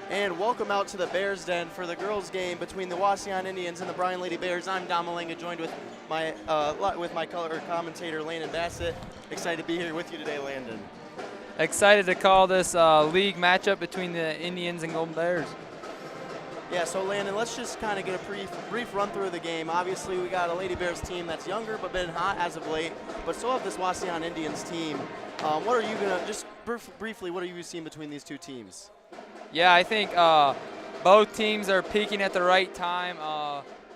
And welcome out to the Bears Den for the girls' game between the Wauseon Indians and the Bryan Lady Bears. I'm Don Malanga, joined with my color commentator Landon Bassett. Excited to be here with you today, Landon. Excited to call this league matchup between the Indians and Golden Bears. Yeah, so Landon, let's just kind of get a brief run through of the game. Obviously, we got a Lady Bears team that's younger but been hot as of late, but so have this Wauseon Indians team. What are you gonna just briefly? What are you seeing between these two teams? Yeah, I think both teams are peaking at the right time.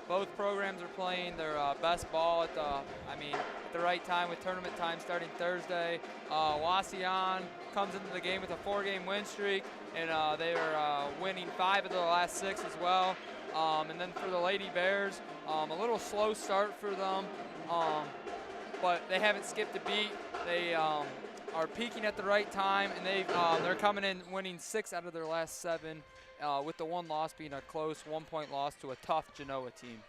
Both programs are playing their best ball at the right time with tournament time starting Thursday. Wauseon comes into the game with a 4-game win streak, and they are winning 5 of the last 6 as well. And then for the Lady Bears, a little slow start for them, but they haven't skipped a beat. They are peaking at the right time, and they're coming in winning 6 out of their last 7, with the one loss being a close 1-point loss to a tough Genoa team.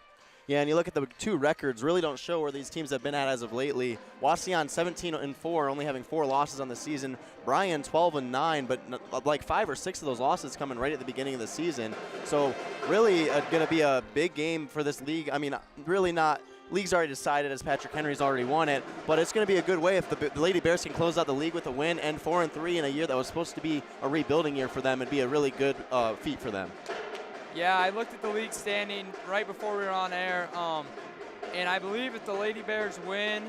Yeah, and you look at the two records, really don't show where these teams have been at as of lately. Wauseon 17-4, only having 4 losses on the season. Bryan 12-9, but like 5 or 6 of those losses coming right at the beginning of the season. So really going to be a big game for this league. I mean, really not. League's already decided as Patrick Henry's already won it, but it's going to be a good way if the Lady Bears can close out the league with a win and 4-3 in a year that was supposed to be a rebuilding year for them. It'd be a really good feat for them. Yeah, I looked at the league standing right before we were on air, and I believe if the Lady Bears win,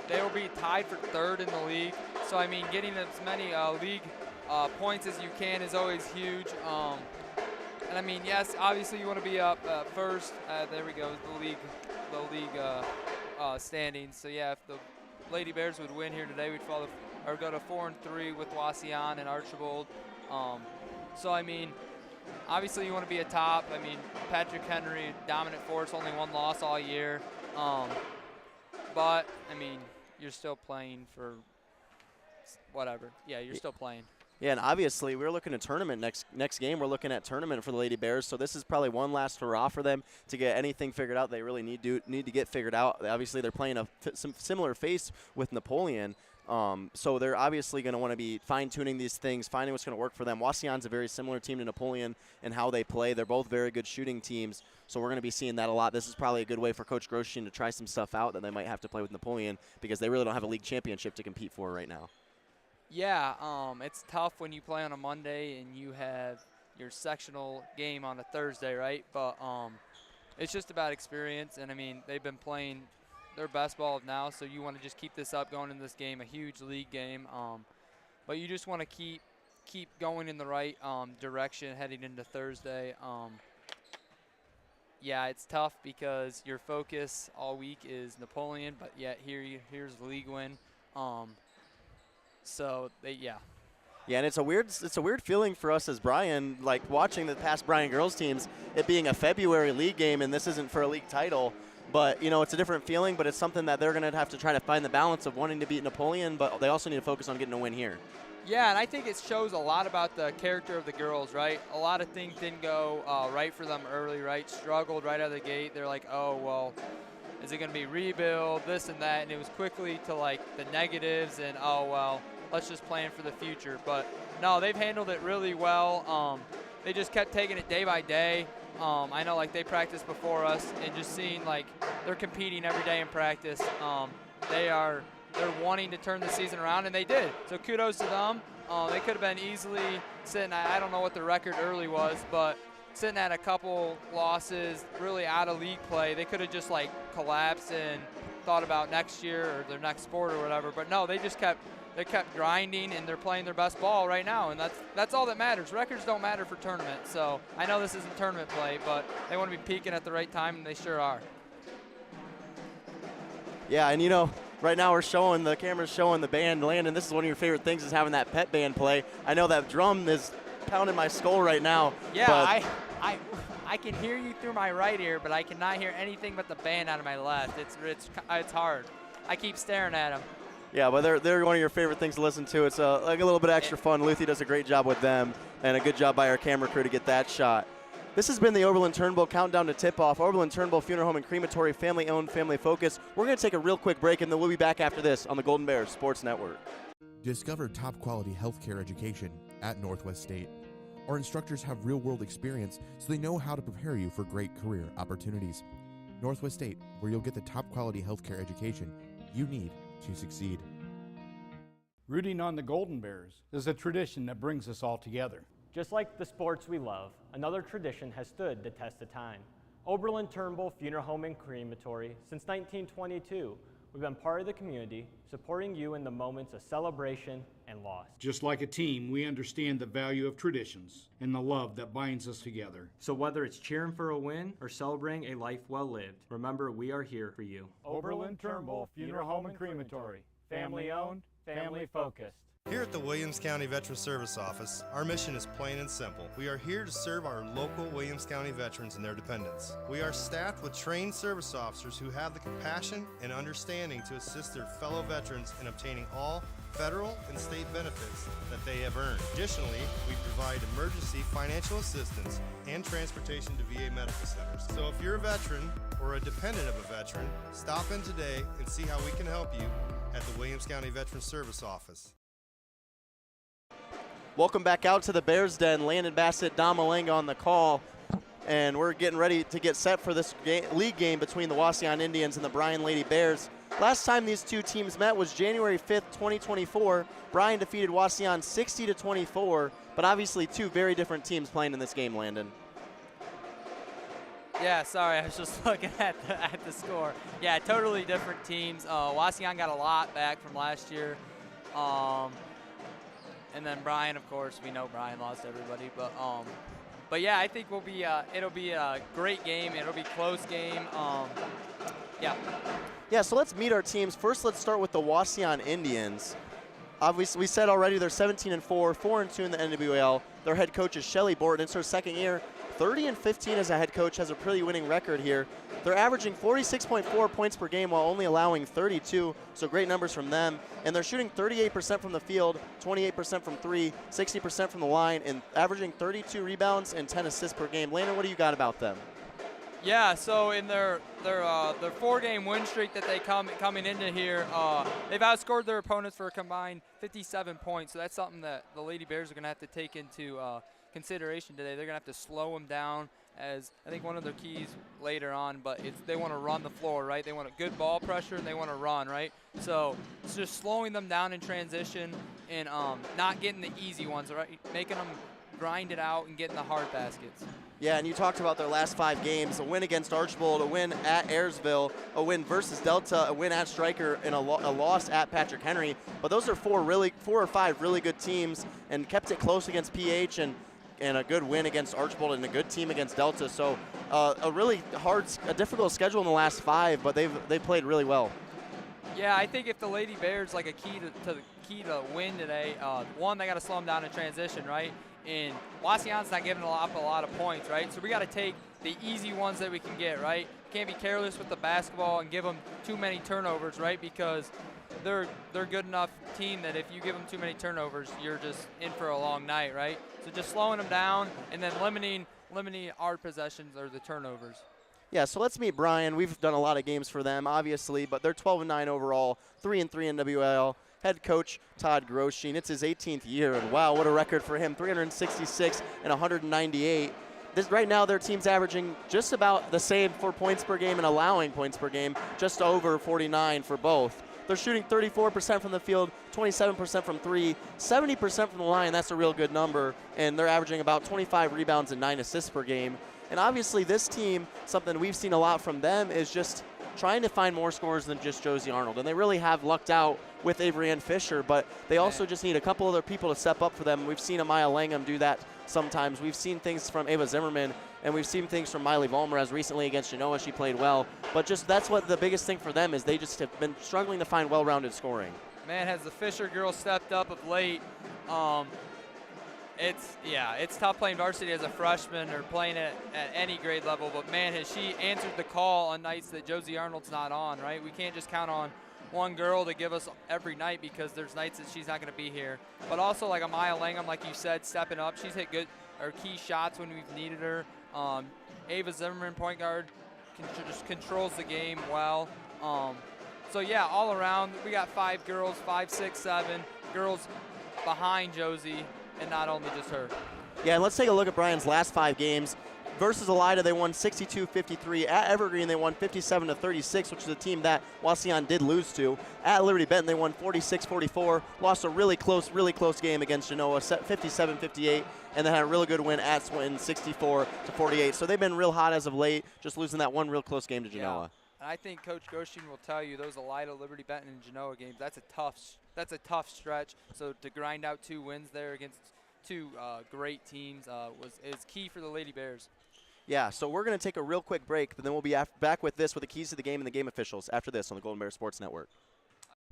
they will be tied for 3rd in the league. So, I mean, getting as many league points as you can is always huge. And, I mean, yes, obviously you want to be up first. There we go, the league standings. So, yeah, if the Lady Bears would win here today, we'd go to 4-3 with Wauseon and Archibald. So, I mean, obviously, you want to be atop. I mean, Patrick Henry, dominant force, only 1 loss all year. But, I mean, you're still playing for whatever. Yeah, you're still playing. Yeah, and obviously, we're looking at tournament next game. We're looking at tournament for the Lady Bears. So this is probably one last hurrah for them to get anything figured out. They really need to get figured out. Obviously, they're playing some similar face with Napoleon. So they're obviously going to want to be fine-tuning these things, finding what's going to work for them. Wauseon's a very similar team to Napoleon in how they play. They're both very good shooting teams, so we're going to be seeing that a lot. This is probably a good way for Coach Grosjean to try some stuff out that they might have to play with Napoleon because they really don't have a league championship to compete for right now. Yeah, it's tough when you play on a Monday and you have your sectional game on a Thursday, right? But it's just about experience, and, I mean, they've been playing their best ball now, so you want to just keep this up going in this game, a huge league game. But you just want to keep going in the right direction heading into Thursday. Yeah, it's tough because your focus all week is Napoleon, but yet here's the league win. Yeah, and it's a weird feeling for us as Bryan, like watching the past Bryan girls teams, it being a February league game, and this isn't for a league title. But, you know, it's a different feeling, but it's something that they're going to have to try to find the balance of wanting to beat Napoleon, but they also need to focus on getting a win here. Yeah, and I think it shows a lot about the character of the girls, right? A lot of things didn't go right for them early, right? Struggled right out of the gate. They're like, oh, well, is it going to be rebuild, this and that? And it was quickly to, like, the negatives and, oh, well, let's just plan for the future. But, no, they've handled it really well. They just kept taking it day by day. I know, like, they practiced before us, and just seeing, like, they're competing every day in practice. They're wanting to turn the season around, and they did. So kudos to them. They could have been easily sitting at, I don't know what the record early was, but sitting at a couple losses, really out of league play. They could have just, like, collapsed and thought about next year or their next sport or whatever. But, no, they just kept grinding, and they're playing their best ball right now, and that's all that matters. Records don't matter for tournaments, so I know this isn't tournament play, but they want to be peaking at the right time, and they sure are. Yeah, and, you know, right now the camera's showing the band. Landon, this is one of your favorite things is having that pet band play. I know that drum is pounding my skull right now. Yeah, I can hear you through my right ear, but I cannot hear anything but the band out of my left. It's hard. I keep staring at them. Yeah, but they're one of your favorite things to listen to. It's like a little bit extra fun. Luthi does a great job with them, and a good job by our camera crew to get that shot. This has been the Oberlin-Turnbull Countdown to Tip-Off. Oberlin-Turnbull Funeral Home and Crematory, family-owned, family-focused. We're going to take a real quick break, and then we'll be back after this on the Golden Bears Sports Network. Discover top-quality healthcare education at Northwest State. Our instructors have real-world experience, so they know how to prepare you for great career opportunities. Northwest State, where you'll get the top quality healthcare education you need to succeed. Rooting on the Golden Bears is a tradition that brings us all together. Just like the sports we love, another tradition has stood the test of time. Oberlin-Turnbull Funeral Home and Crematory, since 1922, we've been part of the community, supporting you in the moments of celebration and loss. Just like a team, we understand the value of traditions and the love that binds us together. So whether it's cheering for a win or celebrating a life well lived, remember we are here for you. Oberlin-Turnbull Funeral Home and Crematory. Family owned, family focused. Here at the Williams County Veteran Service Office, our mission is plain and simple. We are here to serve our local Williams County veterans and their dependents. We are staffed with trained service officers who have the compassion and understanding to assist their fellow veterans in obtaining all federal and state benefits that they have earned. Additionally, we provide emergency financial assistance and transportation to VA medical centers. So if you're a veteran or a dependent of a veteran, stop in today and see how we can help you at the Williams County Veteran Service Office. Welcome back out to the Bears Den. Landon, Bassett, Dom Malanga on the call. And we're getting ready to get set for this league game between the Wauseon Indians and the Bryan Lady Bears. Last time these two teams met was January 5th, 2024. Bryan defeated Wauseon 60-24, but obviously two very different teams playing in this game, Landon. Yeah, sorry, I was just looking at the score. Yeah, totally different teams. Wauseon got a lot back from last year. And then Bryan, of course, we know Bryan lost everybody, but yeah, I think it'll be a great game. It'll be a close game. Yeah. Yeah, so let's meet our teams. First, let's start with the Wauseon Indians. Obviously, we said already they're 17-4, 4-2 in the NWOAL. Their head coach is Shelly Borton. It's her second year. 30-15 as a head coach, has a pretty winning record here. They're averaging 46.4 points per game while only allowing 32, so great numbers from them. And they're shooting 38% from the field, 28% from three, 60% from the line, and averaging 32 rebounds and 10 assists per game. Landon, what do you got about them? Yeah, so in their 4-game win streak that they coming into here, they've outscored their opponents for a combined 57 points. So that's something that the Lady Bears are going to have to take into consideration today. They're going to have to slow them down, as I think one of their keys later on, but they want to run the floor, right? They want a good ball pressure and they want to run, right? So it's just slowing them down in transition and not getting the easy ones, right? Making them grind it out and getting the hard baskets. Yeah, and you talked about their last 5 games, a win against Archbold, a win at Ayersville, a win versus Delta, a win at Stryker, and a loss at Patrick Henry. But those are 4 or 5 really good teams, and kept it close against PH and a good win against Archbold and a good team against Delta. So a really difficult schedule in the last 5, but they've played really well. Yeah, I think if the Lady Bears, like a key to win today, one, they got to slow them down in transition, right? And Wauseon's not giving up a lot of points, right? So we got to take the easy ones that we can get, right? Can't be careless with the basketball and give them too many turnovers, right? Because they're a good enough team that if you give them too many turnovers, you're just in for a long night, right? So just slowing them down and then limiting our possessions or the turnovers. Yeah, so let's meet Bryan. We've done a lot of games for them, obviously, but they're 12-9 overall, 3-3 in WL. Head coach Todd Groshine. It's his 18th year, and wow, what a record for him, 366 and 198. Right now, their team's averaging just about the same for points per game and allowing points per game, just over 49 for both. They're shooting 34% from the field, 27% from three, 70% from the line. That's a real good number, and they're averaging about 25 rebounds and 9 assists per game. And obviously, this team, something we've seen a lot from them is just trying to find more scorers than just Josie Arnold. And they really have lucked out with Avery Ann Fisher, but they also just need a couple other people to step up for them. We've seen Amaya Langham do that sometimes. We've seen things from Ava Zimmerman, and we've seen things from Miley Volmeraz recently against Genoa. She played well. But just that's what the biggest thing for them is. They just have been struggling to find well-rounded scoring. Man, has the Fisher girl stepped up of late. It's tough playing varsity as a freshman or playing at any grade level, but man, has she answered the call on nights that Josie Arnold's not on, right? We can't just count on one girl to give us every night because there's nights that she's not going to be here. But also like Amaya Langham, like you said, stepping up. She's hit good or key shots when we've needed her. Ava Zimmerman, point guard, just controls the game well. So yeah, all around, we got 5 girls, 5, 6, 7 girls behind Josie, and not only just her. Yeah, and let's take a look at Bryan's last 5 games. Versus Elida, they won 62-53. At Evergreen, they won 57-36, which is a team that Wauseon did lose to. At Liberty Benton, they won 46-44. Lost a really close game against Genoa, 57-58, and then had a really good win at Swinton, 64-48. So they've been real hot as of late, just losing that one real close game to Genoa. Yeah. And I think Coach Goshen will tell you those Elida, Liberty Benton, and Genoa games, that's a tough stretch. So to grind out 2 wins there against 2 great teams is key for the Lady Bears. Yeah, so we're going to take a real quick break, but then we'll be back with this with the keys to the game and the game officials after this on the Golden Bear Sports Network.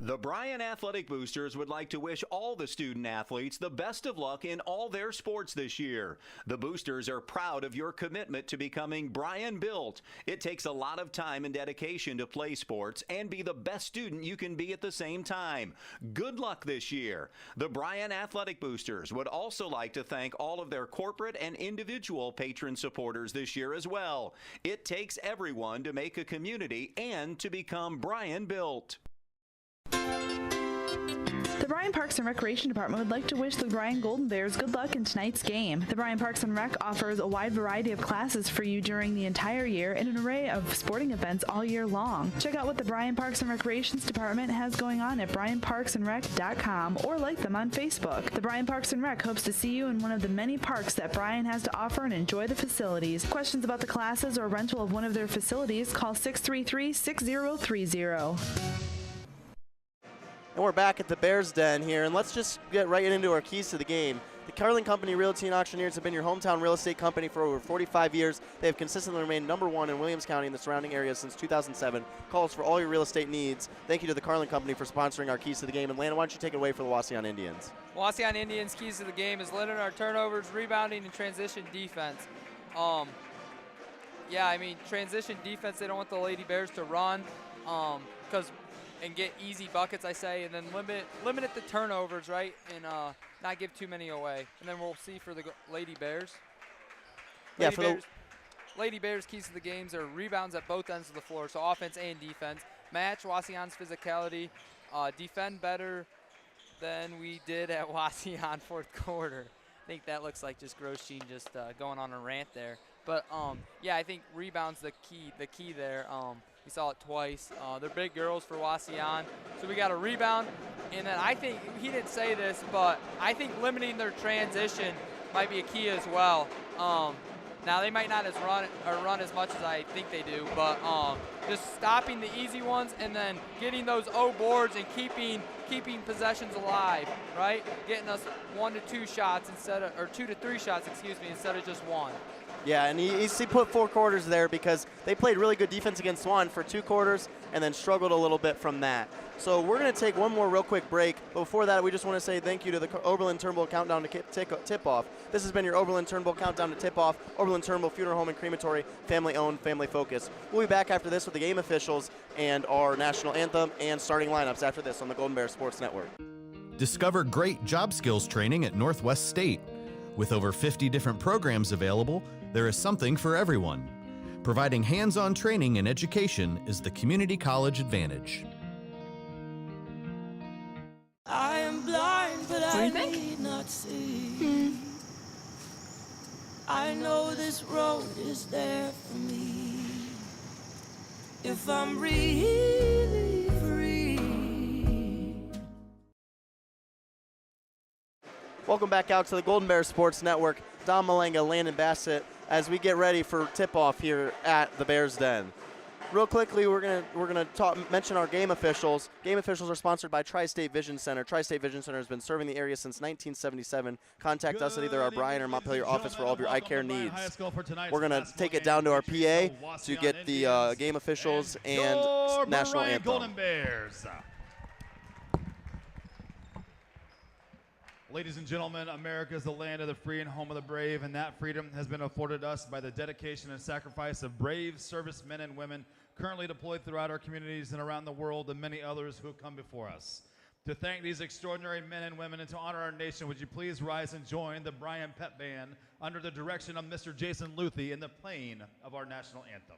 The Bryan Athletic Boosters would like to wish all the student athletes the best of luck in all their sports this year. The Boosters are proud of your commitment to becoming Bryan built. It takes a lot of time and dedication to play sports and be the best student you can be at the same time. Good luck this year. The Bryan Athletic Boosters would also like to thank all of their corporate and individual patron supporters this year as well. It takes everyone to make a community and to become Bryan built. The Bryan Parks and Recreation Department would like to wish the Bryan Golden Bears good luck in tonight's game. The Bryan Parks and Rec offers a wide variety of classes for you during the entire year and an array of sporting events all year long. Check out what the Bryan Parks and Recreations Department has going on at bryanparksandrec.com or like them on Facebook. The Bryan Parks and Rec hopes to see you in one of the many parks that Bryan has to offer and enjoy the facilities. Questions about the classes or rental of one of their facilities, call 633-6030. And we're back at the Bears Den here, and let's just get right into our keys to the game. The Carling Company Realty and Auctioneers have been your hometown real estate company for over 45 years. They have consistently remained #1 in Williams County and the surrounding areas since 2007. Call us for all your real estate needs. Thank you to the Carling Company for sponsoring our keys to the game. And Landon, why don't you take it away for the Wauseon Indians? Wauseon Indians' keys to the game is limiting our turnovers, rebounding, and transition defense. Yeah, I mean, transition defense, they don't want the Lady Bears to run and get easy buckets, I say, and then limit it to turnovers, right, and not give too many away. And then we'll see for the Lady Bears. Lady Bears' keys to the games are rebounds at both ends of the floor, so offense and defense. Match Wauseon's physicality. Defend better than we did at Wauseon fourth quarter. I think that looks like just Grosjean just going on a rant there. But yeah, I think rebounds the key there. We saw it twice. They're big girls for Wauseon. So we got a rebound. And then I think, he didn't say this, but I think limiting their transition might be a key as well. Now they might not run as much as I think they do, but just stopping the easy ones and then getting those O boards and keeping possessions alive, right? Getting us 1 to 2 shots or 2 to 3 shots, instead of just 1. Yeah, and he put 4 quarters there because they played really good defense against Swan for 2 quarters and then struggled a little bit from that. So we're going to take one more real quick break. But before that, we just want to say thank you to the Oberlin-Turnbull Countdown to Tip-Off. This has been your Oberlin-Turnbull Countdown to Tip-Off. Oberlin-Turnbull Funeral Home and Crematory, family-owned, family-focused. We'll be back after this with the game officials and our national anthem and starting lineups after this on the Golden Bear Sports Network. Discover great job skills training at Northwest State. With over 50 different programs available, there is something for everyone. Providing hands-on training and education is the community college advantage. I am blind, but I need not see. I know this road is there for me. If I'm really free. Welcome back out to the Golden Bear Sports Network. Don Malanga, Landon, Bassett, as we get ready for tip-off here at the Bears Den. Real quickly, we're gonna mention our game officials. Game officials are sponsored by Tri-State Vision Center. Tri-State Vision Center has been serving the area since 1977. Contact us at either our Bryan or Montpelier office for all of your eye care needs. We're gonna take it down to our PA to get the game officials and national anthem. Golden Bears. Ladies and gentlemen, America is the land of the free and home of the brave, and that freedom has been afforded us by the dedication and sacrifice of brave servicemen and women currently deployed throughout our communities and around the world, and many others who have come before us. To thank these extraordinary men and women and to honor our nation, would you please rise and join the Bryan Pep Band under the direction of Mr. Jason Luthi in the playing of our national anthem.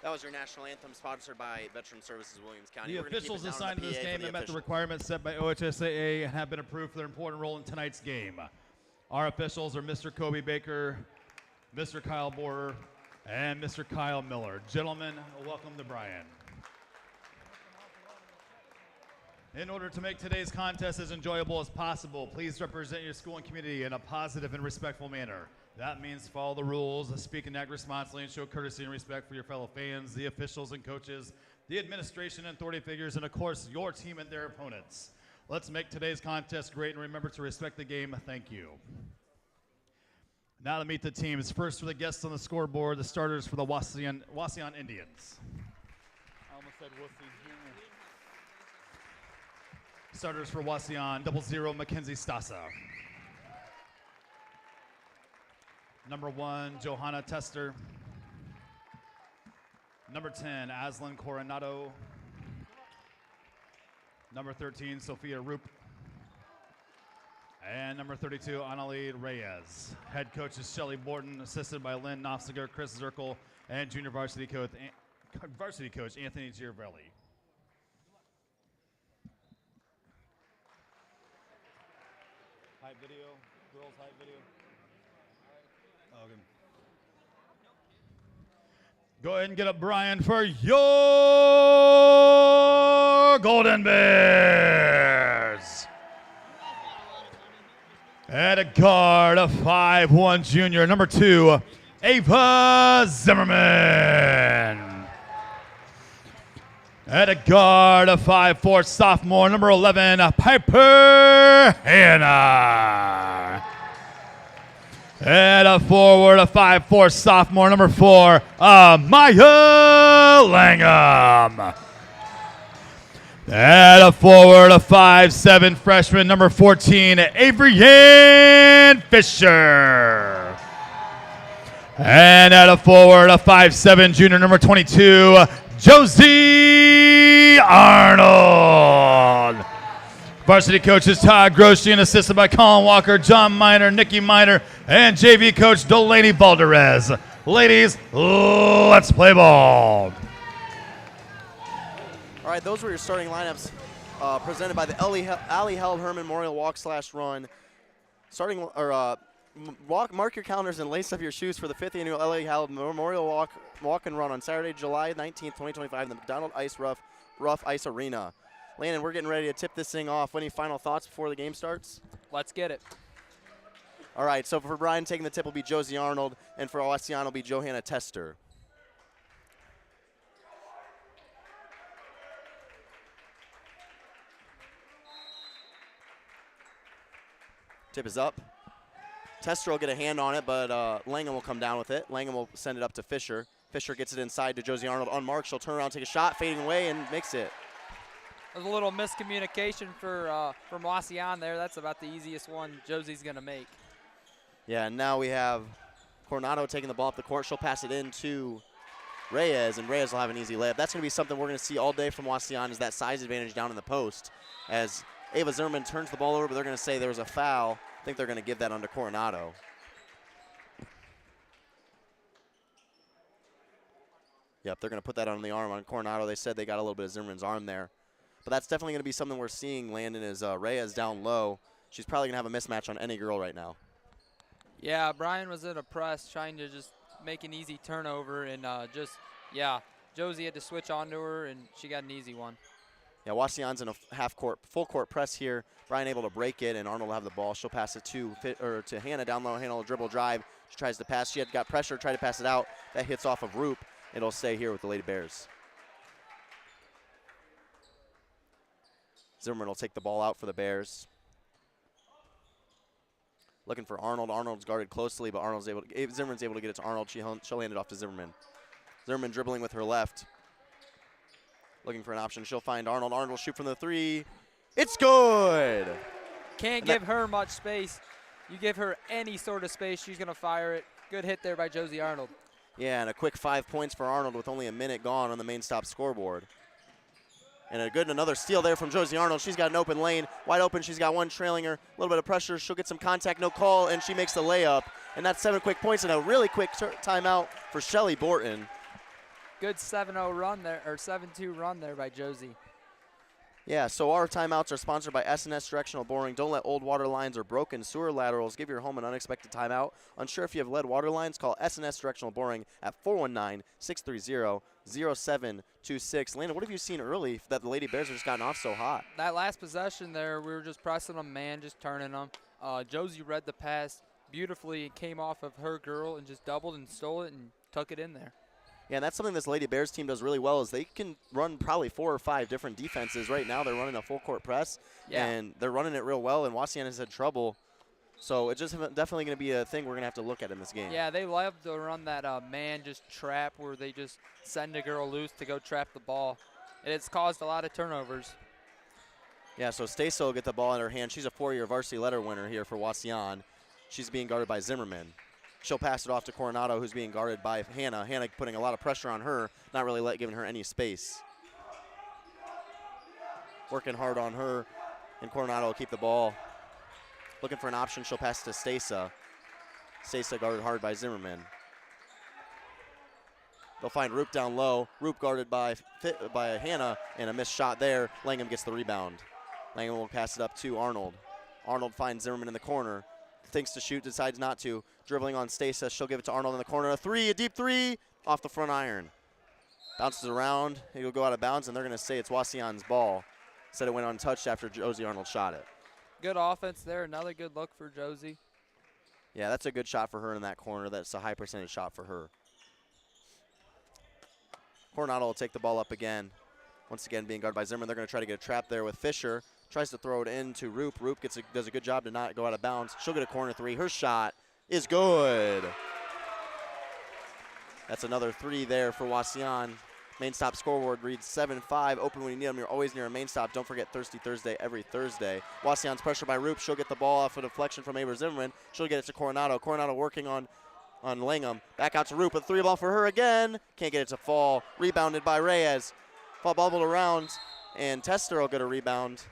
That was your national anthem sponsored by Veteran Services Williams County. The We're gonna keep officials it down on assigned to the this PA for game the have met the officials. requirements set by OHSAA and have been approved for their important role in tonight's game. Our officials are Mr. Kobe Baker, Mr. Kyle Borer, and Mr. Kyle Miller. Gentlemen, welcome to Bryan. In order to make today's contest as enjoyable as possible, please represent your school and community in a positive and respectful manner. That means follow the rules, speak and act responsibly, and show courtesy and respect for your fellow fans, the officials and coaches, the administration and authority figures, and of course, your team and their opponents. Let's make today's contest great and remember to respect the game. Thank you. Now to meet the teams. First for the guests on the scoreboard, the starters for the Wauseon Indians. I almost said Wauseon. Starters for Wauseon, 00 Mackenzie Stassa. Number 1, Johanna Tester. Number 10, Aslan Coronado. Number 13, Sophia Roop. And number 32, Annalise Reyes. Head coach is Shelly Borton, assisted by Lynn Nofsiger, Chris Zirkle, and junior varsity coach Anthony Giorvelli. Hype video, girls hype video. Okay. Go ahead and get up, Bryan, for your Golden Bears. At a guard, a 5'1" junior, number 2, Ava Zimmerman. At a guard, a 5'4" sophomore, number 11, Piper Hannah. At a forward, a 5'4" sophomore, number 4, Maya Langham. At a forward, a 5'7" freshman, number 14, Avery Ann Fisher. And at a forward, a 5'7" junior, number 22, Josie Arnold. Varsity coaches Todd Grosjean, assisted by Colin Walker, John Miner, Nikki Miner, and JV coach Delaney Balderez. Ladies, let's play ball. All right, those were your starting lineups presented by the Ali Held Herman Memorial Walk/Run. Mark your calendars and lace up your shoes for the 5th annual Ali Held Memorial Walk and Run on Saturday, July 19th, 2025 in the McDonald Rough Ice Arena. Landon, we're getting ready to tip this thing off. Any final thoughts before the game starts? Let's get it. All right, so for Bryan, taking the tip will be Josie Arnold, and for Wauseon will be Johanna Tester. Tip is up. Tester will get a hand on it, but Langham will come down with it. Langham will send it up to Fisher. Fisher gets it inside to Josie Arnold. Unmarked, she'll turn around, take a shot, fading away, and makes it. There's a little miscommunication from Wauseon there. That's about the easiest one Josie's going to make. Yeah, and now we have Coronado taking the ball up the court. She'll pass it in to Reyes, and Reyes will have an easy layup. That's going to be something we're going to see all day from Wauseon, is that size advantage down in the post. As Ava Zimmerman turns the ball over, but they're going to say there was a foul. I think they're going to give that under Coronado. Yep, they're going to put that on the arm on Coronado. They said they got a little bit of Zimmerman's arm there. But that's definitely going to be something we're seeing. Landon is Reyes down low. She's probably going to have a mismatch on any girl right now. Yeah, Bryan was in a press trying to just make an easy turnover, and Josie had to switch onto her, and she got an easy one. Yeah, Wauseon's in a full court press here. Bryan able to break it, and Arnold will have the ball. She'll pass it to Hannah down low. Hannah will dribble drive. She tries to pass. She had got pressure, tried to pass it out. That hits off of Roop. It'll stay here with the Lady Bears. Zimmerman will take the ball out for the Bears. Looking for Arnold. Arnold's guarded closely, but Zimmerman's able to get it to Arnold. She'll hand it off to Zimmerman. Zimmerman dribbling with her left. Looking for an option. She'll find Arnold. Arnold will shoot from the 3. It's good. Can't give her much space. You give her any sort of space, she's going to fire it. Good hit there by Josie Arnold. Yeah, and a quick 5 points for Arnold with only a minute gone on the main stop scoreboard. And another steal there from Josie Arnold. She's got an open lane, wide open. She's got one trailing her. A little bit of pressure. She'll get some contact, no call, and she makes the layup. And that's 7 quick points and a really quick timeout for Shelly Borton. good 7-0 run there, or 7-2 run there by Josie. Yeah, so our timeouts are sponsored by S&S Directional Boring. Don't let old water lines or broken sewer laterals give your home an unexpected timeout. Unsure if you have lead water lines? Call S&S Directional Boring at 419-630-0726. Landon, what have you seen early that the Lady Bears have just gotten off so hot? That last possession there, we were just pressing them, man, just turning them. Josie read the pass beautifully and came off of her girl and just doubled and stole it and tuck it in there. Yeah, and that's something this Lady Bears team does really well is they can run probably 4 or 5 different defenses. Right now they're running a full court press, and they're running it real well, and Wauseon has had trouble. So it's just definitely going to be a thing we're going to have to look at in this game. Yeah, they love to run that man just trap where they just send a girl loose to go trap the ball. And it's caused a lot of turnovers. Yeah, so Stacey will get the ball in her hand. She's a 4-year varsity letter winner here for Wauseon. She's being guarded by Zimmerman. She'll pass it off to Coronado, who's being guarded by Hannah. Hannah putting a lot of pressure on her, not really giving her any space. Working hard on her, and Coronado will keep the ball. Looking for an option, she'll pass to Stacey. Stacey guarded hard by Zimmerman. They'll find Roop down low. Roop guarded by Hannah, and a missed shot there. Langham gets the rebound. Langham will pass it up to Arnold. Arnold finds Zimmerman in the corner. Thinks to shoot, decides not to. Dribbling on Stacey, she'll give it to Arnold in the corner. A deep three, off the front iron. Bounces around, it'll go out of bounds, and they're gonna say it's Wauseon's ball. Said it went untouched after Josie Arnold shot it. Good offense there, another good look for Josie. Yeah, that's a good shot for her in that corner. That's a high percentage shot for her. Coronado will take the ball up again. Once again being guarded by Zimmerman. They're gonna try to get a trap there with Fisher. Tries to throw it into Roop. Roop does a good job to not go out of bounds. She'll get a corner 3. Her shot is good. That's another 3 there for Wauseon. Main stop scoreboard reads 7-5. Open when you need them. You're always near a main stop. Don't forget Thirsty Thursday every Thursday. Wauseon's pressure by Roop. She'll get the ball off a deflection from Aber Zimmerman. She'll get it to Coronado. Coronado working on Langham. Back out to Roop. A 3 ball for her again. Can't get it to fall. Rebounded by Reyes. Ball bubbled around, and Tester will get a rebound.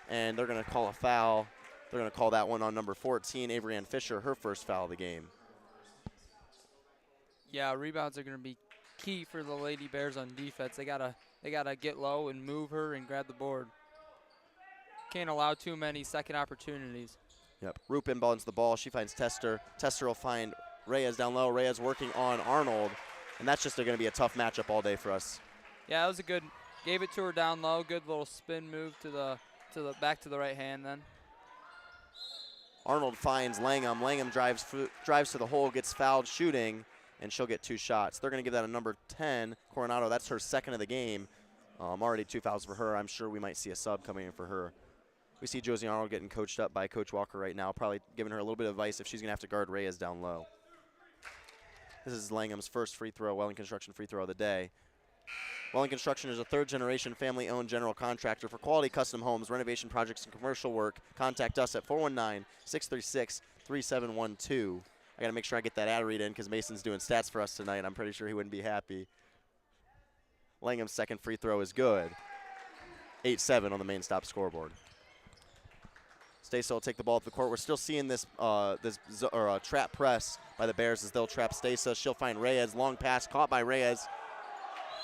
And they're going to call a foul. They're going to call that one on number 14, Avery Ann Fisher, her first foul of the game. Yeah, rebounds are going to be key for the Lady Bears on defense. They gotta get low and move her and grab the board. Can't allow too many second opportunities. Yep. Roop inbounds the ball. She finds Tester. Tester will find Reyes down low. Reyes working on Arnold, and that's just going to be a tough matchup all day for us. Yeah, that was a good. Gave it to her down low. Good little spin move to the back to the right hand then. Arnold finds Langham. Langham drives to the hole, gets fouled shooting, and she'll get 2 shots. They're going to give that a number 10, Coronado. That's her second of the game. Already 2 fouls for her. I'm sure we might see a sub coming in for her. We see Josie Arnold getting coached up by Coach Walker right now, probably giving her a little bit of advice if she's going to have to guard Reyes down low. This is Langham's first free throw, Welling Construction free throw of the day. Welling Construction is a 3rd-generation family-owned general contractor for quality custom homes, renovation projects, and commercial work. Contact us at 419-636-3712. I got to make sure I get that ad read in because Mason's doing stats for us tonight. I'm pretty sure he wouldn't be happy. Langham's second free throw is good. 8-7 on the main stop scoreboard. Stacey will take the ball up the court. We're still seeing this trap press by the Bears as they'll trap Stacey. She'll find Reyes. Long pass caught by Reyes.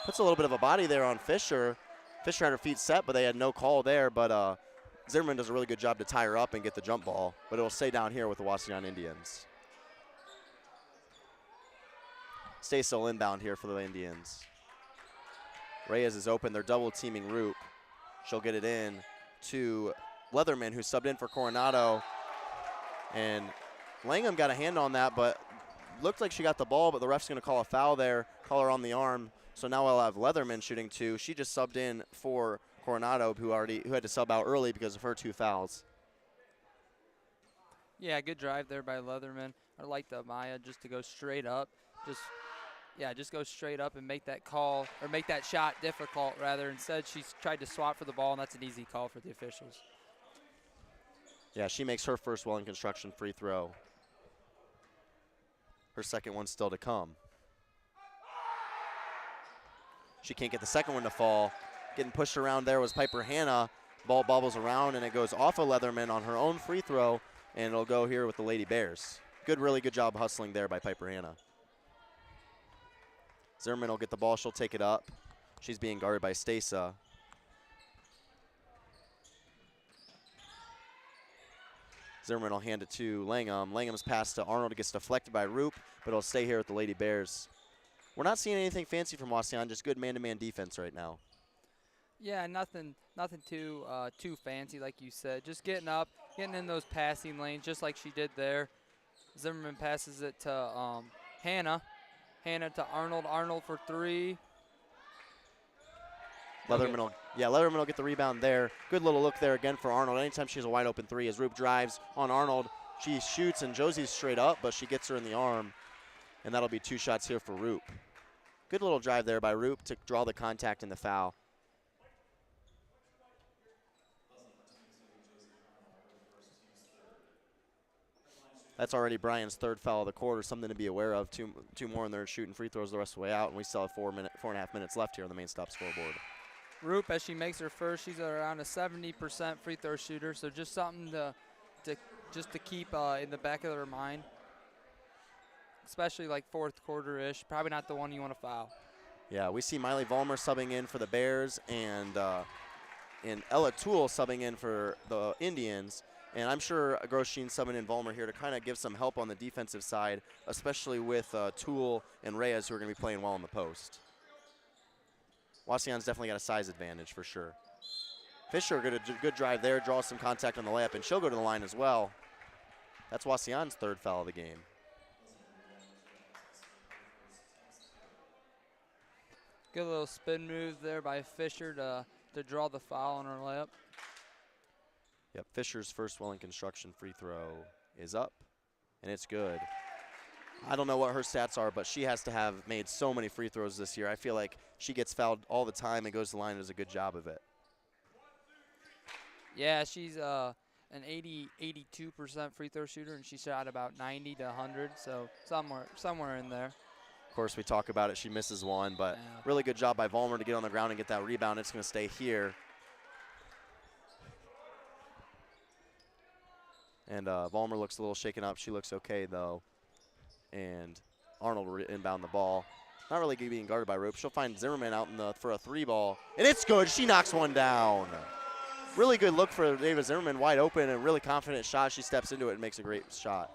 Puts a little bit of a body there on Fisher. Fisher had her feet set, but they had no call there. But Zimmerman does a really good job to tie her up and get the jump ball. But it'll stay down here with the Wauseon Indians. Stacey will inbound here for the Indians. Reyes is open. They're double teaming Roop. She'll get it in to Leatherman, who subbed in for Coronado. And Langham got a hand on that, but looked like she got the ball, but the ref's going to call a foul there, call her on the arm. So now I'll have Leatherman shooting 2. She just subbed in for Coronado, who had to sub out early because of her 2 fouls. Yeah, good drive there by Leatherman. I like the Maya just to go straight up. Just go straight up and make that call, or make that shot difficult, rather. Instead, she's tried to swap for the ball, and that's an easy call for the officials. Yeah, she makes her first Welling Construction free throw. Her second one still to come. She can't get the second one to fall. Getting pushed around there was Piper Hannah. Ball bobbles around, and it goes off of Leatherman on her own free throw, and it'll go here with the Lady Bears. Really good job hustling there by Piper Hannah. Zimmerman will get the ball. She'll take it up. She's being guarded by Stasa. Zimmerman will hand it to Langham. Langham's pass to Arnold gets deflected by Roop, but it'll stay here with the Lady Bears. We're not seeing anything fancy from Wauseon, just good man-to-man defense right now. Yeah, nothing too fancy, like you said. Just getting up, getting in those passing lanes, just like she did there. Zimmerman passes it to Hannah. Hannah to Arnold. Arnold for three. Leatherman will get the rebound there. Good little look there again for Arnold. Anytime she has a wide open three, as Roop drives on Arnold, she shoots and Josie's straight up, but she gets her in the arm, and that'll be 2 shots here for Roop. Good little drive there by Roop to draw the contact and the foul. That's already Bryan's 3rd foul of the quarter, something to be aware of. Two more, and they're shooting free throws the rest of the way out, and we still have 4.5 minutes left here on the main stop scoreboard. Roop, as she makes her first, she's around a 70% free throw shooter, so just something to keep in the back of her mind, especially like 4th quarter-ish. Probably not the one you want to foul. Yeah, we see Miley Vollmer subbing in for the Bears, and Ella Toole subbing in for the Indians. And I'm sure Grosjean subbing in Vollmer here to kind of give some help on the defensive side, especially with Toole and Reyes, who are going to be playing well in the post. Wauseon's definitely got a size advantage for sure. Fisher, good drive there, draws some contact on the layup, and she'll go to the line as well. That's Wauseon's 3rd foul of the game. Good little spin move there by Fisher to draw the foul on her layup. Yep, Fisher's first Welling Construction free throw is up, and it's good. I don't know what her stats are, but she has to have made so many free throws this year. I feel like she gets fouled all the time and goes to the line and does a good job of it. Yeah, she's an 82% free throw shooter, and she shot about 90 to 100, so somewhere in there. Of course, we talk about it. She misses one, but really good job by Vollmer to get on the ground and get that rebound. It's going to stay here. And Vollmer looks a little shaken up. She looks okay, though. And Arnold will inbound the ball. Not really being guarded by Roop. She'll find Zimmerman out for a 3 ball. And it's good. She knocks one down. Really good look for David Zimmerman. Wide open and really confident shot. She steps into it and makes a great shot.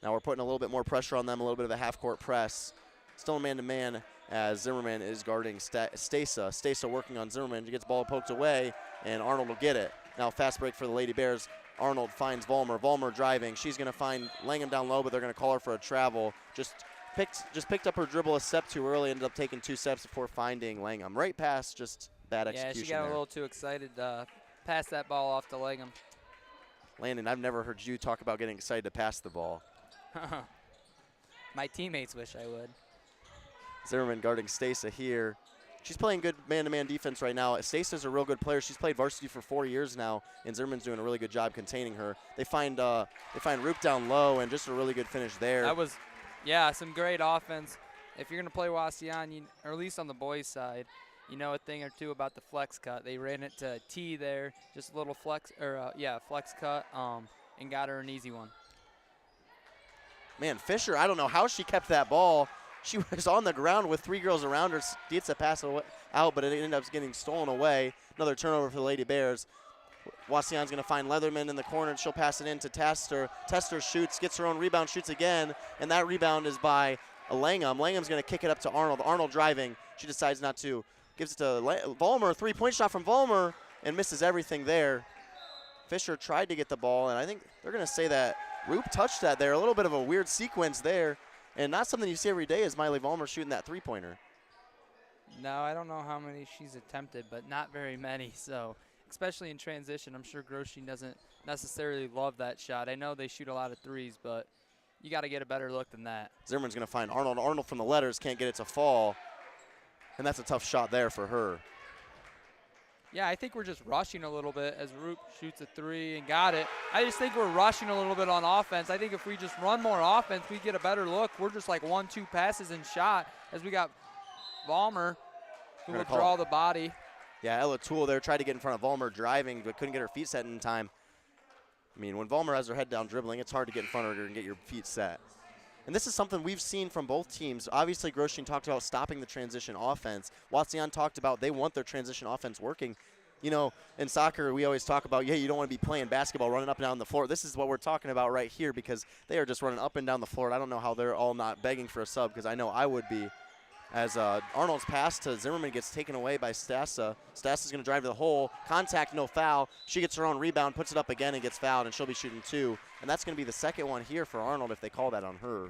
Now we're putting a little bit more pressure on them, a little bit of a half-court press. Still a man-to-man as Zimmerman is guarding Stasa. Stasa working on Zimmerman. She gets the ball poked away, and Arnold will get it. Now fast break for the Lady Bears. Arnold finds Vollmer. Vollmer driving. She's going to find Langham down low, but they're going to call her for a travel. Just picked up her dribble a step too early. Ended up taking 2 steps before finding Langham. Right pass, just bad execution. Yeah, she got there. a little too excited to pass that ball off to Langham. Landon, I've never heard you talk about getting excited to pass the ball. My teammates wish I would. Zimmerman guarding Stasa here. She's playing good man-to-man defense right now. Stasa's a real good player. She's played varsity for 4 years now, and Zimmerman's doing a really good job containing her. They find Roop down low, and just a really good finish there. That was, some great offense. If you're going to play Wauseon, or at least on the boys' side, you know a thing or two about the flex cut. They ran it to T there, just a little flex cut, and got her an easy one. Man, Fisher, I don't know how she kept that ball. She was on the ground with 3 girls around her. Gets a pass out, but it ended up getting stolen away. Another turnover for the Lady Bears. Wauseon's going to find Leatherman in the corner, and she'll pass it in to Tester. Tester shoots, gets her own rebound, shoots again, and that rebound is by Langham. Langham's going to kick it up to Arnold. Arnold driving. She decides not to. Gives it to Vollmer. 3-point shot from Vollmer, and misses everything there. Fisher tried to get the ball, and I think they're going to say that Roop touched that there. A little bit of a weird sequence there. And not something you see every day is Miley Vollmer shooting that 3-pointer. No, I don't know how many she's attempted, but not very many. So, especially in transition, I'm sure Grosjean doesn't necessarily love that shot. I know they shoot a lot of 3s, but you got to get a better look than that. Zimmerman's going to find Arnold. Arnold from the letters can't get it to fall. And that's a tough shot there for her. Yeah, I think we're just rushing a little bit as Roop shoots a 3 and got it. I just think we're rushing a little bit on offense. I think if we just run more offense, we get a better look. We're just like 1-2 passes and shot as we got Vollmer who will draw the body. Yeah, Ella Toole there tried to get in front of Vollmer driving, but couldn't get her feet set in time. I mean, when Vollmer has her head down dribbling, it's hard to get in front of her and get your feet set. And this is something we've seen from both teams. Obviously, Grosjean talked about stopping the transition offense. Wauseon talked about they want their transition offense working. You know, in soccer, we always talk about, yeah, you don't want to be playing basketball, running up and down the floor. This is what we're talking about right here because they are just running up and down the floor. And I don't know how they're all not begging for a sub because I know I would be. As Arnold's pass to Zimmerman gets taken away by Stassa. Stassa's going to drive to the hole. Contact, no foul. She gets her own rebound, puts it up again, and gets fouled, and she'll be shooting 2. And that's going to be the second one here for Arnold if they call that on her.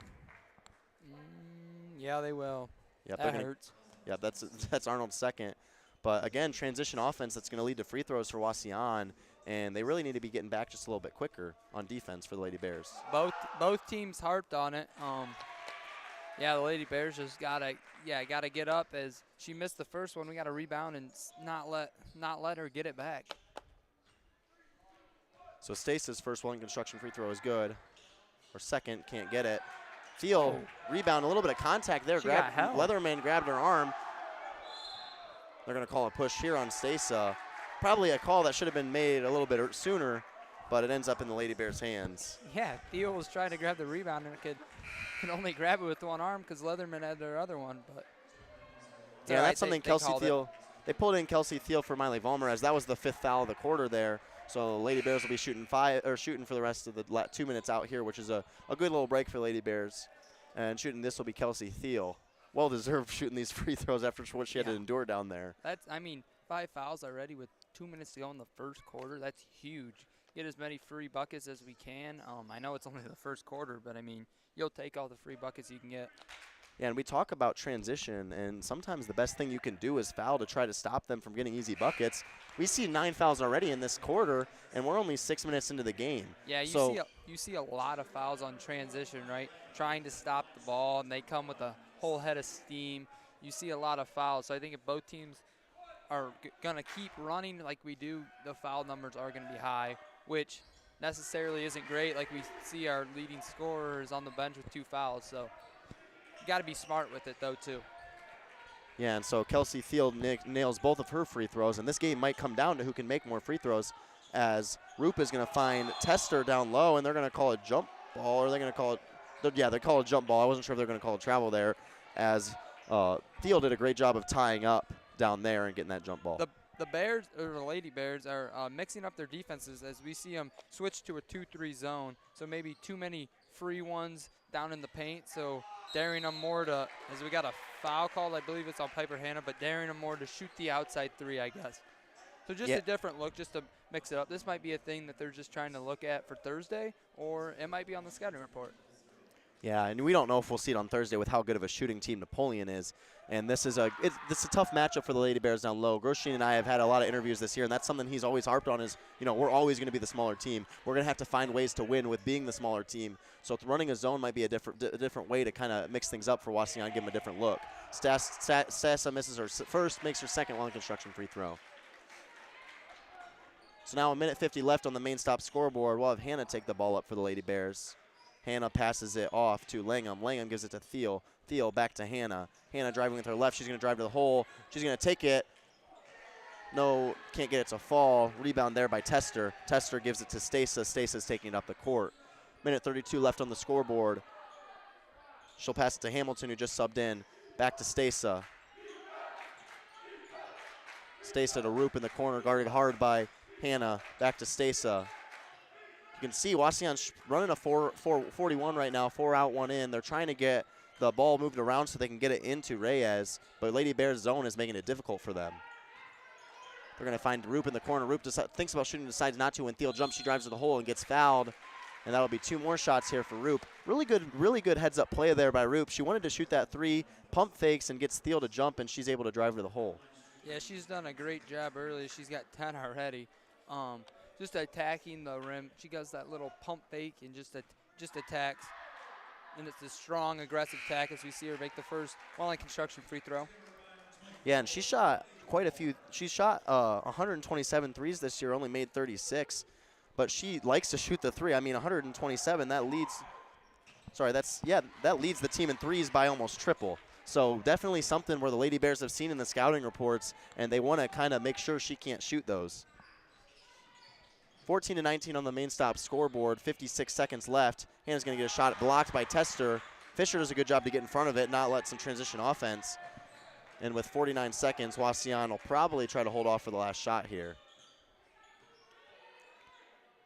Yeah, they will. Yep, that hurts. Yeah, that's Arnold's second. But, again, transition offense that's going to lead to free throws for Wauseon, and they really need to be getting back just a little bit quicker on defense for the Lady Bears. Both teams harped on it. Yeah, the Lady Bears just gotta get up. As she missed the first one, we got to rebound and not let her get it back. So Stace's first one construction free throw is good. Her second can't get it. Thiel rebound, a little bit of contact there. Leatherman grabbed her arm. They're going to call a push here on Stace. Probably a call that should have been made a little bit sooner, but it ends up in the Lady Bears' hands. Yeah, Thiel was trying to grab the rebound and could only grab it with one arm because Leatherman had their other one. But yeah, that's something Kelsey Thiel. They pulled in Kelsey Thiel for Miley Vollmer as that was the 5th foul of the quarter there. So Lady Bears will be shooting for the rest of the 2 minutes out here, which is a good little break for Lady Bears. And shooting this will be Kelsey Thiel. Well deserved shooting these free throws after what she had to endure down there. 5 fouls already with 2 minutes to go in the first quarter. That's huge. Get as many free buckets as we can. I know it's only the first quarter, but I mean, you'll take all the free buckets you can get. Yeah, and we talk about transition, and sometimes the best thing you can do is foul to try to stop them from getting easy buckets. We see 9 fouls already in this quarter, and we're only 6 minutes into the game. Yeah, you see a lot of fouls on transition, right? Trying to stop the ball, and they come with a whole head of steam. You see a lot of fouls. So I think if both teams are going to keep running like we do, the foul numbers are going to be high, which necessarily isn't great. Like we see our leading scorer is on the bench with 2 fouls. So you got to be smart with it, though, too. Yeah, and so Kelsey Thiel nails both of her free throws, and this game might come down to who can make more free throws as Roop is going to find Tester down low, and they're going to call a jump ball, or they're going to call it, they call a jump ball. I wasn't sure if they're going to call a travel there, as Thiel did a great job of tying up down there and getting that jump ball. The Bears, or the Lady Bears, are mixing up their defenses as we see them switch to a 2-3 zone. So maybe too many free ones down in the paint. So daring them more to, as we got a foul called, I believe it's on Piper Hannah, but daring them more to shoot the outside 3, I guess. So just a different look, just to mix it up. This might be a thing that they're just trying to look at for Thursday, or it might be on the scouting report. Yeah, and we don't know if we'll see it on Thursday with how good of a shooting team Napoleon is. And this is a tough matchup for the Lady Bears down low. Grosjean and I have had a lot of interviews this year, and that's something he's always harped on is, we're always going to be the smaller team. We're going to have to find ways to win with being the smaller team. So running a zone might be a different way to kind of mix things up for Wauseon, give them a different look. Stassa misses her first, makes her second long construction free throw. So now 1:50 left on the main stop scoreboard. We'll have Hannah take the ball up for the Lady Bears. Hannah passes it off to Langham. Langham gives it to Thiel. Thiel back to Hannah. Hannah driving with her left. She's going to drive to the hole. She's going to take it. No, can't get it to fall. Rebound there by Tester. Tester gives it to Stasa. Stasa's taking it up the court. 1:32 left on the scoreboard. She'll pass it to Hamilton, who just subbed in. Back to Stasa. Stasa to Roop in the corner, guarded hard by Hannah. Back to Stasa. You can see Wauseon's running a 4-41 right now, 4 out, 1 in. They're trying to get the ball moved around so they can get it into Reyes, but Lady Bears zone is making it difficult for them. They're going to find Roop in the corner. Roop thinks about shooting, decides not to. When Thiel jumps, she drives to the hole and gets fouled. And that'll be 2 more shots here for Roop. Really good heads-up play there by Roop. She wanted to shoot that 3, pump fakes, and gets Thiel to jump, and she's able to drive to the hole. Yeah, she's done a great job early. She's got 10 already. Just attacking the rim. She does that little pump fake and just attacks. And it's a strong, aggressive attack as we see her make the first one-line construction free throw. Yeah, and she shot quite a few. She shot 127 threes this year, only made 36. But she likes to shoot the 3. I mean, 127, that leads the team in threes by almost triple. So definitely something where the Lady Bears have seen in the scouting reports, and they want to kind of make sure she can't shoot those. 14-19 on the main stop scoreboard, 56 seconds left. Hannah's going to get a shot blocked by Tester, Fisher does a good job to get in front of it, not let some transition offense. And with 49 seconds, Wauseon will probably try to hold off for the last shot here.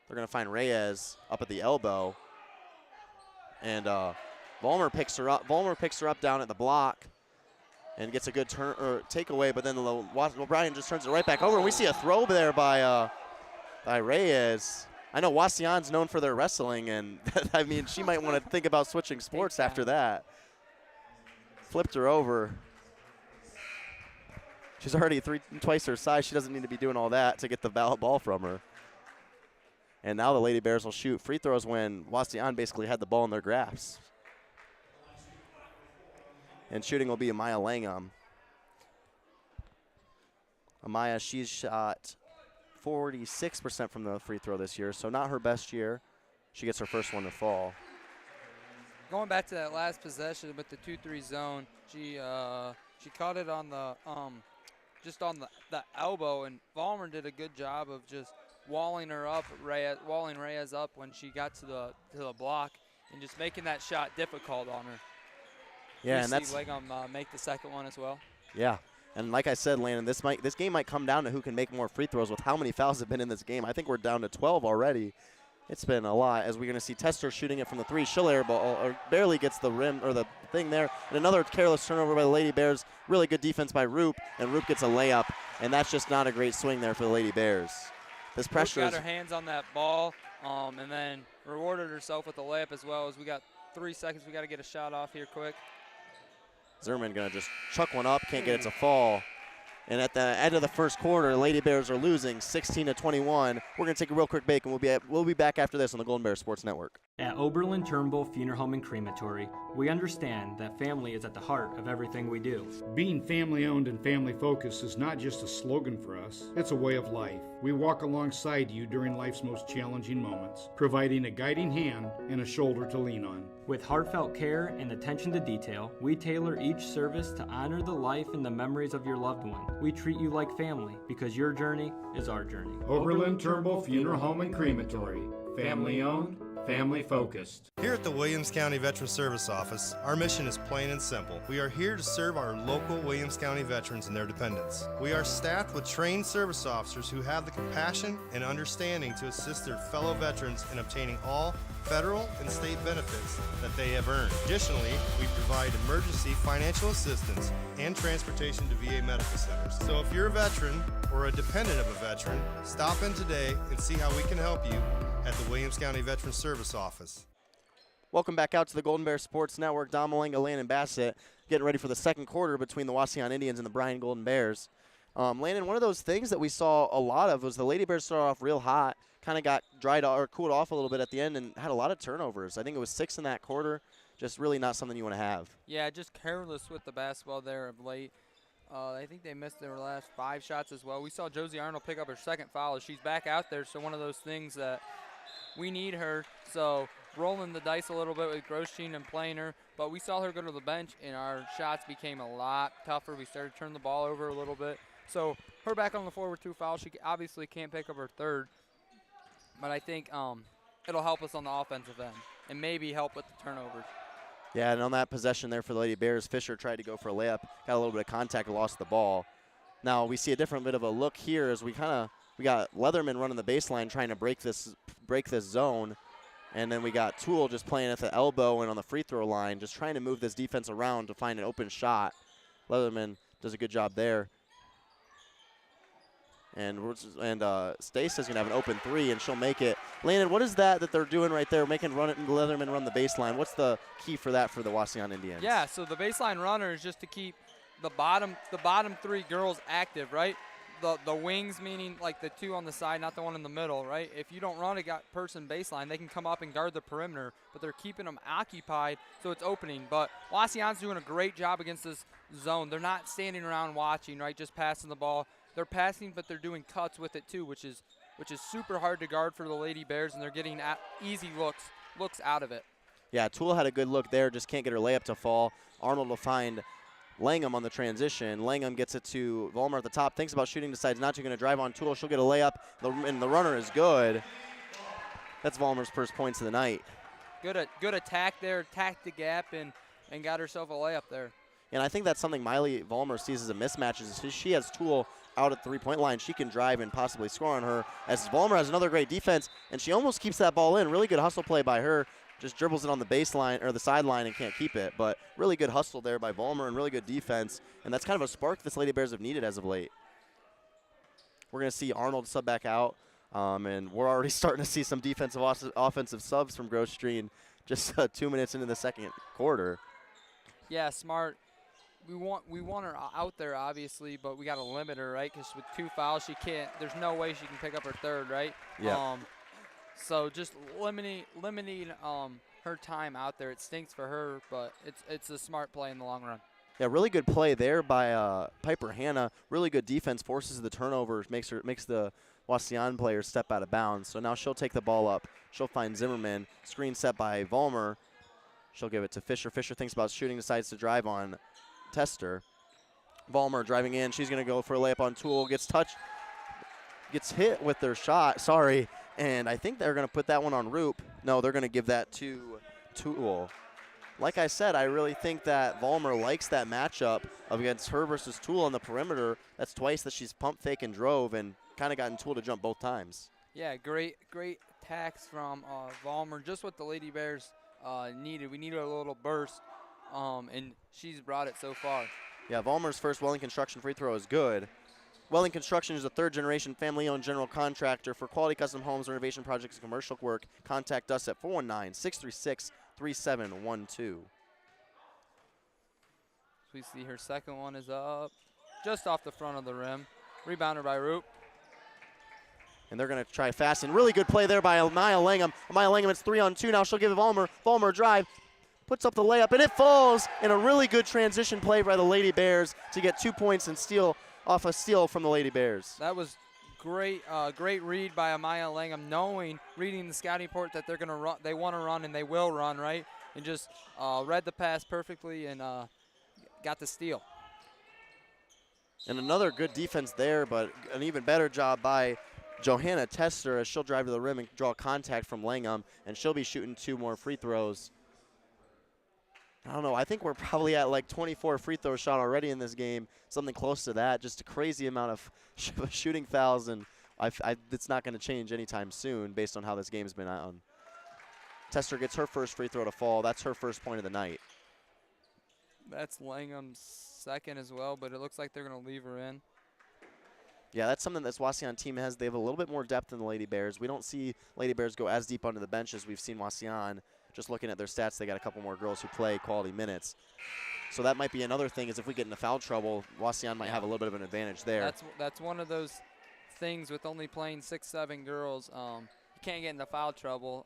They're going to find Reyes up at the elbow. And Vollmer picks her up. Vollmer picks her up down at the block and gets a good turn or takeaway, but then Bryan just turns it right back over. And we see a throw there by Reyes. I know Wauseon's known for their wrestling, and I mean, she might want to think about switching sports after that. Flipped her over. She's already twice her size. She doesn't need to be doing all that to get the ball from her. And now the Lady Bears will shoot free throws when Wauseon basically had the ball in their grasp. And shooting will be Amaya Langham. Amaya, she's shot 46% from the free throw this year, so not her best year. She gets her first one to fall. Going back to that last possession with the 2-3 zone, she caught it on the just on the elbow, and Vollmer did a good job of just walling Reyes up when she got to the block and just making that shot difficult on her. Yeah, and that's Langham make the second one as well. Yeah, and like I said, Landon, this game might come down to who can make more free throws with how many fouls have been in this game. I think we're down to 12 already. It's been a lot, as we're going to see Tester shooting it from the 3. She'll airball, or barely gets the rim or the thing there. And another careless turnover by the Lady Bears. Really good defense by Roop, and Roop gets a layup. And that's just not a great swing there for the Lady Bears. This pressure Roop got her hands on that ball, and then rewarded herself with a layup as well. As we got 3 seconds, we got to get a shot off here quick. Zerman going to just chuck one up, can't get it to fall. And at the end of the first quarter, Lady Bears are losing 16-21. We're going to take a real quick break, and we'll be back after this on the Golden Bears Sports Network. At Oberlin-Turnbull Funeral Home and Crematory, we understand that family is at the heart of everything we do. Being family-owned and family-focused is not just a slogan for us, it's a way of life. We walk alongside you during life's most challenging moments, providing a guiding hand and a shoulder to lean on. With heartfelt care and attention to detail, we tailor each service to honor the life and the memories of your loved one. We treat you like family because your journey is our journey. Oberlin-Turnbull Funeral Home and Crematory. Family-owned, family-focused. Here at the Williams County Veteran Service Office, our mission is plain and simple. We are here to serve our local Williams County veterans and their dependents. We are staffed with trained service officers who have the compassion and understanding to assist their fellow veterans in obtaining all federal and state benefits that they have earned. Additionally, we provide emergency financial assistance and transportation to VA medical centers. So if you're a veteran or a dependent of a veteran, stop in today and see how we can help you at the Williams County Veteran Service Office. Welcome back out to the Golden Bear Sports Network. Don Malanga, Landon, Bassett getting ready for the second quarter between the Wauseon Indians and the Bryan Golden Bears. Landon, one of those things that we saw a lot of was the Lady Bears started off real hot, kind of got cooled off a little bit at the end and had a lot of turnovers. I think it was 6 in that quarter. Just really not something you want to have. Yeah, just careless with the basketball there of late. I think they missed their last 5 shots as well. We saw Josie Arnold pick up her second foul as she's back out there, so one of those things that we need her. So rolling the dice a little bit with Groschine and playing her, but we saw her go to the bench and our shots became a lot tougher. We started to turn the ball over a little bit. So her back on the floor with 2 fouls. She obviously can't pick up her third, but I think it'll help us on the offensive end and maybe help with the turnovers. Yeah, and on that possession there for the Lady Bears, Fisher tried to go for a layup, got a little bit of contact, lost the ball. Now we see a different bit of a look here as we got Leatherman running the baseline trying to break this zone, and then we got Toole just playing at the elbow and on the free throw line, just trying to move this defense around to find an open shot. Leatherman does a good job there. And Stacey's going to have an open 3, and she'll make it. Landon, what is that they're doing right there, making Leatherman run the baseline? What's the key for that for the Wauseon Indians? Yeah, so the baseline runner is just to keep the bottom 3 girls active, right? The wings, meaning like the 2 on the side, not the one in the middle, right? If you don't run a person baseline, they can come up and guard the perimeter, but they're keeping them occupied, so it's opening. But Wauseon's doing a great job against this zone. They're not standing around watching, right, just passing the ball. They're passing, but they're doing cuts with it too, which is super hard to guard for the Lady Bears, and they're getting easy looks out of it. Yeah, Toole had a good look there, just can't get her layup to fall. Arnold will find Langham on the transition. Langham gets it to Vollmer at the top, thinks about shooting, decides not to, going to drive on Toole. She'll get a layup, and the runner is good. That's Vollmer's first points of the night. good attack there, attacked the gap, and got herself a layup there. And I think that's something Miley Vollmer sees as a mismatch is she has Toole out at the three-point line. She can drive and possibly score on her. As Vollmer has another great defense, and she almost keeps that ball in. Really good hustle play by her. Just dribbles it on the baseline or the sideline and can't keep it. But really good hustle there by Vollmer and really good defense. And that's kind of a spark this Lady Bears have needed as of late. We're going to see Arnold sub back out. And we're already starting to see some defensive offensive subs from Grosse Street just 2 minutes into the second quarter. Yeah, smart. We want her out there, obviously, but we got to limit her, right? Because with 2 fouls, she can't. There's no way she can pick up her third, right? Yeah. So just limiting her time out there. It stinks for her, but it's a smart play in the long run. Yeah, really good play there by Piper Hannah. Really good defense, forces the turnovers, makes the Wauseon player step out of bounds. So now she'll take the ball up. She'll find Zimmerman. Screen set by Vollmer. She'll give it to Fisher. Fisher thinks about shooting, decides to drive on Tester. Vollmer driving in. She's going to go for a layup on Toole. Gets touched. Gets hit with their shot. Sorry. And I think they're going to put that one on Roop. No, they're going to give that to Toole. Like I said, I really think that Vollmer likes that matchup against her versus Toole on the perimeter. That's twice that she's pump fake and drove and kind of gotten Toole to jump both times. Yeah, great attacks from Vollmer. Just what the Lady Bears needed. We needed a little burst, and she's brought it so far. Yeah, Vollmer's first Welling Construction free throw is good. Welling Construction is a third-generation family-owned general contractor for quality custom homes, renovation projects, and commercial work. Contact us at 419-636-3712. We see her second one is up just off the front of the rim. Rebounder by Roop. And they're going to try fast. And really good play there by Maya Langham. Maya Langham, it's 3-on-2 now. She'll give it Vollmer. Vollmer drive. Puts up the layup, and it falls in a really good transition play by the Lady Bears to get 2 points and steal off a steal from the Lady Bears. That was great read by Amaya Langham, reading the scouting report that they're going to run, they want to run and they will run, right? And just read the pass perfectly and got the steal. And another good defense there, but an even better job by Johanna Tester as she'll drive to the rim and draw contact from Langham, and she'll be shooting 2 more free throws. I don't know. I think we're probably at like 24 free throw shot already in this game, something close to that. Just a crazy amount of shooting fouls, and it's not going to change anytime soon based on how this game's been on. Tester gets her first free throw to fall. That's her first point of the night. That's Langham's second as well, but it looks like they're going to leave her in. Yeah, that's something this Wauseon team has. They have a little bit more depth than the Lady Bears. We don't see Lady Bears go as deep onto the bench as we've seen Wauseon. Just looking at their stats, they got a couple more girls who play quality minutes. So that might be another thing, is if we get into foul trouble, Wauseon might have a little bit of an advantage there. That's one of those things with only playing 6-7 girls. You can't get into foul trouble.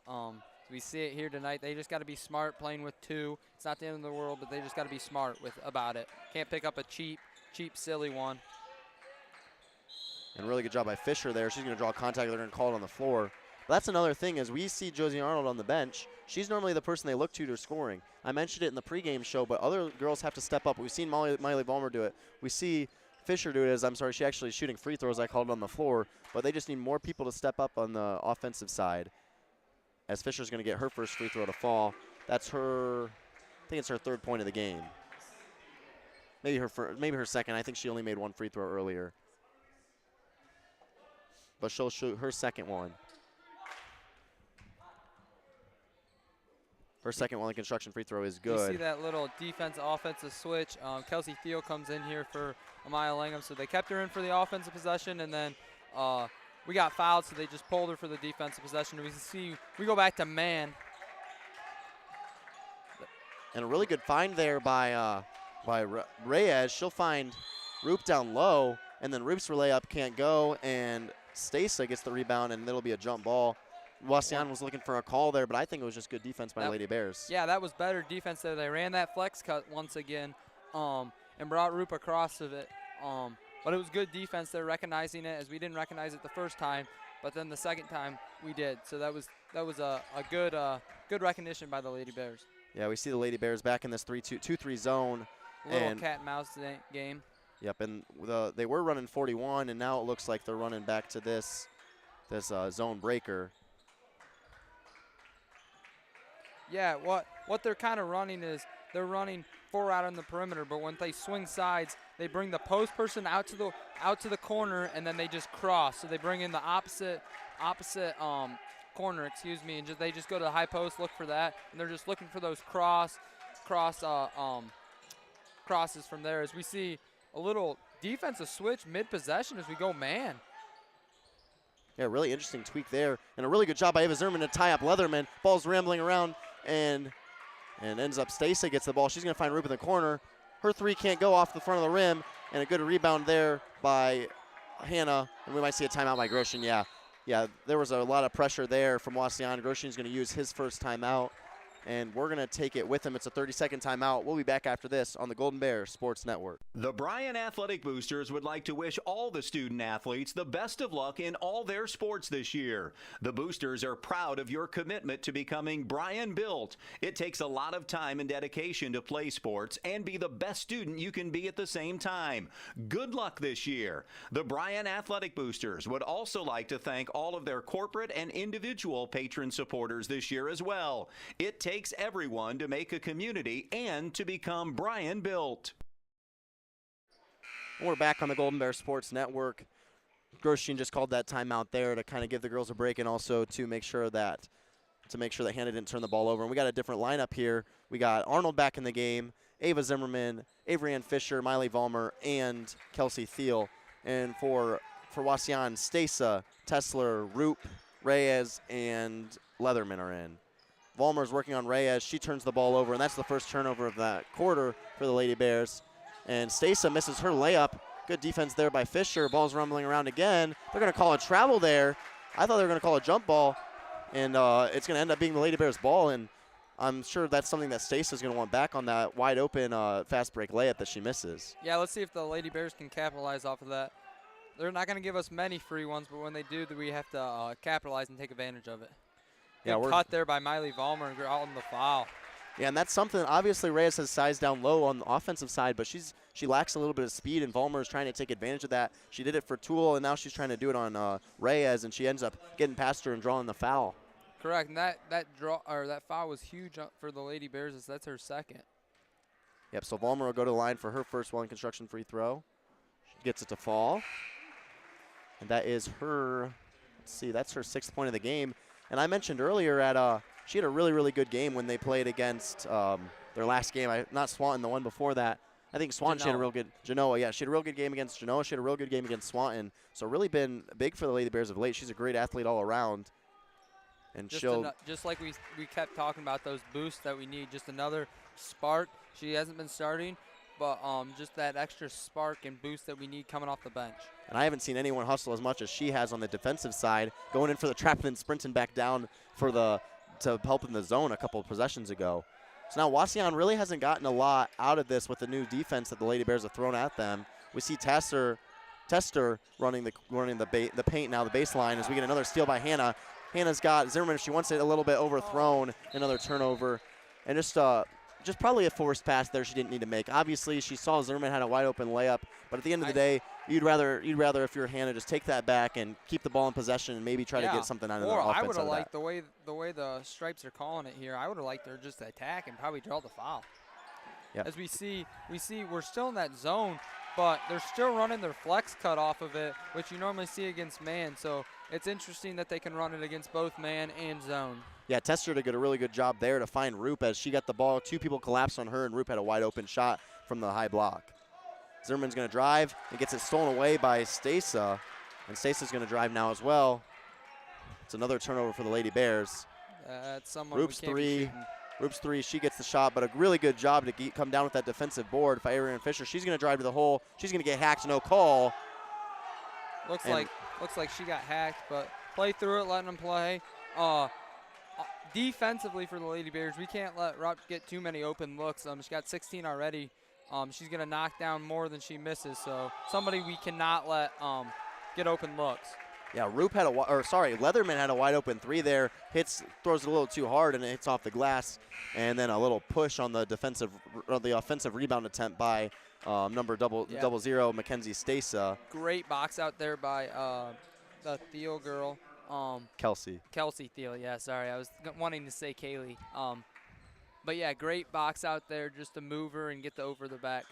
We see it here tonight. They just got to be smart playing with 2. It's not the end of the world, but they just got to be smart about it. Can't pick up a cheap, silly one. And really good job by Fisher there. She's going to draw contact. They're going to call it on the floor. But that's another thing, is we see Josie Arnold on the bench. She's normally the person they look to scoring. I mentioned it in the pregame show, but other girls have to step up. We've seen Miley Vollmer do it. We see Fisher do it she actually is shooting free throws. I called it on the floor. But they just need more people to step up on the offensive side, as Fisher's going to get her first free throw to fall. That's her, I think it's her 3rd point of the game. Maybe her second. I think she only made 1 free throw earlier. But she'll shoot her second one. Her second Welling Construction free throw is good. You see that little defense-offensive switch. Kelsey Thiel comes in here for Amaya Langham. So they kept her in for the offensive possession, and then we got fouled, so they just pulled her for the defensive possession. We go back to man. And a really good find there by Reyes. She'll find Roop down low, and then Roop's layup can't go, and Stasa gets the rebound, and it'll be a jump ball. Wauseon was looking for a call there, but I think it was just good defense by Lady Bears. Yeah, that was better defense there. They ran that flex cut once again and brought Roop across of it. But it was good defense there, recognizing it, as we didn't recognize it the first time, but then the second time we did. So that was a good recognition by the Lady Bears. Yeah, we see the Lady Bears back in this 2-3 zone. Little cat and mouse game. Yep, and they were running 41, and now it looks like they're running back to this zone breaker. Yeah, what they're kind of running is they're running 4 out on the perimeter, but when they swing sides, they bring the post person out to the corner, and then they just cross. So they bring in the opposite corner, and they just go to the high post, look for that, and they're just looking for those crosses from there. As we see a little defensive switch mid-possession as we go man. Yeah, really interesting tweak there, and a really good job by Ava Zimmerman to tie up Leatherman. Ball's rambling around, and ends up Stacey gets the ball. She's going to find Roop in the corner. Her three can't go off the front of the rim, and a good rebound there by Hannah, and we might see a timeout by Grosjean. Yeah, there was a lot of pressure there from Wauseon. Grosjean's going to use his first timeout, and we're going to take it with him. It's a 30-second timeout. We'll be back after this on the Golden Bear Sports Network. The Bryan Athletic Boosters would like to wish all the student athletes the best of luck in all their sports this year. The Boosters are proud of your commitment to becoming Bryan built. It takes a lot of time and dedication to play sports and be the best student you can be at the same time. Good luck this year. The Bryan Athletic Boosters would also like to thank all of their corporate and individual patron supporters this year as well. It takes everyone to make a community and to become Bryan built. We're back on the Golden Bear Sports Network. Grosjean just called that timeout there to kind of give the girls a break, and also to make sure that Hannah didn't turn the ball over. And we got a different lineup here. We got Arnold back in the game, Ava Zimmerman, Avery Ann Fisher, Miley Vollmer, and Kelsey Thiel. And for Wauseon, Stasa, Tesler, Roop, Reyes, and Leatherman are in. Vollmer's working on Reyes. She turns the ball over, and that's the first turnover of that quarter for the Lady Bears. And Stasa misses her layup. Good defense there by Fisher. Ball's rumbling around again. They're going to call a travel there. I thought they were going to call a jump ball, and it's going to end up being the Lady Bears' ball, and I'm sure that's something that Stasa's going to want back on that wide open fast break layup that she misses. Yeah, let's see if the Lady Bears can capitalize off of that. They're not going to give us many free ones, but when they do, we have to capitalize and take advantage of it. Yeah, we're cut there by Miley Vollmer and out on the foul. Yeah, and that's something. Obviously, Reyes has size down low on the offensive side, but she lacks a little bit of speed, and Vollmer is trying to take advantage of that. She did it for Toole, and now she's trying to do it on Reyes, and she ends up getting past her and drawing the foul. Correct, and that foul was huge for the Lady Bears. As that's her second. Yep. So Vollmer will go to the line for her first Welling Construction free throw. She gets it to fall, and that is her. Let's see, that's her 6th point of the game. And I mentioned earlier she had a really, really good game when they played against their last game. Not Swanton, the one before that. I think Swanton, she had a real good, Genoa, yeah. She had a real good game against Genoa. She had a real good game against Swanton. So really been big for the Lady Bears of late. She's a great athlete all around. And just like we kept talking about those boosts that we need, just another spark. She hasn't been starting, but just that extra spark and boost that we need coming off the bench. And I haven't seen anyone hustle as much as she has on the defensive side, going in for the trap and then sprinting back down to help in the zone a couple of possessions ago. So now Wauseon really hasn't gotten a lot out of this with the new defense that the Lady Bears have thrown at them. We see Tester running the paint now, the baseline, as we get another steal by Hannah. Hannah's got Zimmerman. She wants it a little bit overthrown, another turnover, and just probably a forced pass there she didn't need to make. Obviously, she saw Zimmerman had a wide open layup, but at the end of the day, you'd rather if you're Hannah just take that back and keep the ball in possession and maybe try to get something out of the offense. Or I would have liked the way the Stripes are calling it here. I would have liked her just to attack and probably draw the foul. Yep. As we see we're still in that zone, but they're still running their flex cut off of it, which you normally see against man. So it's interesting that they can run it against both man and zone. Yeah, Tester did a really good job there to find Roop as she got the ball. 2 people collapsed on her, and Roop had a wide open shot from the high block. Zimmerman's going to drive and gets it stolen away by Stasa, and Stasa's going to drive now as well. It's another turnover for the Lady Bears. That's someone Roop's three, she gets the shot, but a really good job to come down with that defensive board by Avery Ann Fisher. She's going to drive to the hole. She's going to get hacked, no call. Looks like she got hacked, but play through it, letting them play. Defensively for the Lady Bears, we can't let Rupp get too many open looks. She got 16 already. She's going to knock down more than she misses, so somebody we cannot let get open looks. Yeah, Leatherman had a wide open 3 there. Throws it a little too hard, and it hits off the glass. And then a little push on the offensive rebound attempt by number 00 Mackenzie Stasa. Great box out there by the Thiel girl. Kelsey Thiel, yeah, sorry. I was wanting to say Kaylee. But yeah, great box out there just to move her and get the over the back.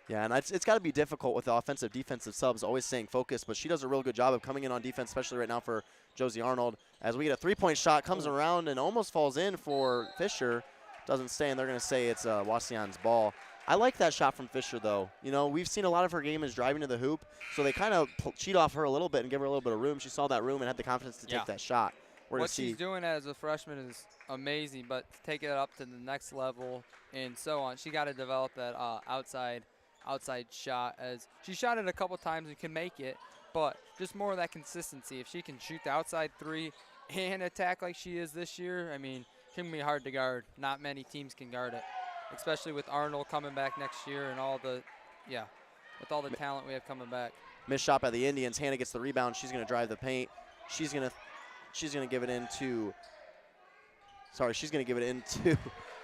Yeah, and it's got to be difficult with the offensive defensive subs always staying focused, but she does a real good job of coming in on defense, especially right now for Josie Arnold. As we get a three-point shot, comes around and almost falls in for Fisher. Doesn't stay, and they're going to say it's Wauseon's ball. I like that shot from Fisher, though. You know, we've seen a lot of her game is driving to the hoop, so they kind of cheat off her a little bit and give her a little bit of room. She saw that room and had the confidence to take that shot. What she's doing as a freshman is amazing, but to take it up to the next level and so on, she got to develop that outside shot. As she shot it a couple times and can make it, but just more of that consistency. If she can shoot the outside three and attack like she is this year, I mean, it's going to be hard to guard. Not many teams can guard it, especially with Arnold coming back next year and with all the talent we have coming back. Missed shot by the Indians. Hannah gets the rebound. She's going to drive the paint. She's going to give it into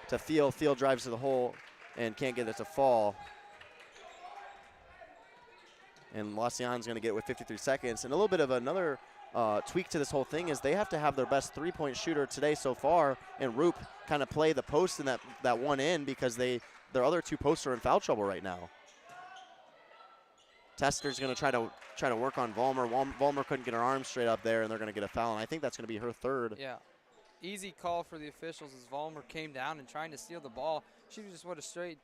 to Thiel. Thiel drives to the hole and can't get it to fall. And Wauseon's going to get it with 53 seconds. And a little bit of another tweak to this whole thing is they have to have their best three-point shooter today so far, and Roop kind of play the post in that one end because their other two posts are in foul trouble right now. Tester's going to try to work on Vollmer. Vollmer couldn't get her arms straight up there, and they're going to get a foul, and I think that's going to be her third. Yeah. Easy call for the officials as Vollmer came down and trying to steal the ball. She just would have stayed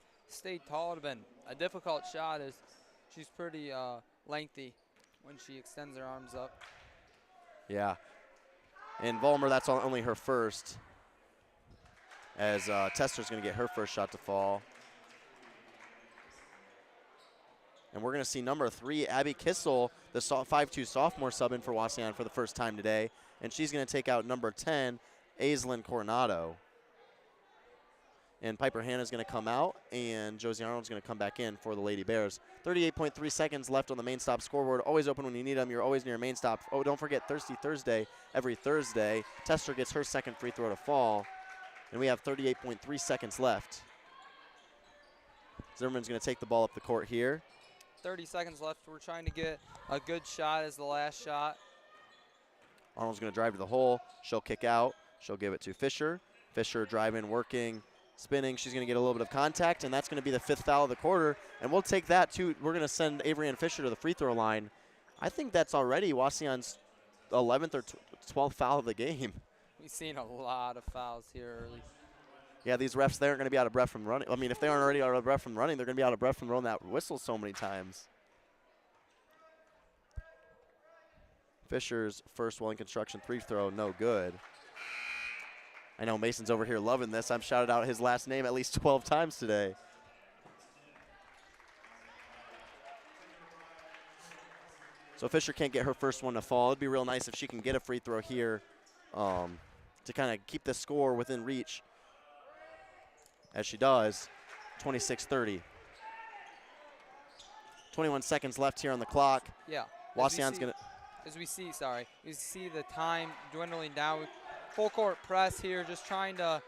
tall. It would have been a difficult shot as she's pretty lengthy when she extends her arms up. Yeah. And Vollmer, that's only her first, as Tester's going to get her first shot to fall. And we're going to see number 3, Abby Kissel, the 5'2" sophomore sub in for Wauseon for the first time today. And she's going to take out number 10, Aislinn Coronado. And Piper Hannah's going to come out, and Josie Arnold's going to come back in for the Lady Bears. 38.3 seconds left on the main stop scoreboard. Always open when you need them. You're always near main stop. Oh, don't forget Thirsty Thursday every Thursday. Tester gets her second free throw to fall. And we have 38.3 seconds left. Zimmerman's going to take the ball up the court here. 30 seconds left. We're trying to get a good shot as the last shot. Arnold's going to drive to the hole. She'll kick out. She'll give it to Fisher. Fisher driving, working, spinning. She's going to get a little bit of contact, and that's going to be the 5th foul of the quarter. And we'll take that, too. We're going to send Avery Ann Fisher to the free throw line. I think that's already Wauseon's 11th or 12th foul of the game. We've seen a lot of fouls here early. Yeah, these refs, they aren't going to be out of breath from running. I mean, if they aren't already out of breath from running, they're going to be out of breath from blowing that whistle so many times. Fisher's first Welling Construction free throw, no good. I know Mason's over here loving this. I've shouted out his last name at least 12 times today. So Fisher can't get her first one to fall. It'd be real nice if she can get a free throw here to kind of keep the score within reach. As she does, 26-30. 21 seconds left here on the clock. Yeah. Wauseon's going to... As we see the time dwindling down. Full court press here, just trying to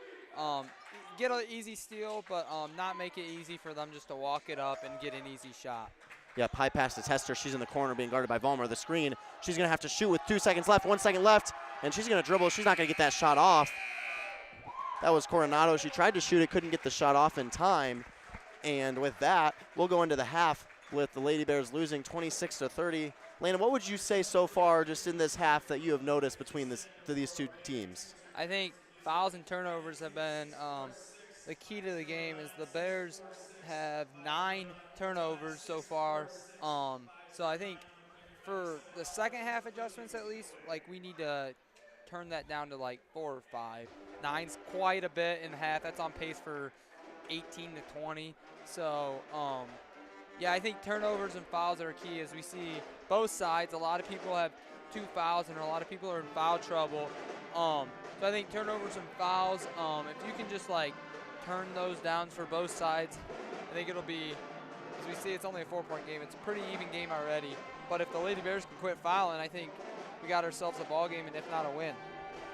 get an easy steal, but not make it easy for them just to walk it up and get an easy shot. Yep, high pass to Tester. She's in the corner being guarded by Vollmer. The screen, she's going to have to shoot with 2 seconds left, 1 second left, and she's going to dribble. She's not going to get that shot off. That was Coronado. She tried to shoot it, couldn't get the shot off in time. And with that, we'll go into the half with the Lady Bears losing 26-30. Landon, what would you say so far just in this half that you have noticed between these two teams? I think fouls and turnovers have been the key to the game. As the Bears have 9 turnovers so far. So I think for the second half adjustments at least, like we need to turn that down to like 4 or 5. 9's quite a bit in the half. That's on pace for 18 to 20. So yeah, I think turnovers and fouls are key as we see both sides. A lot of people have 2 fouls and a lot of people are in foul trouble. So I think turnovers and fouls, if you can just like turn those down for both sides, I think it'll be, as we see, it's only a 4-point game. It's a pretty even game already. But if the Lady Bears can quit fouling, I think we got ourselves a ball game and if not a win.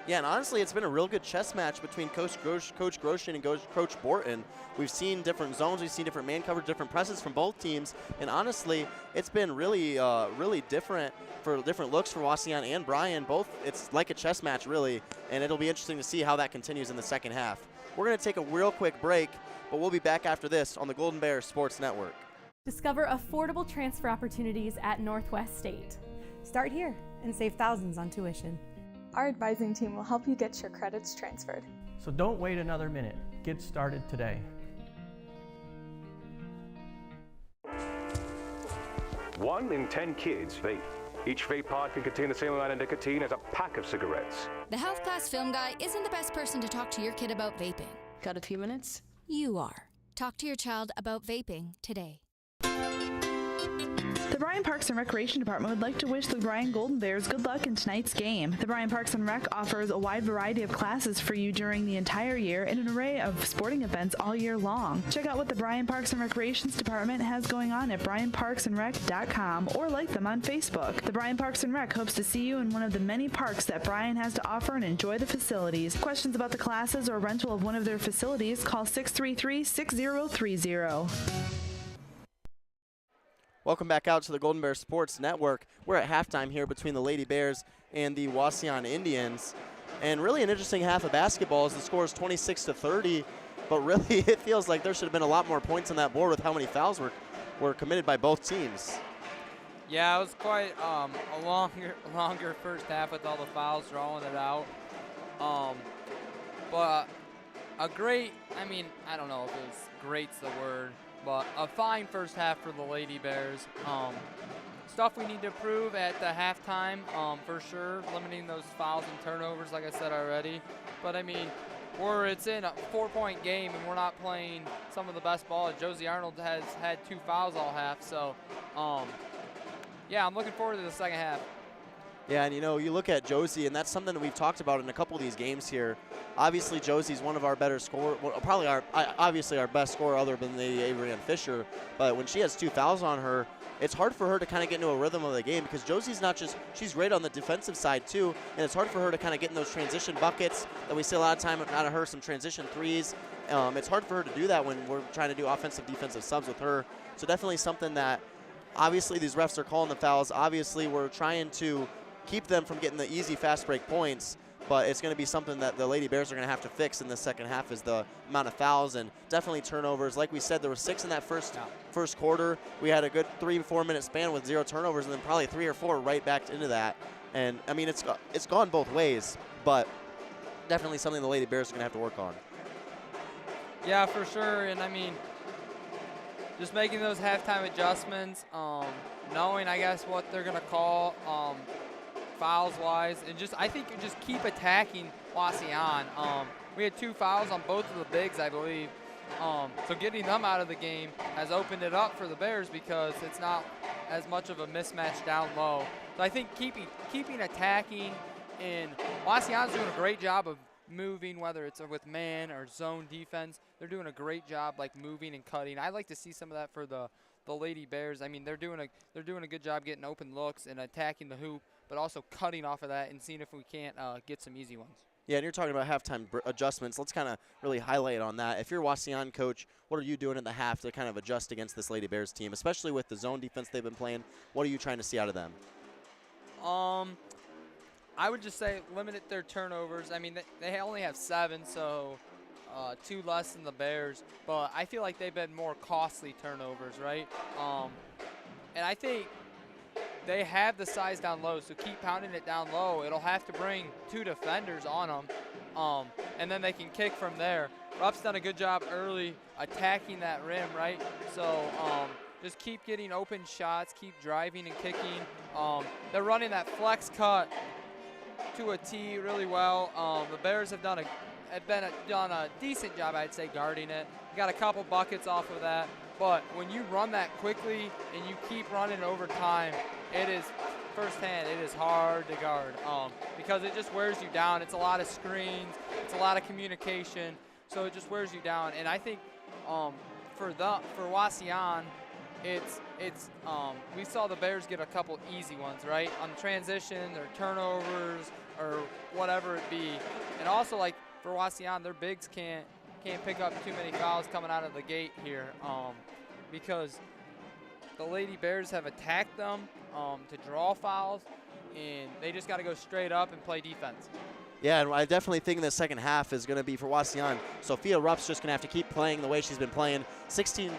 Yeah, and honestly, it's been a real good chess match between Coach Grosjean and Coach Borton. We've seen different zones, we've seen different man coverage, different presses from both teams, and honestly, it's been really, really different for different looks for Wauseon and Bryan. Both, it's like a chess match, really, and it'll be interesting to see how that continues in the second half. We're going to take a real quick break, but we'll be back after this on the Golden Bears Sports Network. Discover affordable transfer opportunities at Northwest State. Start here and save thousands on tuition. Our advising team will help you get your credits transferred. So don't wait another minute. Get started today. 1 in 10 kids vape. Each vape pod can contain the same amount of nicotine as a pack of cigarettes. The health class film guy isn't the best person to talk to your kid about vaping. Got a few minutes? You are. Talk to your child about vaping today. The Bryan Parks and Recreation Department would like to wish the Bryan Golden Bears good luck in tonight's game. The Bryan Parks and Rec offers a wide variety of classes for you during the entire year and an array of sporting events all year long. Check out what the Bryan Parks and Recreations Department has going on at bryanparksandrec.com or like them on Facebook. The Bryan Parks and Rec hopes to see you in one of the many parks that Bryan has to offer and enjoy the facilities. Questions about the classes or rental of one of their facilities, call 633-6030. Welcome back out to the Golden Bears Sports Network. We're at halftime here between the Lady Bears and the Wauseon Indians. And really an interesting half of basketball as the score is 26-30. But really it feels like there should have been a lot more points on that board with how many fouls were committed by both teams. Yeah, it was quite a longer first half with all the fouls drawing it out. But a great, I mean, I don't know if it was great's the word, but a fine first half for the Lady Bears. Stuff we need to improve at the halftime, for sure, limiting those fouls and turnovers, like I said already. But, I mean, it's in a 4-point game and we're not playing some of the best ball. Josie Arnold has had 2 fouls all half. So, yeah, I'm looking forward to the second half. Yeah, and you look at Josie, and that's something that we've talked about in a couple of these games here. Obviously, Josie's one of our better scorers, well, probably obviously our best scorer other than the Avery and Fisher. But when she has 2 fouls on her, it's hard for her to kind of get into a rhythm of the game because Josie's not just, she's great on the defensive side too, and it's hard for her to kind of get in those transition buckets that we see a lot of time out of her, some transition threes. It's hard for her to do that when we're trying to do offensive, defensive subs with her. So definitely something that, obviously these refs are calling the fouls. Obviously we're trying to keep them from getting the easy fast break points, but it's going to be something that the Lady Bears are going to have to fix in the second half is the amount of fouls and definitely turnovers. Like we said, there were 6 in that first quarter. We had a good 3-4 minute span with 0 turnovers and then probably 3 or 4 right back into that. And I mean, it's gone both ways, but definitely something the Lady Bears are going to have to work on. Yeah, for sure. And I mean, just making those halftime adjustments, knowing, I guess, what they're going to call fouls-wise, and I think you just keep attacking Wauseon. We had 2 fouls on both of the bigs, I believe. So getting them out of the game has opened it up for the Bears because it's not as much of a mismatch down low. So I think keeping attacking, and Wauseon's doing a great job of moving, whether it's with man or zone defense. They're doing a great job like moving and cutting. I'd like to see some of that for the Lady Bears. I mean, they're doing a good job getting open looks and attacking the hoop, but also cutting off of that and seeing if we can't get some easy ones. Yeah, and you're talking about halftime adjustments. Let's kind of really highlight on that. If you're Wauseon coach, what are you doing in the half to kind of adjust against this Lady Bears team, especially with the zone defense they've been playing? What are you trying to see out of them? I would just say limit their turnovers. I mean, they only have 7, so 2 less than the Bears, but I feel like they've been more costly turnovers, right? And I think they have the size down low, so keep pounding it down low. It'll have to bring 2 defenders on them, and then they can kick from there. Rupp's done a good job early attacking that rim, right? So just keep getting open shots, keep driving and kicking. They're running that flex cut to a T really well. The Bears have done a decent job, I'd say, guarding it. Got a couple buckets off of that. But when you run that quickly and you keep running over time, it is firsthand, it is hard to guard because it just wears you down. It's a lot of screens, it's a lot of communication, so it just wears you down. And I think for Wauseon, we saw the Bears get a couple easy ones, right? On transition or turnovers or whatever it be. And also, like, for Wauseon, their bigs can't pick up too many fouls coming out of the gate here because the Lady Bears have attacked them to draw fouls, and they just got to go straight up and play defense. Yeah, and I definitely think the second half is going to be for Wauseon. Sophia Rupp's just going to have to keep playing the way she's been playing. 16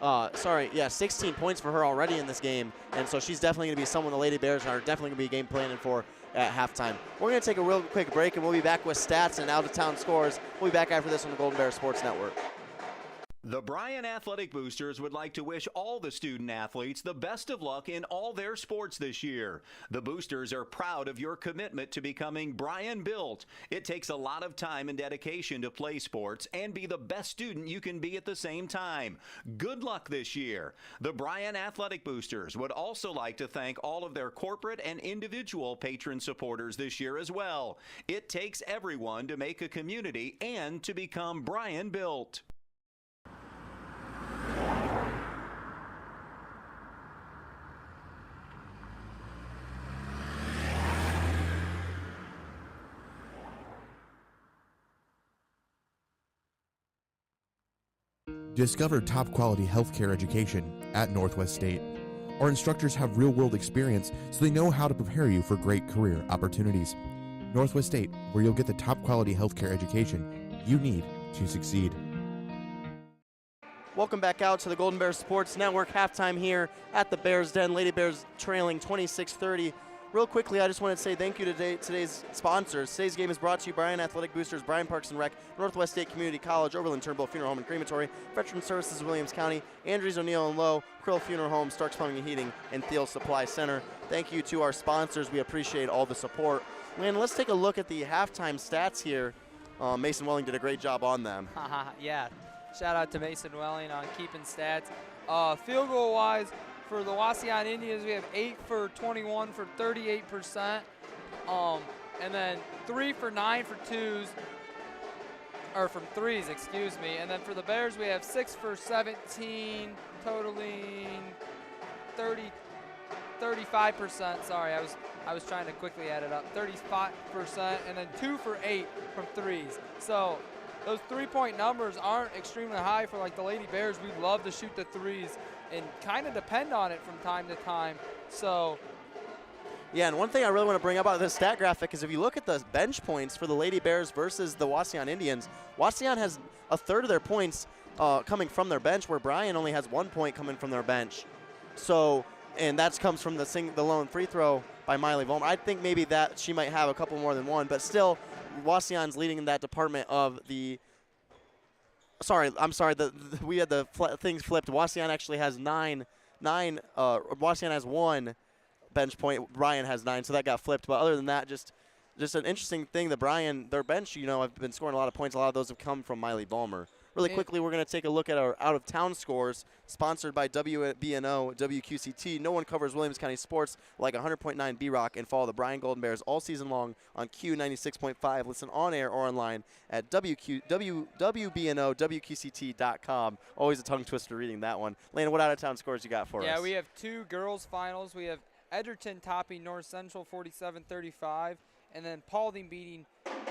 points for her already in this game, and so she's definitely going to be someone the Lady Bears are definitely going to be game planning for at halftime. We're going to take a real quick break, and we'll be back with stats and out-of-town scores. We'll be back after this on the Golden Bears Sports Network. The Bryan Athletic Boosters would like to wish all the student athletes the best of luck in all their sports this year. The Boosters are proud of your commitment to becoming Bryan Built. It takes a lot of time and dedication to play sports and be the best student you can be at the same time. Good luck this year. The Bryan Athletic Boosters would also like to thank all of their corporate and individual patron supporters this year as well. It takes everyone to make a community and to become Bryan Built. Discover top quality healthcare education at Northwest State. Our instructors have real world experience, so they know how to prepare you for great career opportunities. Northwest State, where you'll get the top quality healthcare education you need to succeed. Welcome back out to the Golden Bears Sports Network. Halftime here at the Bears Den. Lady Bears trailing 26-30. Real quickly, I just want to say thank you to today's sponsors. Today's game is brought to you by Bryan Athletic Boosters, Bryan Parks and Rec, Northwest State Community College, Oberlin-Turnbull Funeral Home and Crematory, Veteran Services of Williams County, Andrews O'Neill and Lowe, Krill Funeral Home, Starks Plumbing and Heating, and Thiel Supply Center. Thank you to our sponsors. We appreciate all the support. Landon, let's take a look at the halftime stats here. Mason Welling did a great job on them. Yeah, shout out to Mason Welling on keeping stats. Field goal wise, for the Wauseon Indians, we have 8 for 21 for 38%, and then 3 for 9 for twos, or from threes, excuse me. And then for the Bears, we have 6 for 17, totaling 35%. Sorry, I was trying to quickly add it up. 35%, and then 2 for 8 from threes. So those 3-point numbers aren't extremely high for like the Lady Bears. We love to shoot the threes and kind of depend on it from time to time. So yeah, and one thing I really want to bring up out of this stat graphic is if you look at the bench points for the Lady Bears versus the Wauseon Indians, Wauseon has a third of their points coming from their bench, where Bryan only has 1 point coming from their bench. So, and that comes from the lone free throw by Miley Vollmer. I think maybe that she might have a couple more than one, but still, Wauseon's leading in that department of the. We had the things flipped. Wauseon actually has nine. Wauseon has 1 bench point. Bryan has 9, so that got flipped. But other than that, just an interesting thing. Their bench, have been scoring a lot of points. A lot of those have come from Miley Vollmer. Really quickly, we're going to take a look at our out-of-town scores, sponsored by WBNO, WQCT. No one covers Williams County sports like 100.9 B-Rock, and follow the Bryan Golden Bears all season long on Q96.5. Listen on air or online at WBNO, Always a tongue twister reading that one. Landon, what out-of-town scores you got for us? Yeah, we have 2 girls finals. We have Edgerton topping North Central 47-35, and then Paulding beating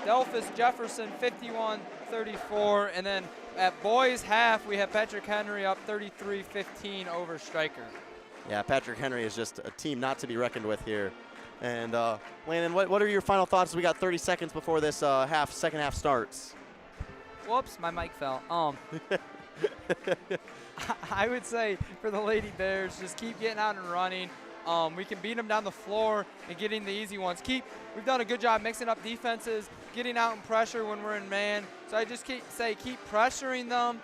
Delphus Jefferson 51-34, and then at boys half we have Patrick Henry up 33-15 over Stryker. Yeah, Patrick Henry is just a team not to be reckoned with here. And Landon, what are your final thoughts? We got 30 seconds before this second half starts. Whoops, my mic fell. I would say for the Lady Bears, just keep getting out and running. We can beat them down the floor and getting the easy ones. We've done a good job mixing up defenses, getting out in pressure when we're in man. So I just keep pressuring them,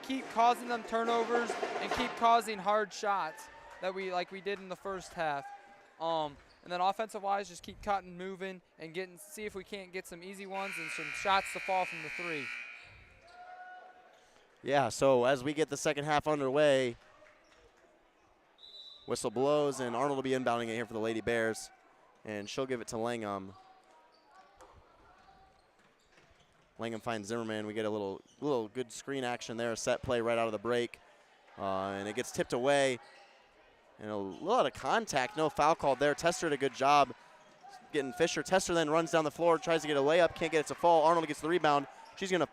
keep causing them turnovers, and keep causing hard shots that we did in the first half. And then offensive-wise, just keep cutting, moving, and see if we can't get some easy ones and some shots to fall from the 3. Yeah, so as we get the second half underway, whistle blows, and Arnold will be inbounding it here for the Lady Bears, and she'll give it to Langham. Langham finds Zimmerman. We get a little good screen action there, a set play right out of the break, and it gets tipped away. And a lot of contact, no foul called there. Tester did a good job getting Fisher. Tester then runs down the floor, tries to get a layup, can't get it to fall. Arnold gets the rebound. She's going to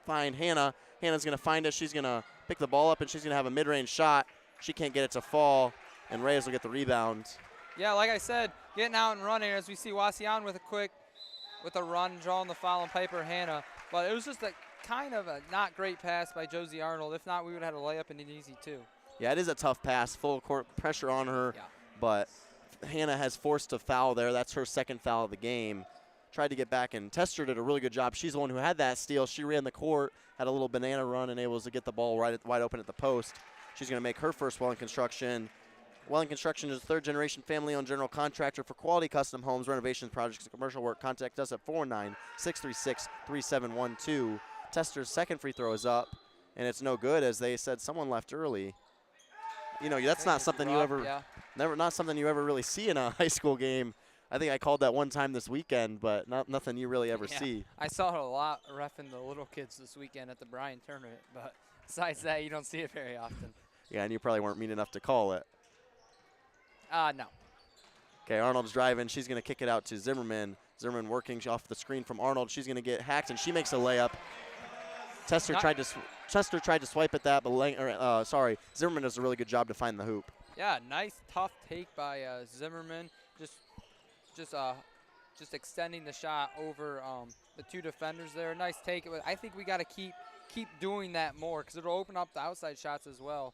find Hannah. Hannah's going to find it. She's going to pick the ball up, and she's going to have a mid-range shot. She can't get it to fall, and Reyes will get the rebound. Yeah, like I said, getting out and running as we see Wauseon with a quick with a run, drawing the foul on Piper Hannah. But it was just a kind of a not great pass by Josie Arnold. If not, we would have had a layup and an easy 2. Yeah, it is a tough pass, full court pressure on her, but Hannah has forced a foul there. That's her second foul of the game. Tried to get back, and Tester did a really good job. She's the one who had that steal. She ran the court, had a little banana run, and able to get the ball wide open at the post. She's going to make her first Welling Construction. Welling Construction is a third-generation family-owned general contractor for quality custom homes, renovations, projects, and commercial work. Contact us at 496363712. Tester's second free throw is up, and it's no good, as they said someone left early. You know, that's not something you ever, not something you ever really see in a high school game. I think I called that one time this weekend, but nothing you really ever see. I saw it a lot reffing the little kids this weekend at the Bryan tournament, but besides that, you don't see it very often. Yeah, and you probably weren't mean enough to call it. No. Okay, Arnold's driving. She's going to kick it out to Zimmerman. Zimmerman working off the screen from Arnold. She's going to get hacked, and she makes a layup. Tester tried to swipe at that, but Zimmerman does a really good job to find the hoop. Yeah, nice tough take by Zimmerman. Just extending the shot over the 2 defenders there. Nice take. I think we got to keep doing that more because it'll open up the outside shots as well.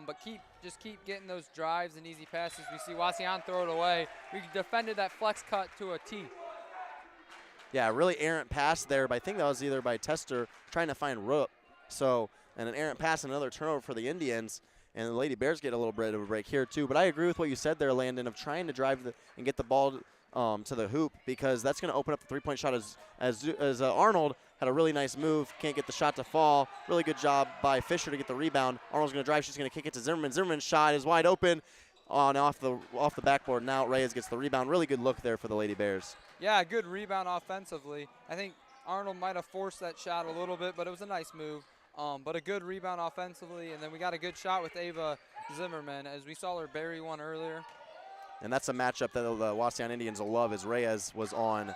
But just keep getting those drives and easy passes. We see Wauseon throw it away. We defended that flex cut to a T. Yeah, really errant pass there, but I think that was either by Tester trying to find Rook. So, and an errant pass and another turnover for the Indians. And the Lady Bears get a little bit of a break here too. But I agree with what you said there, Landon, of trying to drive and get the ball to the hoop, because that's going to open up the three-point shot as Arnold had a really nice move. Can't get the shot to fall. Really good job by Fisher to get the rebound. Arnold's going to drive. She's going to kick it to Zimmerman. Zimmerman's shot is wide open off the backboard. Now Reyes gets the rebound. Really good look there for the Lady Bears. Yeah, good rebound offensively. I think Arnold might have forced that shot a little bit, but it was a nice move. But a good rebound offensively, and then we got a good shot with Ava Zimmerman, as we saw her bury one earlier. And that's a matchup that the Wauseon Indians will love, as Reyes was on